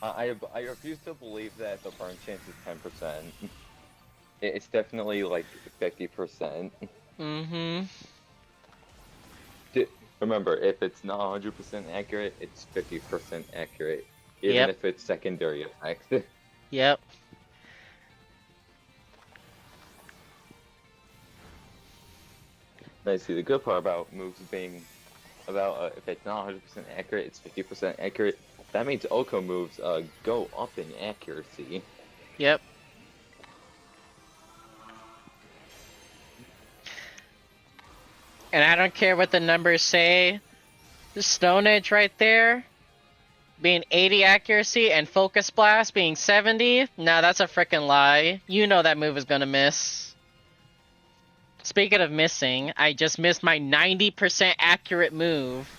I refuse to believe that the burn chance is 10%. It's definitely like 50%. Mm-hmm. Remember, if it's not 100% accurate, it's 50% accurate, even Yep. if it's secondary effect. Yep. I see the good part about moves being about if it's not 100% accurate, it's 50% accurate. That means Oko moves go up in accuracy. Yep. And I don't care what the numbers say. The Stone Edge right there being 80 accuracy and Focus Blast being 70. Nah, that's a freaking lie. You know that move is gonna miss. Speaking of missing, I just missed my 90% accurate move.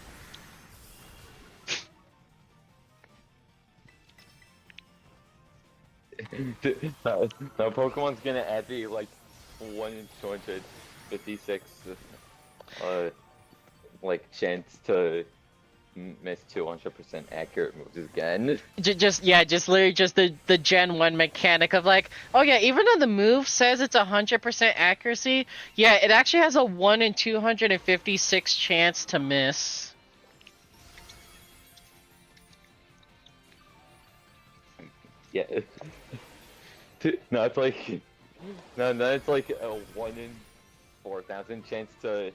Now Pokemon's gonna add the like 1 in 256 like chance to miss 200% accurate moves again. Just literally just the Gen 1 mechanic of like, oh yeah, even though the move says it's 100% accuracy, yeah, it actually has a 1 in 256 chance to miss. Yeah. No, it's like it's like a 1 in 4,000 chance to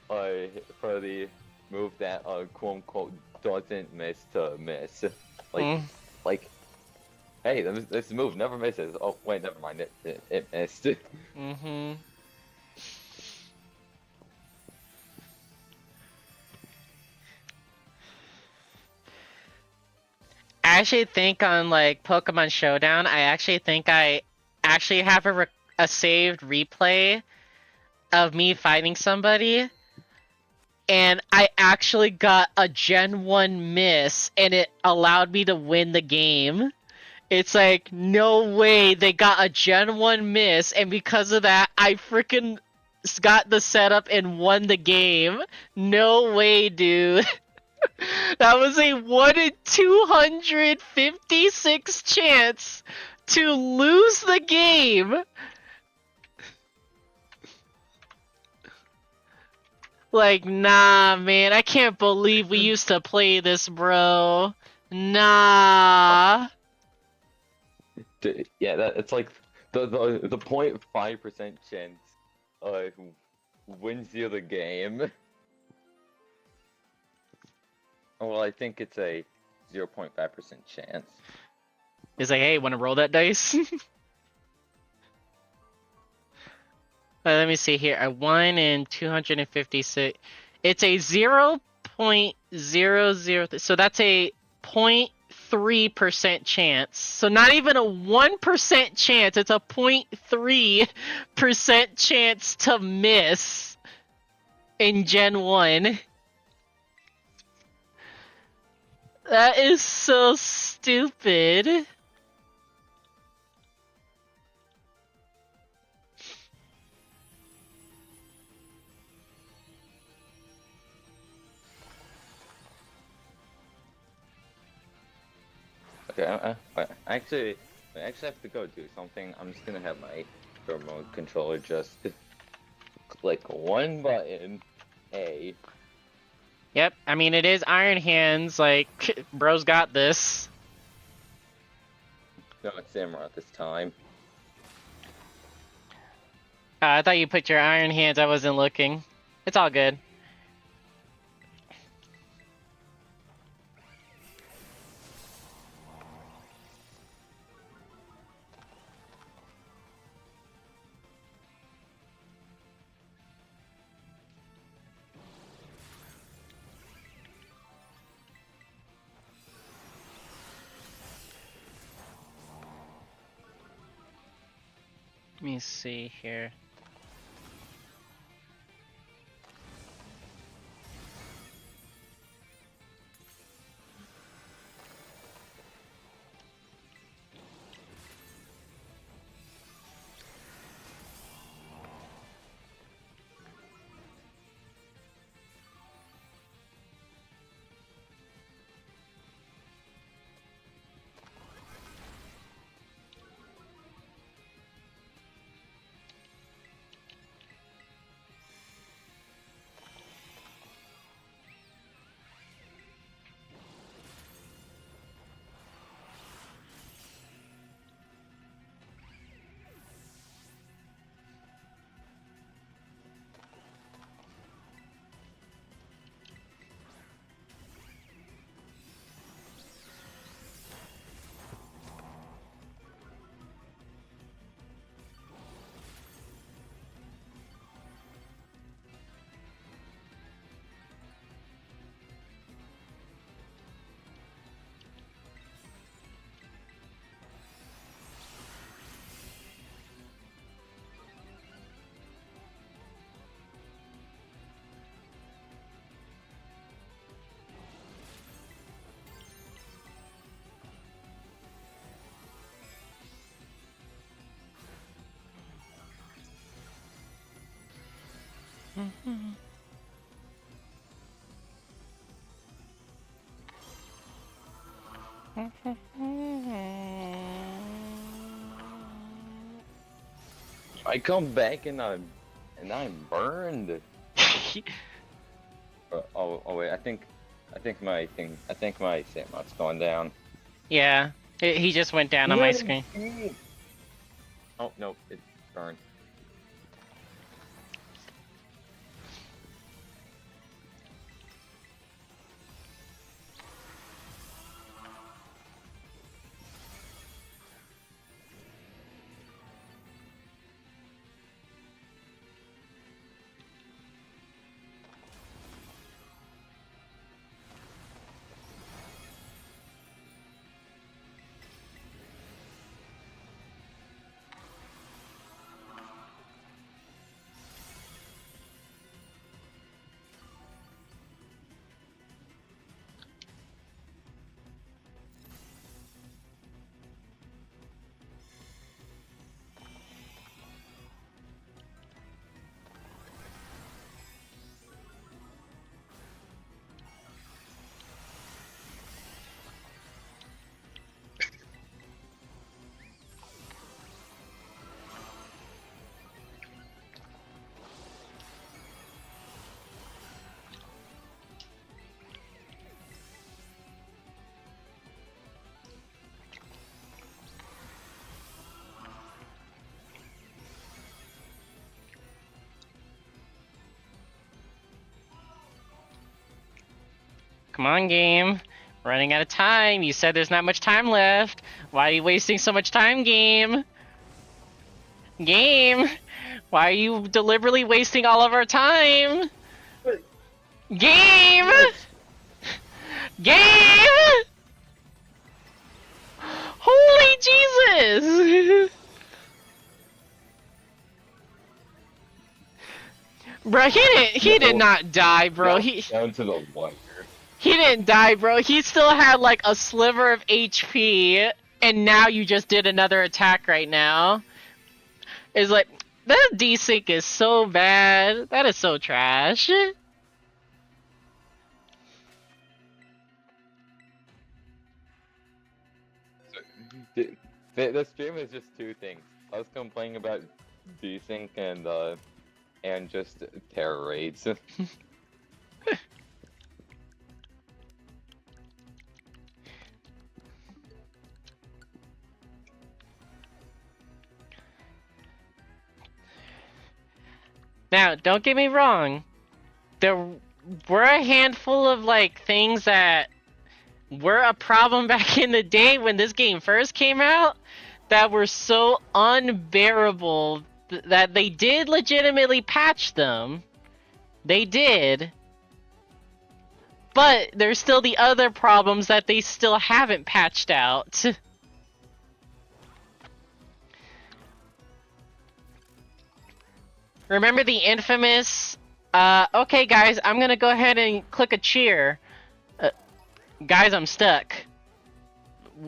for the move that quote unquote doesn't miss to miss. Like like hey, this move never misses. Oh wait, never mind. It missed. Mm-hmm. I actually think on like Pokemon Showdown, I actually think I actually have a saved replay of me fighting somebody, and I actually got a Gen 1 miss, and it allowed me to win the game. It's like, no way they got a Gen 1 miss, and because of that, I freaking got the setup and won the game. No way, dude. That was a 1 in 256 chance to lose the game. Like, nah, man, I can't believe we used to play this, bro. Nah. Yeah, it's like the 0.5% chance wins you the game. Well, I think it's a 0.5% chance. It's like, hey, want to roll that dice? Let me see here. A 1 in 256. It's a 0.00. So that's a 0.3% chance. So not even a 1% chance. It's a 0.3% chance to miss in Gen 1. That is so stupid. Okay, I actually have to go do something. I'm just gonna have my remote controller just click one button, A. Yep, I mean, it is Iron Hands. Like, bro's got this. No, it's Samra this time. I thought you put your Iron Hands. I wasn't looking. It's all good. Let me see here. I come back and I'm burned. Oh wait, I think my Samrot's going down. Yeah, he just went down on my screen. Oh no, it's burned. Come on, game. Running out of time. You said there's not much time left. Why are you wasting so much time, game? Game! Why are you deliberately wasting all of our time? But Game! yes. Game! Holy Jesus! Bro, he did No, not die, bro. down to the wire. He didn't die, bro. He still had like a sliver of HP, and now you just did another attack right now. It's like, that desync is so bad. That is so trash. The stream is just two things: us complaining about desync and just terror raids. Now, don't get me wrong. There were a handful of like things that were a problem back in the day when this game first came out that were so unbearable that they did legitimately patch them. They did. But there's still the other problems that they still haven't patched out. Remember the infamous, okay guys, I'm gonna go ahead and click a cheer. Guys, I'm stuck.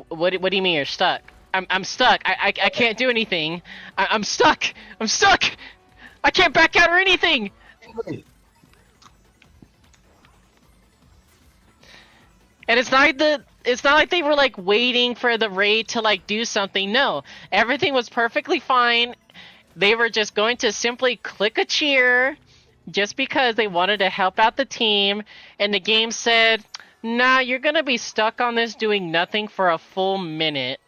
What do you mean you're stuck? I'm stuck. I can't do anything. I'm stuck. I'm stuck. I can't back out or anything. And it's not like they were like waiting for the raid to like do something. No, everything was perfectly fine. They were just going to simply click a cheer just because they wanted to help out the team, and the game said, nah, you're gonna be stuck on this doing nothing for a full minute.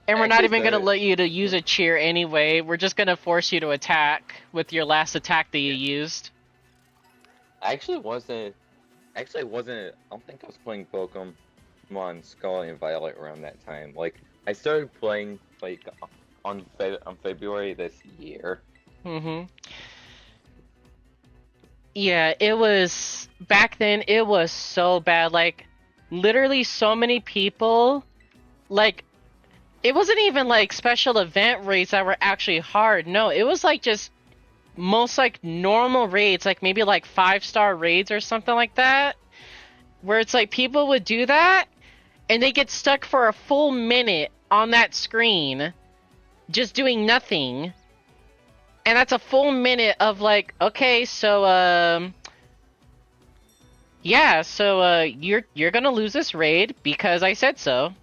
And we're not even gonna let you to use a cheer anyway. We're just gonna force you to attack with your last attack that you used. I wasn't. I don't think I was playing Pokemon Scarlet and Violet around that time. Like, I started playing like on February this year. Yeah, it was back then. It was so bad. Like, literally, so many people. Like, it wasn't even like special event raids that were actually hard. No, it was like just most like normal raids, like maybe like 5-star raids or something like that, where it's like people would do that and they get stuck for a full minute on that screen just doing nothing. And that's a full minute of like, okay, so yeah, so you're gonna lose this raid because I said so.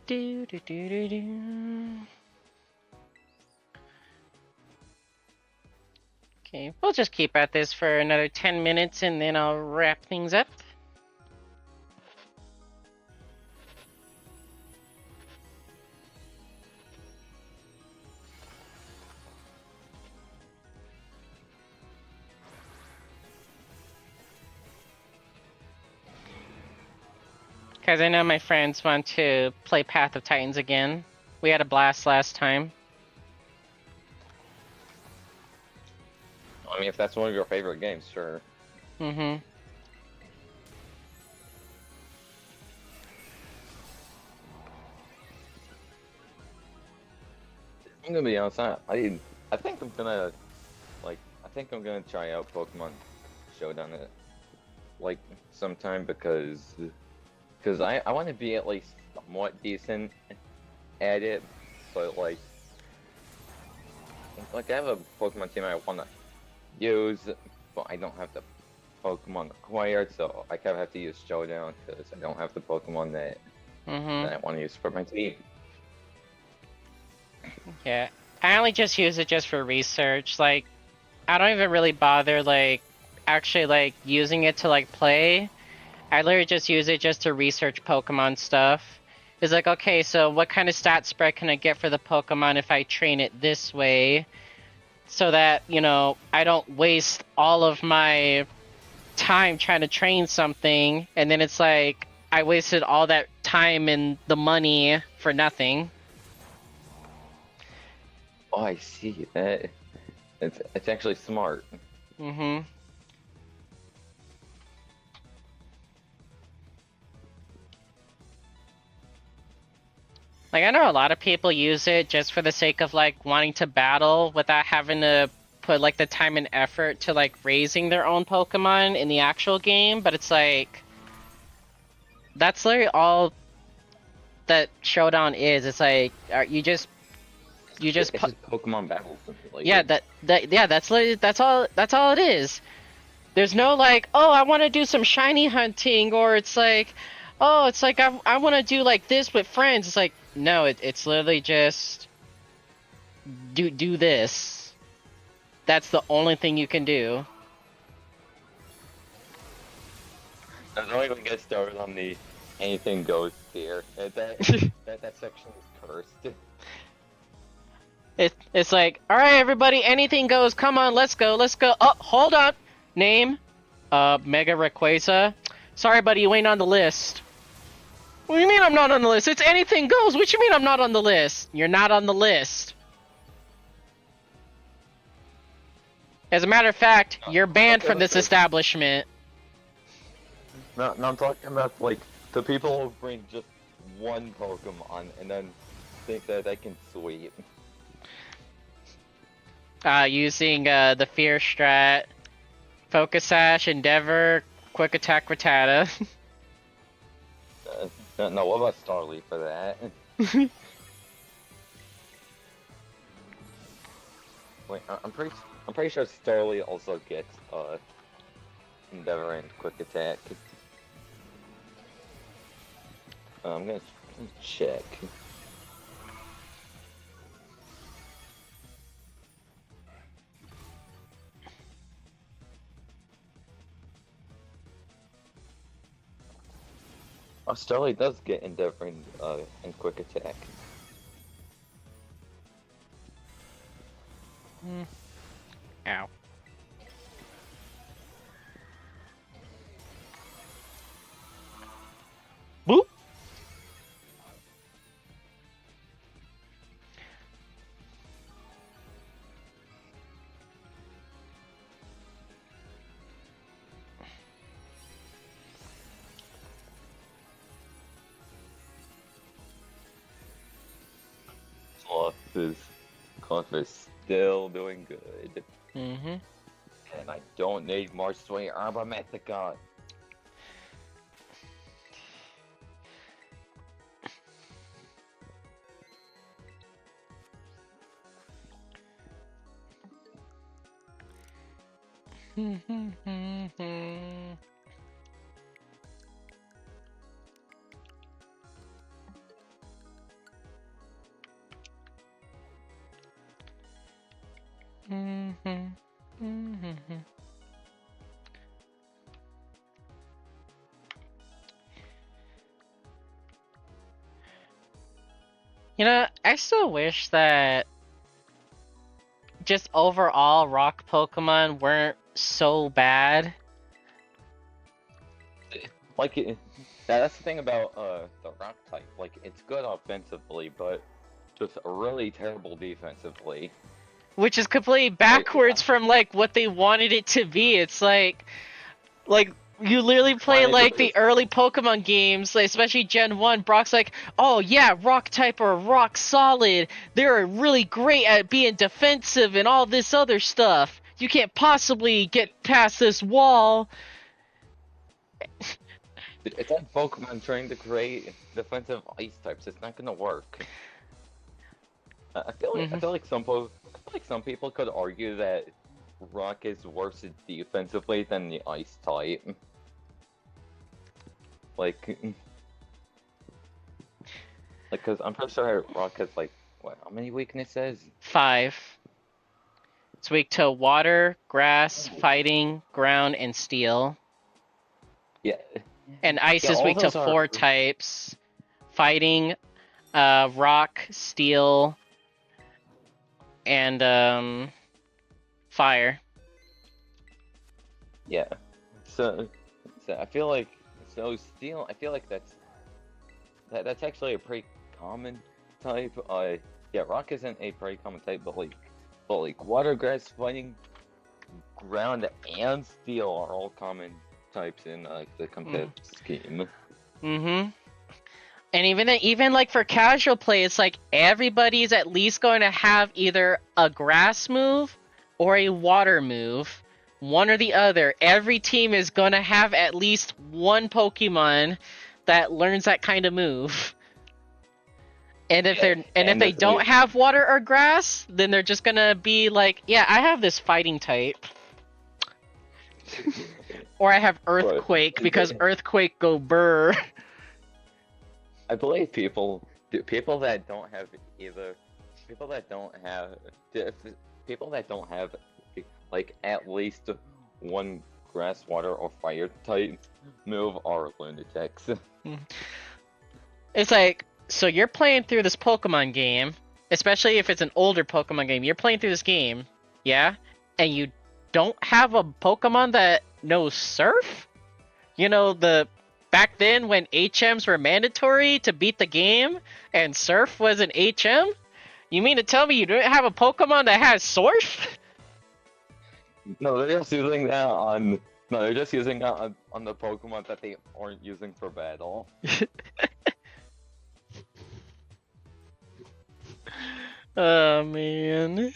Do, do, do, do, do. Okay, we'll just keep at this for another 10 minutes and then I'll wrap things up. Because I know my friends want to play Path of Titans again. We had a blast last time. I mean, if that's one of your favorite games, sure. I'm gonna be honest. I think I'm gonna I think I'm gonna try out Pokemon Showdown like sometime because I want to be at least somewhat decent at it, but I have a Pokemon team I want to use, but I don't have the Pokemon acquired, so I kind of have to use Showdown because I don't have the Pokemon that Mm-hmm. I want to use for my team. Yeah. I only just use it just for research. Like, I don't even really bother, like, actually, like, using it to, like, play. I literally just use it just to research Pokemon stuff. It's like, okay, so what kind of stat spread can I get for the Pokemon if I train it this way? So that, you know, I don't waste all of my time trying to train something, and then it's like, I wasted all that time and the money for nothing. Oh, I see that. It's actually smart. Mm-hmm. Like, I know a lot of people use it just for the sake of, like, wanting to battle without having to put, like, the time and effort to, like, raising their own Pokemon in the actual game, but it's like, that's literally all that Showdown is. It's like, you just It's just Pokemon Battle yeah, Simulator. yeah, that's literally, that's all it is. There's no, like, oh, I want to do some shiny hunting, or it's like, oh, it's like, I want to do, like, this with friends. It's like, no, it's literally just do this. That's the only thing you can do. I don't even get started on the anything goes tier. That section is cursed. It's like, all right, everybody, anything goes. Come on, let's go, let's go. Oh, hold on. Name, Mega Rayquaza. Sorry, buddy, you ain't on the list. What do you mean I'm not on the list? It's anything goes. What you mean I'm not on the list? You're not on the list. As a matter of fact, you're banned from this establishment. No, I'm talking about like the people who bring just one Pokemon and then think that they can sweep. Using the Fear Strat, Focus Sash, Endeavor, Quick Attack, Rattata. No, what about Starly for that? Wait, I'm pretty sure Starly also gets Endeavor and Quick Attack. I'm gonna check. Oh, Starly does get Endeavor and Quick Attack. Ow. Boop. Cloth is still doing good. Mm-hmm. And I don't need more sweet Arbomethicon. You know, I still wish that just overall rock Pokemon weren't so bad. Like, that's the thing about the rock type. Like, it's good offensively, but just really terrible defensively. Which is completely backwards from, like, what they wanted it to be. It's like You literally play Fine, like the early Pokemon games, like, especially Gen 1. Brock's like, oh yeah, rock type are rock solid. They're really great at being defensive and all this other stuff. You can't possibly get past this wall. It's like Pokemon trying to create defensive ice types. It's not gonna work. I feel like Mhm. I feel like some people could argue that Rock is worse defensively than the ice type. Like, because I'm pretty sure Rock has like what? How many weaknesses? 5. It's weak to water, grass, fighting, ground, and steel. Yeah, And ice yeah. is All weak to those are 4 types: fighting, rock, steel, and fire. yeah. So, I feel like steel. I feel like that's actually a pretty common type. Yeah, rock isn't a pretty common type, but like water, grass, fighting, ground, and steel are all common types in the competitive scheme. Mm-hmm. And even like for casual play, it's like everybody's at least going to have either a grass move or a water move. One or the other. Every team is going to have at least one Pokemon that learns that kind of move. And if they don't have water or grass, then they're just going to be like, yeah, I have this fighting type. Or I have Earthquake because Earthquake go burr. I believe people that don't have either people that don't have like at least one grass, water, or fire type move are lunatics. It's like, so you're playing through this Pokemon game, especially if it's an older Pokemon game. You're playing through this game, yeah, and you don't have a Pokemon that knows Surf? You know, back then when HMs were mandatory to beat the game and Surf was an HM? You mean to tell me you don't have a Pokemon that has Surf? No, they're just using that on. No, they're just using that on the Pokemon that they aren't using for battle. Oh man.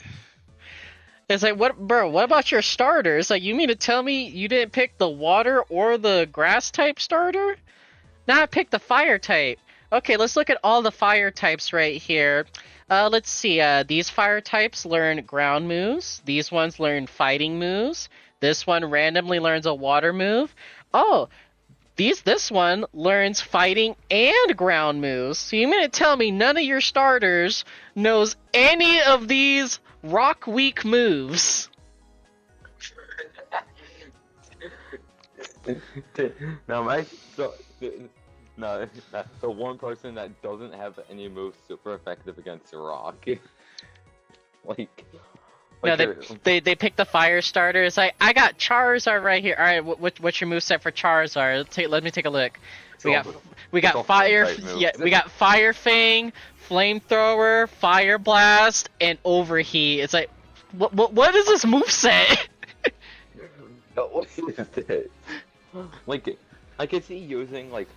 It's like, what, bro? What about your starters? Like, you mean to tell me you didn't pick the water or the grass type starter? Nah, I picked the fire type. Okay, let's look at all the fire types right here. Let's see. These fire types learn ground moves. These ones learn fighting moves. This one randomly learns a water move. Oh, this one learns fighting and ground moves. So you mean to tell me none of your starters knows any of these rock weak moves? Now, no, the one person that doesn't have any moves super effective against rock, like No, they're- they pick the fire starter. It's like, I got Charizard right here. All right, what's your moveset for Charizard? Let me take a look. We got it's all fire. fire type moves. Yeah, we got Fire Fang, Flamethrower, Fire Blast, and Overheat. It's like, what is this moveset? What is it? Like, I could see using like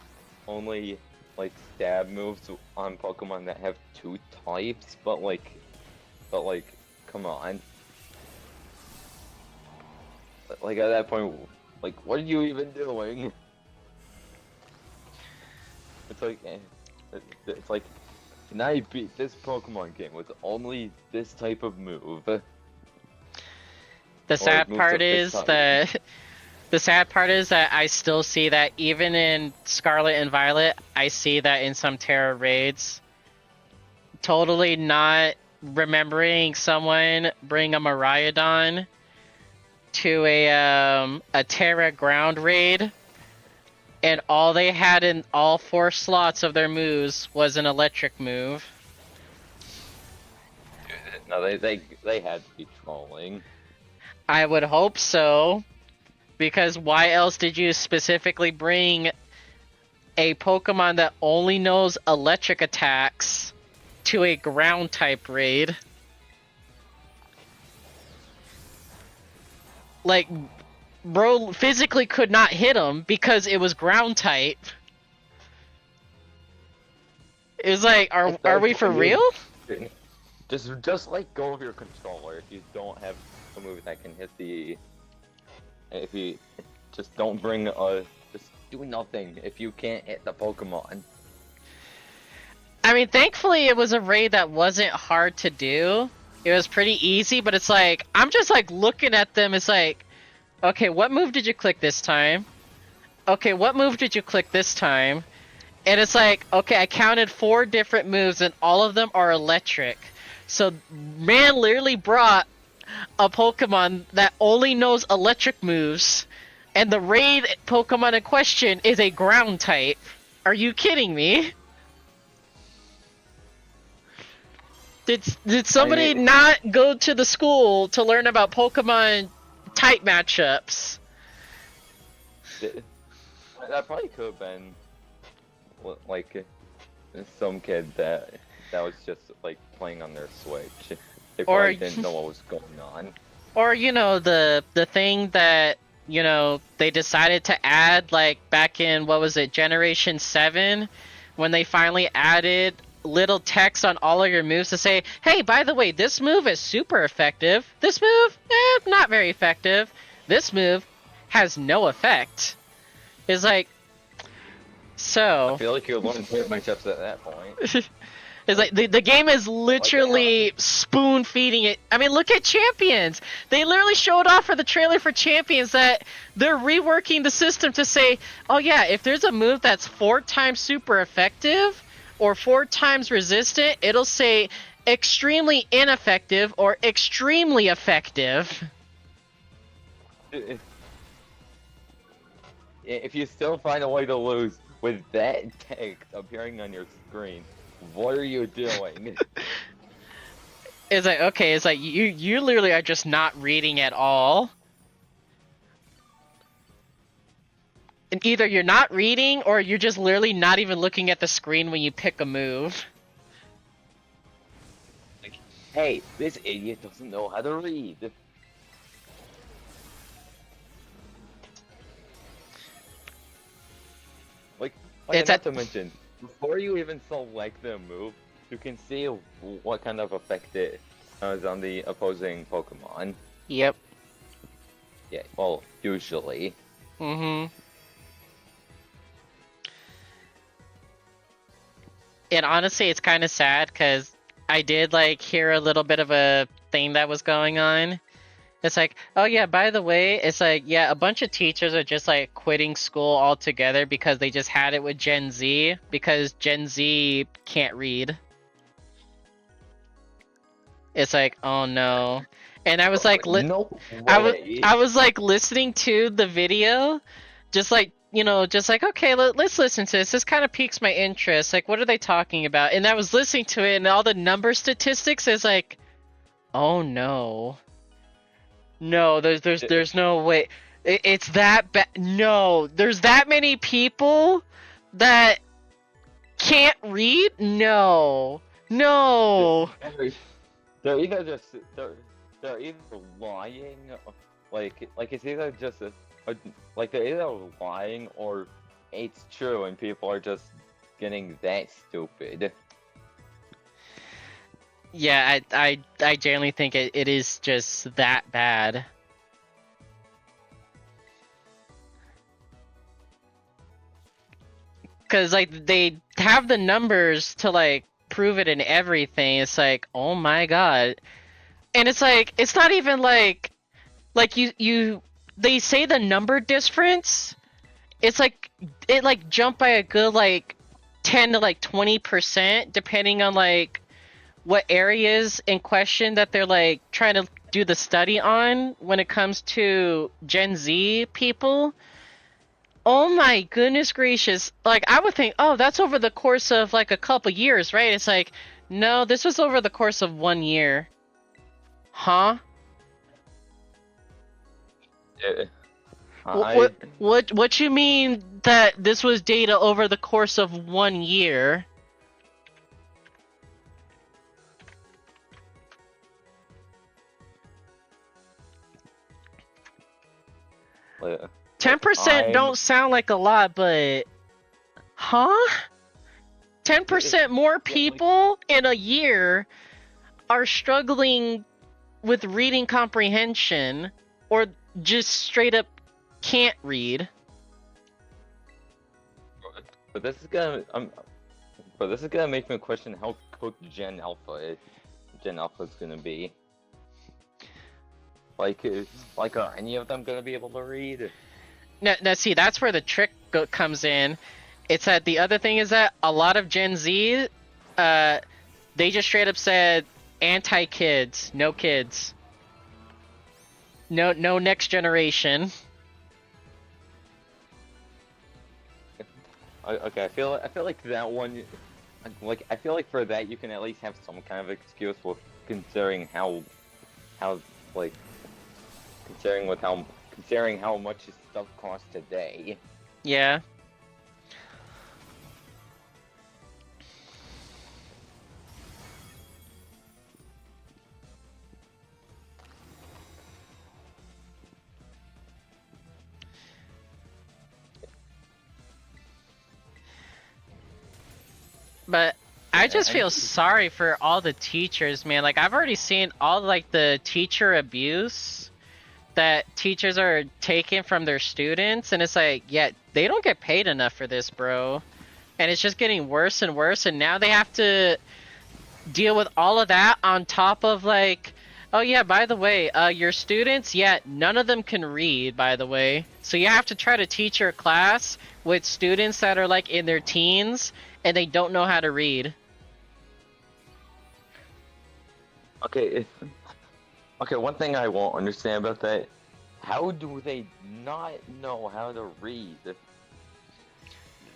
only like stab moves on Pokemon that have 2 types, but like, come on. Like at that point, like, what are you even doing? It's like, it's like, can I beat this Pokemon game with only this type of move? The sad moves part of this is type. that I still see that even in Scarlet and Violet, I see that in some Tera raids. Totally not remembering someone bring a Miraidon to a Tera ground raid, and all they had in all 4 slots of their moves was an electric move. No, they had to be trolling. I would hope so, because why else did you specifically bring a Pokemon that only knows electric attacks to a ground type raid? Like, bro physically could not hit him because it was ground type. It was like, are we for real? Just let go of your controller if you don't have a move that can hit the. If you just don't bring just do nothing if you can't hit the Pokemon. I mean, thankfully it was a raid that wasn't hard to do. It was pretty easy, but it's like, I'm just like looking at them, it's like, okay, what move did you click this time? Okay, what move did you click this time? And it's like, okay, I counted 4 different moves and all of them are electric. So, man literally brought a Pokemon that only knows electric moves, and the raid Pokemon in question is a ground type. Are you kidding me? Did somebody not go to the school to learn about Pokemon type matchups? That probably could have been like some kid that was just like playing on their Switch. They probably didn't know what was going on. Or the thing that they decided to add like back in, what was it, Generation 7, when they finally added little text on all of your moves to say, hey, by the way, this move is super effective. This move, not very effective. This move has no effect. It's like, so. I feel like you're learning hit matchups at that point. It's like the game is literally spoon feeding it. I mean, look at Champions. They literally showed off for the trailer for Champions that they're reworking the system to say, oh yeah, if there's a move that's 4 times super effective or 4 times resistant, it'll say extremely ineffective or extremely effective. If you still find a way to lose with that text appearing on your screen, what are you doing? It's like, okay, it's like you literally are just not reading at all. And either you're not reading or you're just literally not even looking at the screen when you pick a move. Like, hey, this idiot doesn't know how to read. Like not to mention, before you even select the move, you can see what kind of effect it has on the opposing Pokemon. Yep. Yeah, well, usually. Mm-hmm. And honestly, it's kind of sad because I did like hear a little bit of a thing that was going on. It's like, oh yeah, by the way, it's like, yeah, a bunch of teachers are just like quitting school altogether because they just had it with Gen Z because Gen Z can't read. It's like, oh no. And I was like, no I was like listening to the video, just like, just like, okay, let's listen to this. This kind of piques my interest. Like, what are they talking about? And I was listening to it, and all the number statistics is like, oh no. No, there's no way. It's that bad. No, there's that many people that can't read? No. No. They're either just they're either lying, like it's either just like they're either lying or it's true and people are just getting that stupid. Yeah, I genuinely think it is just that bad. Cause like they have the numbers to like prove it and everything. It's like, oh my god. And it's like, it's not even like you they say the number difference. It's like it like jumped by a good like 10 to like 20% depending on like what areas in question that they're like trying to do the study on when it comes to Gen Z people. Oh my goodness gracious. Like I would think, oh, that's over the course of like a couple years, right? It's like, no, this was over the course of 1 year. Huh? What you mean that this was data over the course of 1 year? Like, 10% don't sound like a lot, but huh? 10% more like- people in a year are struggling with reading comprehension or just straight up can't read. But this is gonna make me question how cooked Gen Alpha is gonna be. Like, are any of them gonna be able to read? Now see, that's where the trick comes in. It's that the other thing is that a lot of Gen Z, they just straight up said anti-kids, no kids, no next generation. Okay, I feel like that one, like I feel like for that you can at least have some kind of excuse with considering how like considering how much this stuff costs today. Yeah. But I just feel sorry for all the teachers, man. Like, I've already seen all like the teacher abuse that teachers are taking from their students, and it's like, yeah, they don't get paid enough for this, bro. And it's just getting worse and worse, and now they have to deal with all of that on top of like, oh yeah, by the way, your students, yeah, none of them can read, by the way. So you have to try to teach your class with students that are like in their teens and they don't know how to read. Okay, one thing I won't understand about that, how do they not know how to read?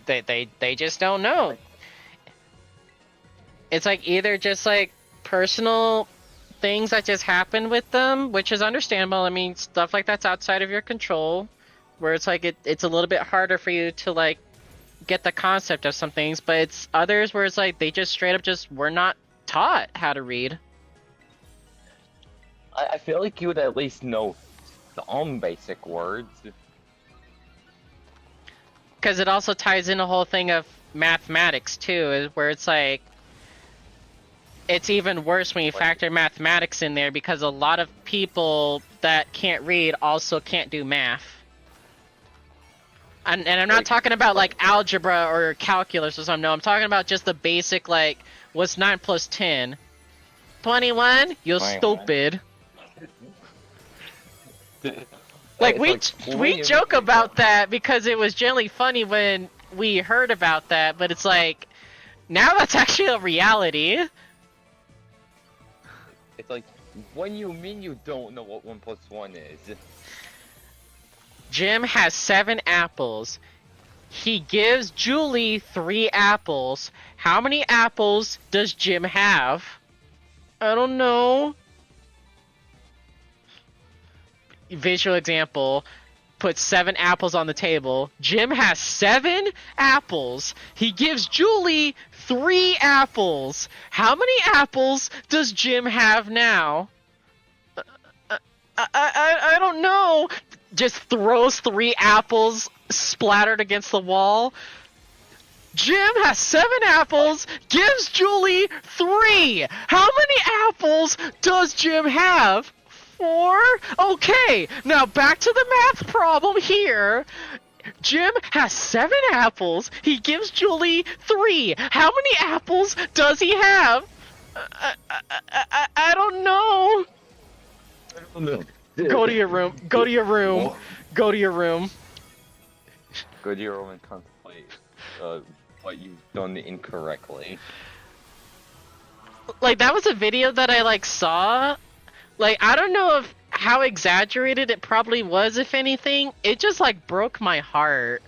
They just don't know. It's like either just like personal things that just happen with them, which is understandable. I mean, stuff like that's outside of your control, where it's like it's a little bit harder for you to like get the concept of some things, but it's others where it's like they just straight up just were not taught how to read. I feel like you would at least know some basic words. Because it also ties in a whole thing of mathematics too, where it's like it's even worse when you factor mathematics in there, because a lot of people that can't read also can't do math. And I'm not talking about like algebra or calculus or something. No, I'm talking about just the basic, like, what's 9 plus 10? 21? You're 21. stupid. Like, we joke about that because it was generally funny when we heard about that, but it's like, now that's actually a reality. It's like, what do you mean you don't know what 1 plus 1 is? Jim has 7 apples. He gives Julie 3 apples. How many apples does Jim have? I don't know. Visual example. Put 7 apples on the table. Jim has 7 apples. He gives Julie 3 apples. How many apples does Jim have now? I don't know. Just throws 3 apples splattered against the wall. Jim has 7 apples, gives Julie 3. How many apples does Jim have? 4? Okay, now back to the math problem here. Jim has 7 apples, he gives Julie 3. How many apples does he have? I don't know. Go to your room. Go to your room. Go to your room. Go to your room and contemplate what you've done incorrectly. Like, that was a video that I like saw. Like, I don't know if how exaggerated it probably was, if anything. It just like broke my heart.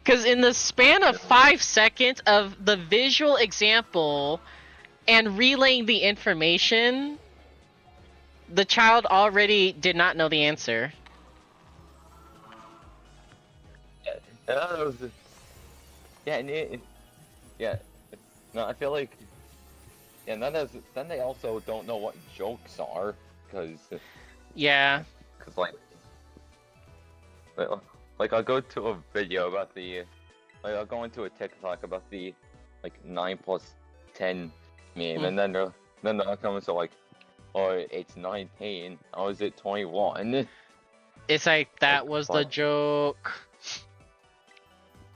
Because in the span of 5 seconds of the visual example and relaying the information, the child already did not know the answer. Yeah, yeah. No, I feel like And then they also don't know what jokes are, because Yeah. like I'll go to a video about I'll go into a TikTok about the 9 plus 10 meme, and then the comments are like, oh, it's 19. Oh, is it 21? It's like, that Like, was the fuck. joke.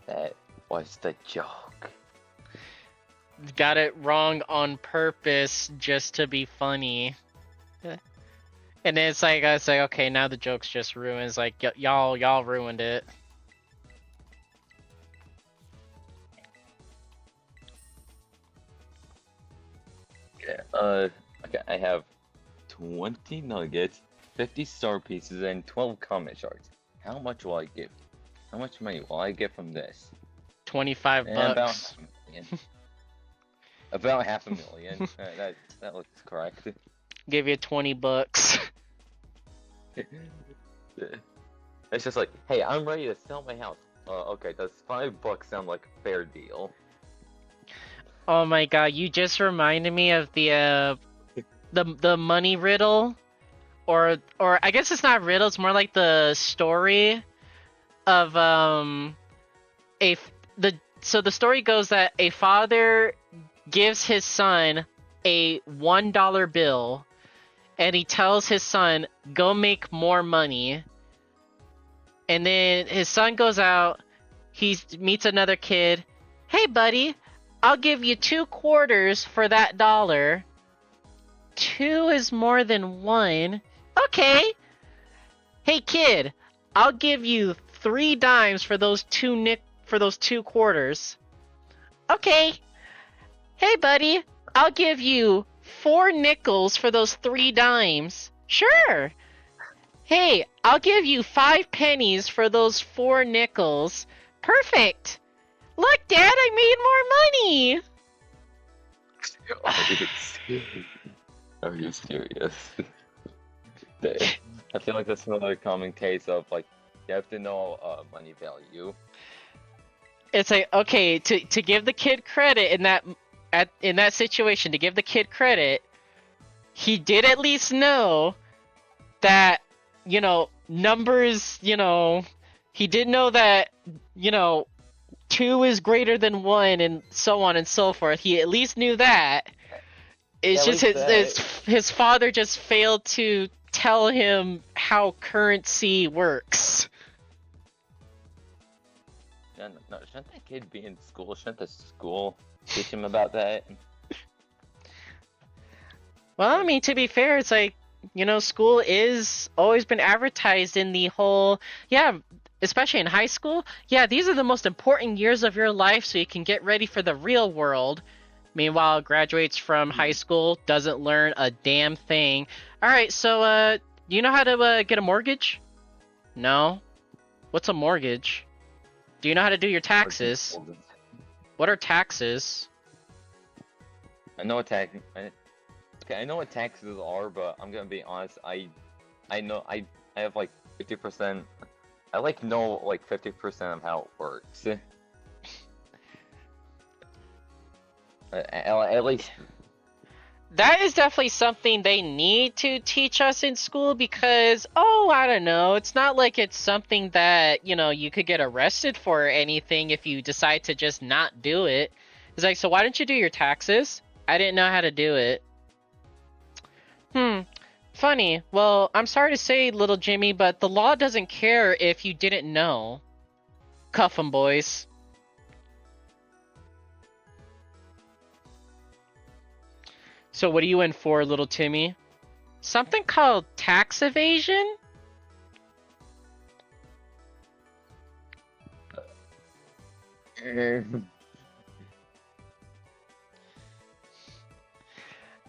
That was the joke. Got it wrong on purpose just to be funny. And then it's like, okay, now the joke's just ruined. It's like, y'all ruined it. Yeah. Okay, I have 20 nuggets, 50 star pieces, and 12 comment shards. How much will I get? How much money will I get from this? 25 About bucks. about $500,000. that looks correct. Give you 20 bucks. It's just like, hey, I'm ready to sell my house. Okay, does $5 sound like a fair deal? Oh my god, you just reminded me of the money riddle, or I guess it's not riddle, it's more like the story of so the story goes that a father gives his son a $1 bill, and he tells his son, go make more money. And then his son goes out, he meets another kid. Hey buddy, I'll give you 2 quarters for that $1. 2 is more than 1. Okay. Hey kid, I'll give you 3 dimes for those 2 quarters. Okay. Hey buddy, I'll give you 4 nickels for those 3 dimes. Sure. Hey, I'll give you 5 pennies for those 4 nickels. Perfect. Look, Dad, I made more money. Are you serious? I feel like that's another common case of you have to know money value. It's like, okay, to give the kid credit in that situation, to give the kid credit, he did at least know that, numbers, he did know that, 2 is greater than 1 and so on and so forth. He at least knew that. It's Yeah, just his father just failed to tell him how currency works. Shouldn't that kid be in school? Shouldn't the school teach him about that? Well, I mean, to be fair, it's like, school is always been advertised in the whole, especially in high school. Yeah, these are the most important years of your life so you can get ready for the real world. Meanwhile, graduates from high school, doesn't learn a damn thing. Alright, so, do you know how to get a mortgage? No? What's a mortgage? Do you know how to do your taxes? What are taxes? I know what I know what taxes are, but I'm gonna be honest. I have 50%. I know 50% of how it works. At least. That is definitely something they need to teach us in school because, I don't know, it's not like it's something that, you could get arrested for or anything if you decide to just not do it. It's like, so why didn't you do your taxes? I didn't know how to do it. Funny. Well, I'm sorry to say, little Jimmy, but the law doesn't care if you didn't know. Cuff 'em, boys. So what are you in for, little Timmy? Something called tax evasion?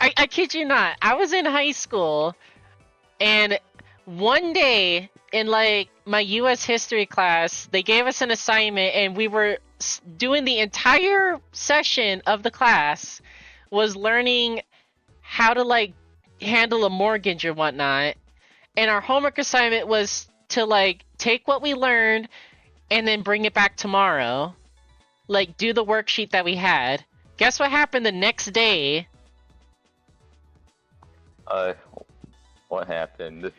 I kid you not. I was in high school, and one day in my U.S. history class, they gave us an assignment, and we were doing the entire session of the class was learning how to handle a mortgage or whatnot. And our homework assignment was to take what we learned and then bring it back tomorrow. Do the worksheet that we had. Guess what happened the next day? Uh, what happened?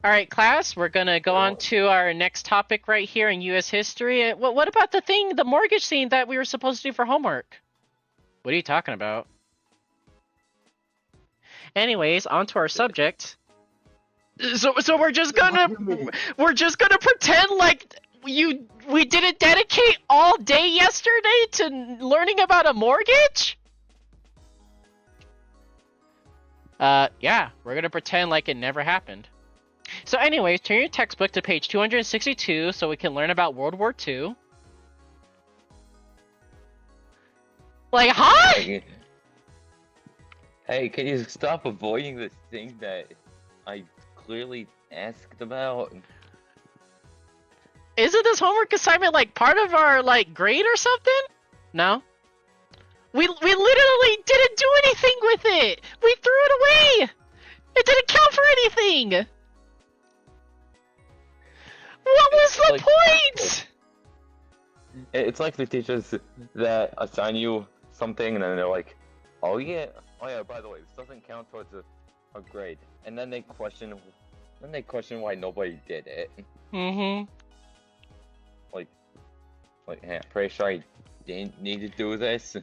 All right, class, we're gonna go on to our next topic right here in U.S. history. What about the mortgage thing that we were supposed to do for homework? What are you talking about? Anyways, on to our subject. So we're just gonna pretend like we didn't dedicate all day yesterday to learning about a mortgage? Yeah, we're gonna pretend like it never happened. So anyways, turn your textbook to page 262 so we can learn about World War II. Like, huh? Hey, can you stop avoiding this thing that I clearly asked about? Isn't this homework assignment like part of our like grade or something? No? We literally didn't do anything with it! We threw it away! It didn't count for anything! What was the point? It's like the teachers that assign you something and then they're like, oh yeah, by the way, this doesn't count towards a grade. And then they question why nobody did it. Mm-hmm. Like, hey, I'm pretty sure I didn't need to do this.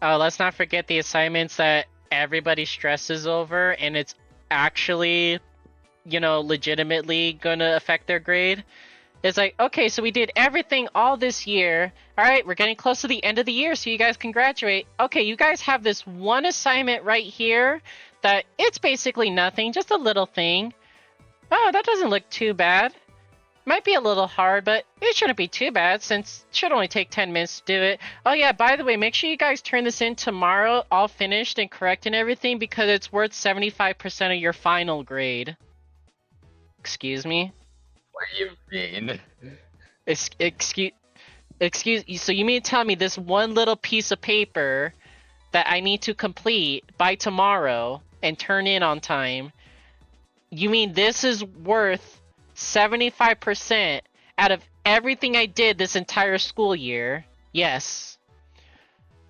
Oh, let's not forget the assignments that everybody stresses over and it's actually, legitimately gonna affect their grade. It's like, okay, so we did everything all this year. All right, we're getting close to the end of the year, so you guys can graduate. Okay, you guys have this one assignment right here that it's basically nothing, just a little thing. Oh, that doesn't look too bad. Might be a little hard, but it shouldn't be too bad since it should only take 10 minutes to do it. Oh yeah, by the way, make sure you guys turn this in tomorrow, all finished and correct and everything, because it's worth 75% of your final grade. Excuse me? What do you mean? Excuse, so you mean to tell me this one little piece of paper that I need to complete by tomorrow and turn in on time, you mean this is worth 75% out of everything I did this entire school year? Yes.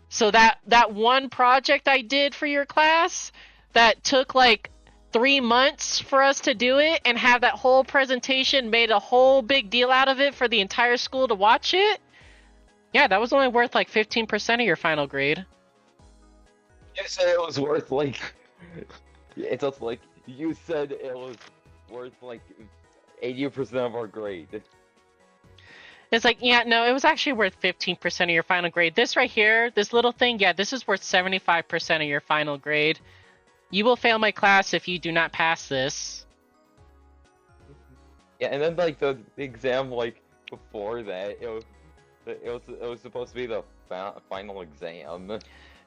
So that one project I did for your class that took like 3 months for us to do it and have that whole presentation, made a whole big deal out of it for the entire school to watch it? Yeah, that was only worth like 15% of your final grade. You said it was worth like... It's also like, you said it was worth like 80% of our grade. It's like, yeah, no, it was actually worth 15% of your final grade. This right here, this little thing, yeah, this is worth 75% of your final grade. You will fail my class if you do not pass this. Yeah, and then like the exam like before that, it was supposed to be the final exam.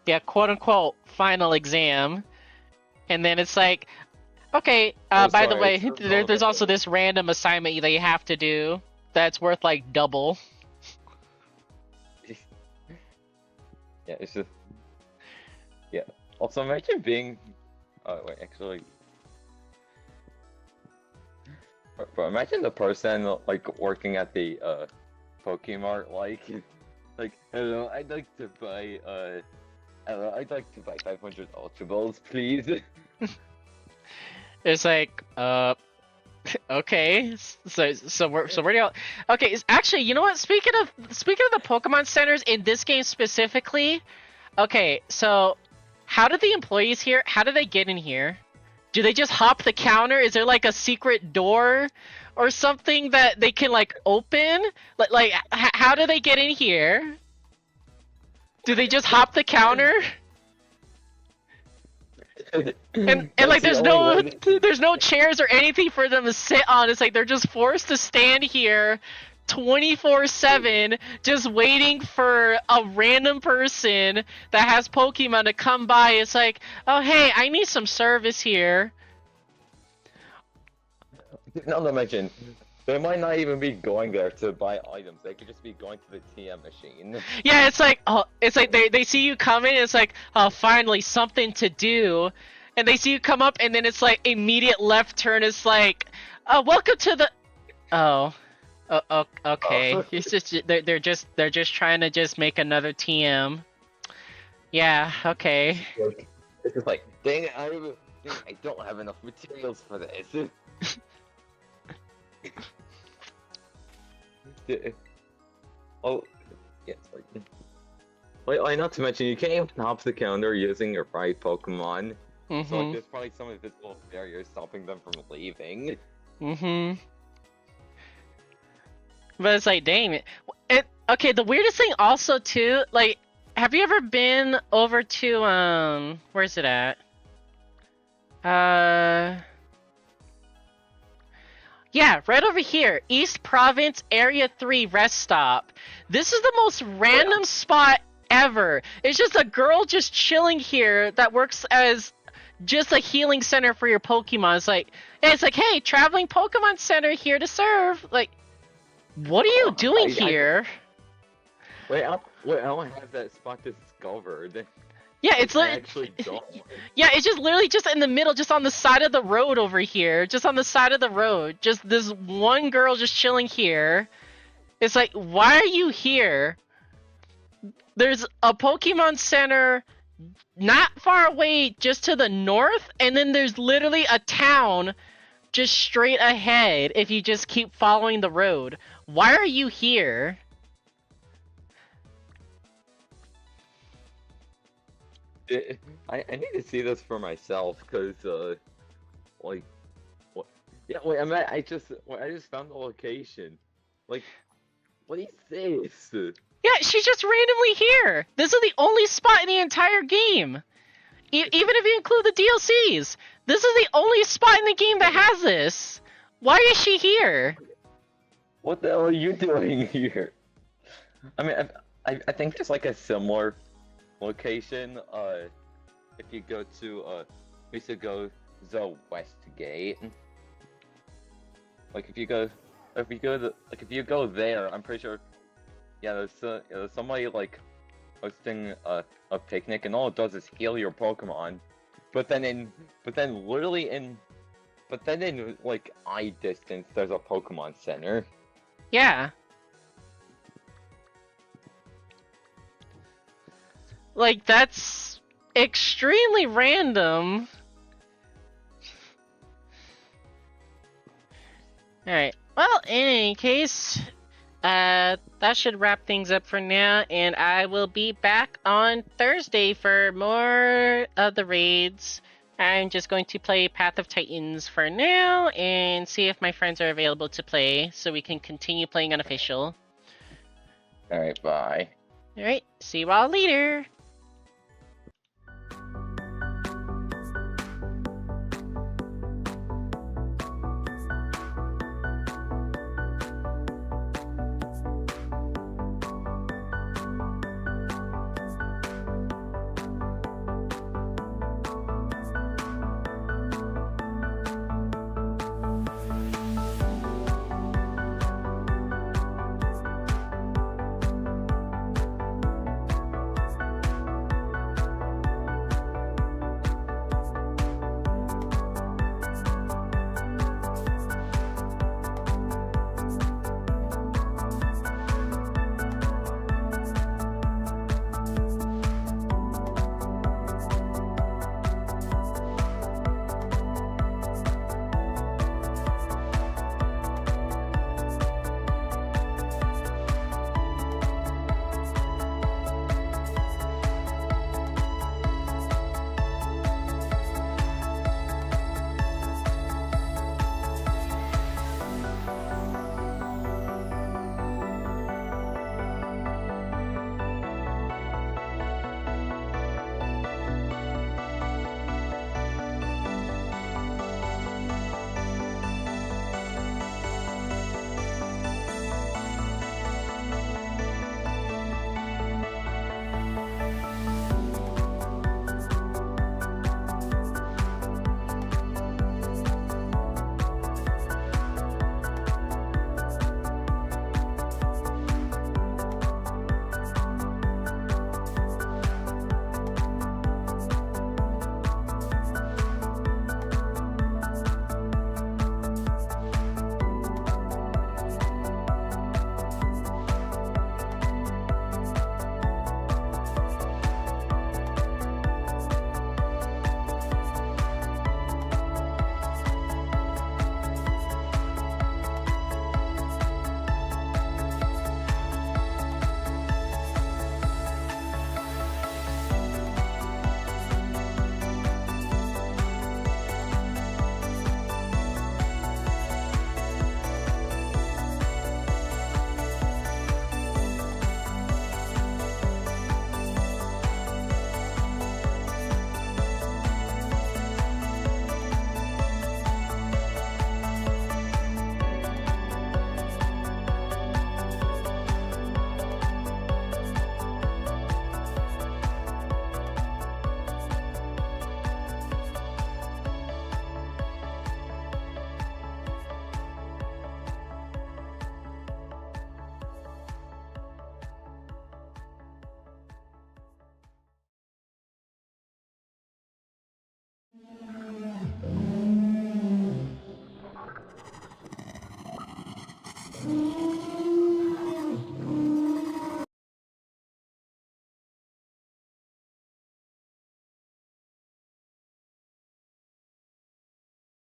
Yeah, quote unquote final exam. And then it's like, okay, by the way, there's also this random assignment that you have to do that's worth like double. Yeah, it's just... Yeah. Also, imagine being... Oh, wait, actually... But imagine the person, like, working at the, Pokemart, like, hello, I'd like to buy, hello, I'd like to buy 500 Ultra Balls, please. It's like, okay, so where do y'all? Okay, actually, you know what? Speaking of the Pokemon centers in this game specifically, okay, so how do the employees here? How do they get in here? Do they just hop the counter? Is there like a secret door or something that they can like open? Like how do they get in here? Do they just hop the counter? And like there's no chairs or anything for them to sit on. It's like they're just forced to stand here 24/7 just waiting for a random person that has Pokemon to come by. It's like, oh hey, I need some service here. Not to mention, they might not even be going there to buy items. They could just be going to the TM machine. Yeah, it's like they see you coming. It's like, oh, finally something to do, and they see you come up, and then it's like immediate left turn. It's like, welcome to the. Oh, okay. Oh. It's just they're just trying to just make another TM. Yeah. Okay. It's just like, dang it, I don't have enough materials for this. Oh, yes. Like, not to mention, you can't even top the counter using your right Pokemon. So like, Mm-hmm. there's probably some invisible barriers stopping them from leaving. Mm-hmm. But it's like, dang it. Okay, the weirdest thing also too, like, have you ever been over to where's it at? Yeah, right over here. East Province Area 3 rest stop. This is the most random spot ever. It's just a girl just chilling here that works as just a healing center for your Pokemon. It's like, hey, traveling Pokemon center here to serve. Like, what are you doing here? Wait, I don't have that spot discovered. Yeah, it's I actually don't. Yeah, it's just literally just in the middle, just on the side of the road over here. Just on the side of the road. Just this one girl just chilling here. It's like, why are you here? There's a Pokemon Center not far away just to the north, and then there's literally a town just straight ahead if you just keep following the road. Why are you here? I need to see this for myself, because, like, what? Yeah, wait, I just found the location. Like, what is this? Yeah, she's just randomly here. This is the only spot in the entire game. Even if you include the DLCs, this is the only spot in the game that has this. Why is she here? What the hell are you doing here? I mean, I think there's like a similar location. If you go to we should go the west gate. Like if you go there, I'm pretty sure. Yeah, there's somebody like hosting a picnic, and all it does is heal your Pokemon. But then literally in like eye distance, there's a Pokemon Center. Yeah. Like, that's extremely random. Alright. Well, in any case, that should wrap things up for now, and I will be back on Thursday for more of the raids. I'm just going to play Path of Titans for now, and see if my friends are available to play, so we can continue playing unofficial. Alright, bye. Alright, see you all later!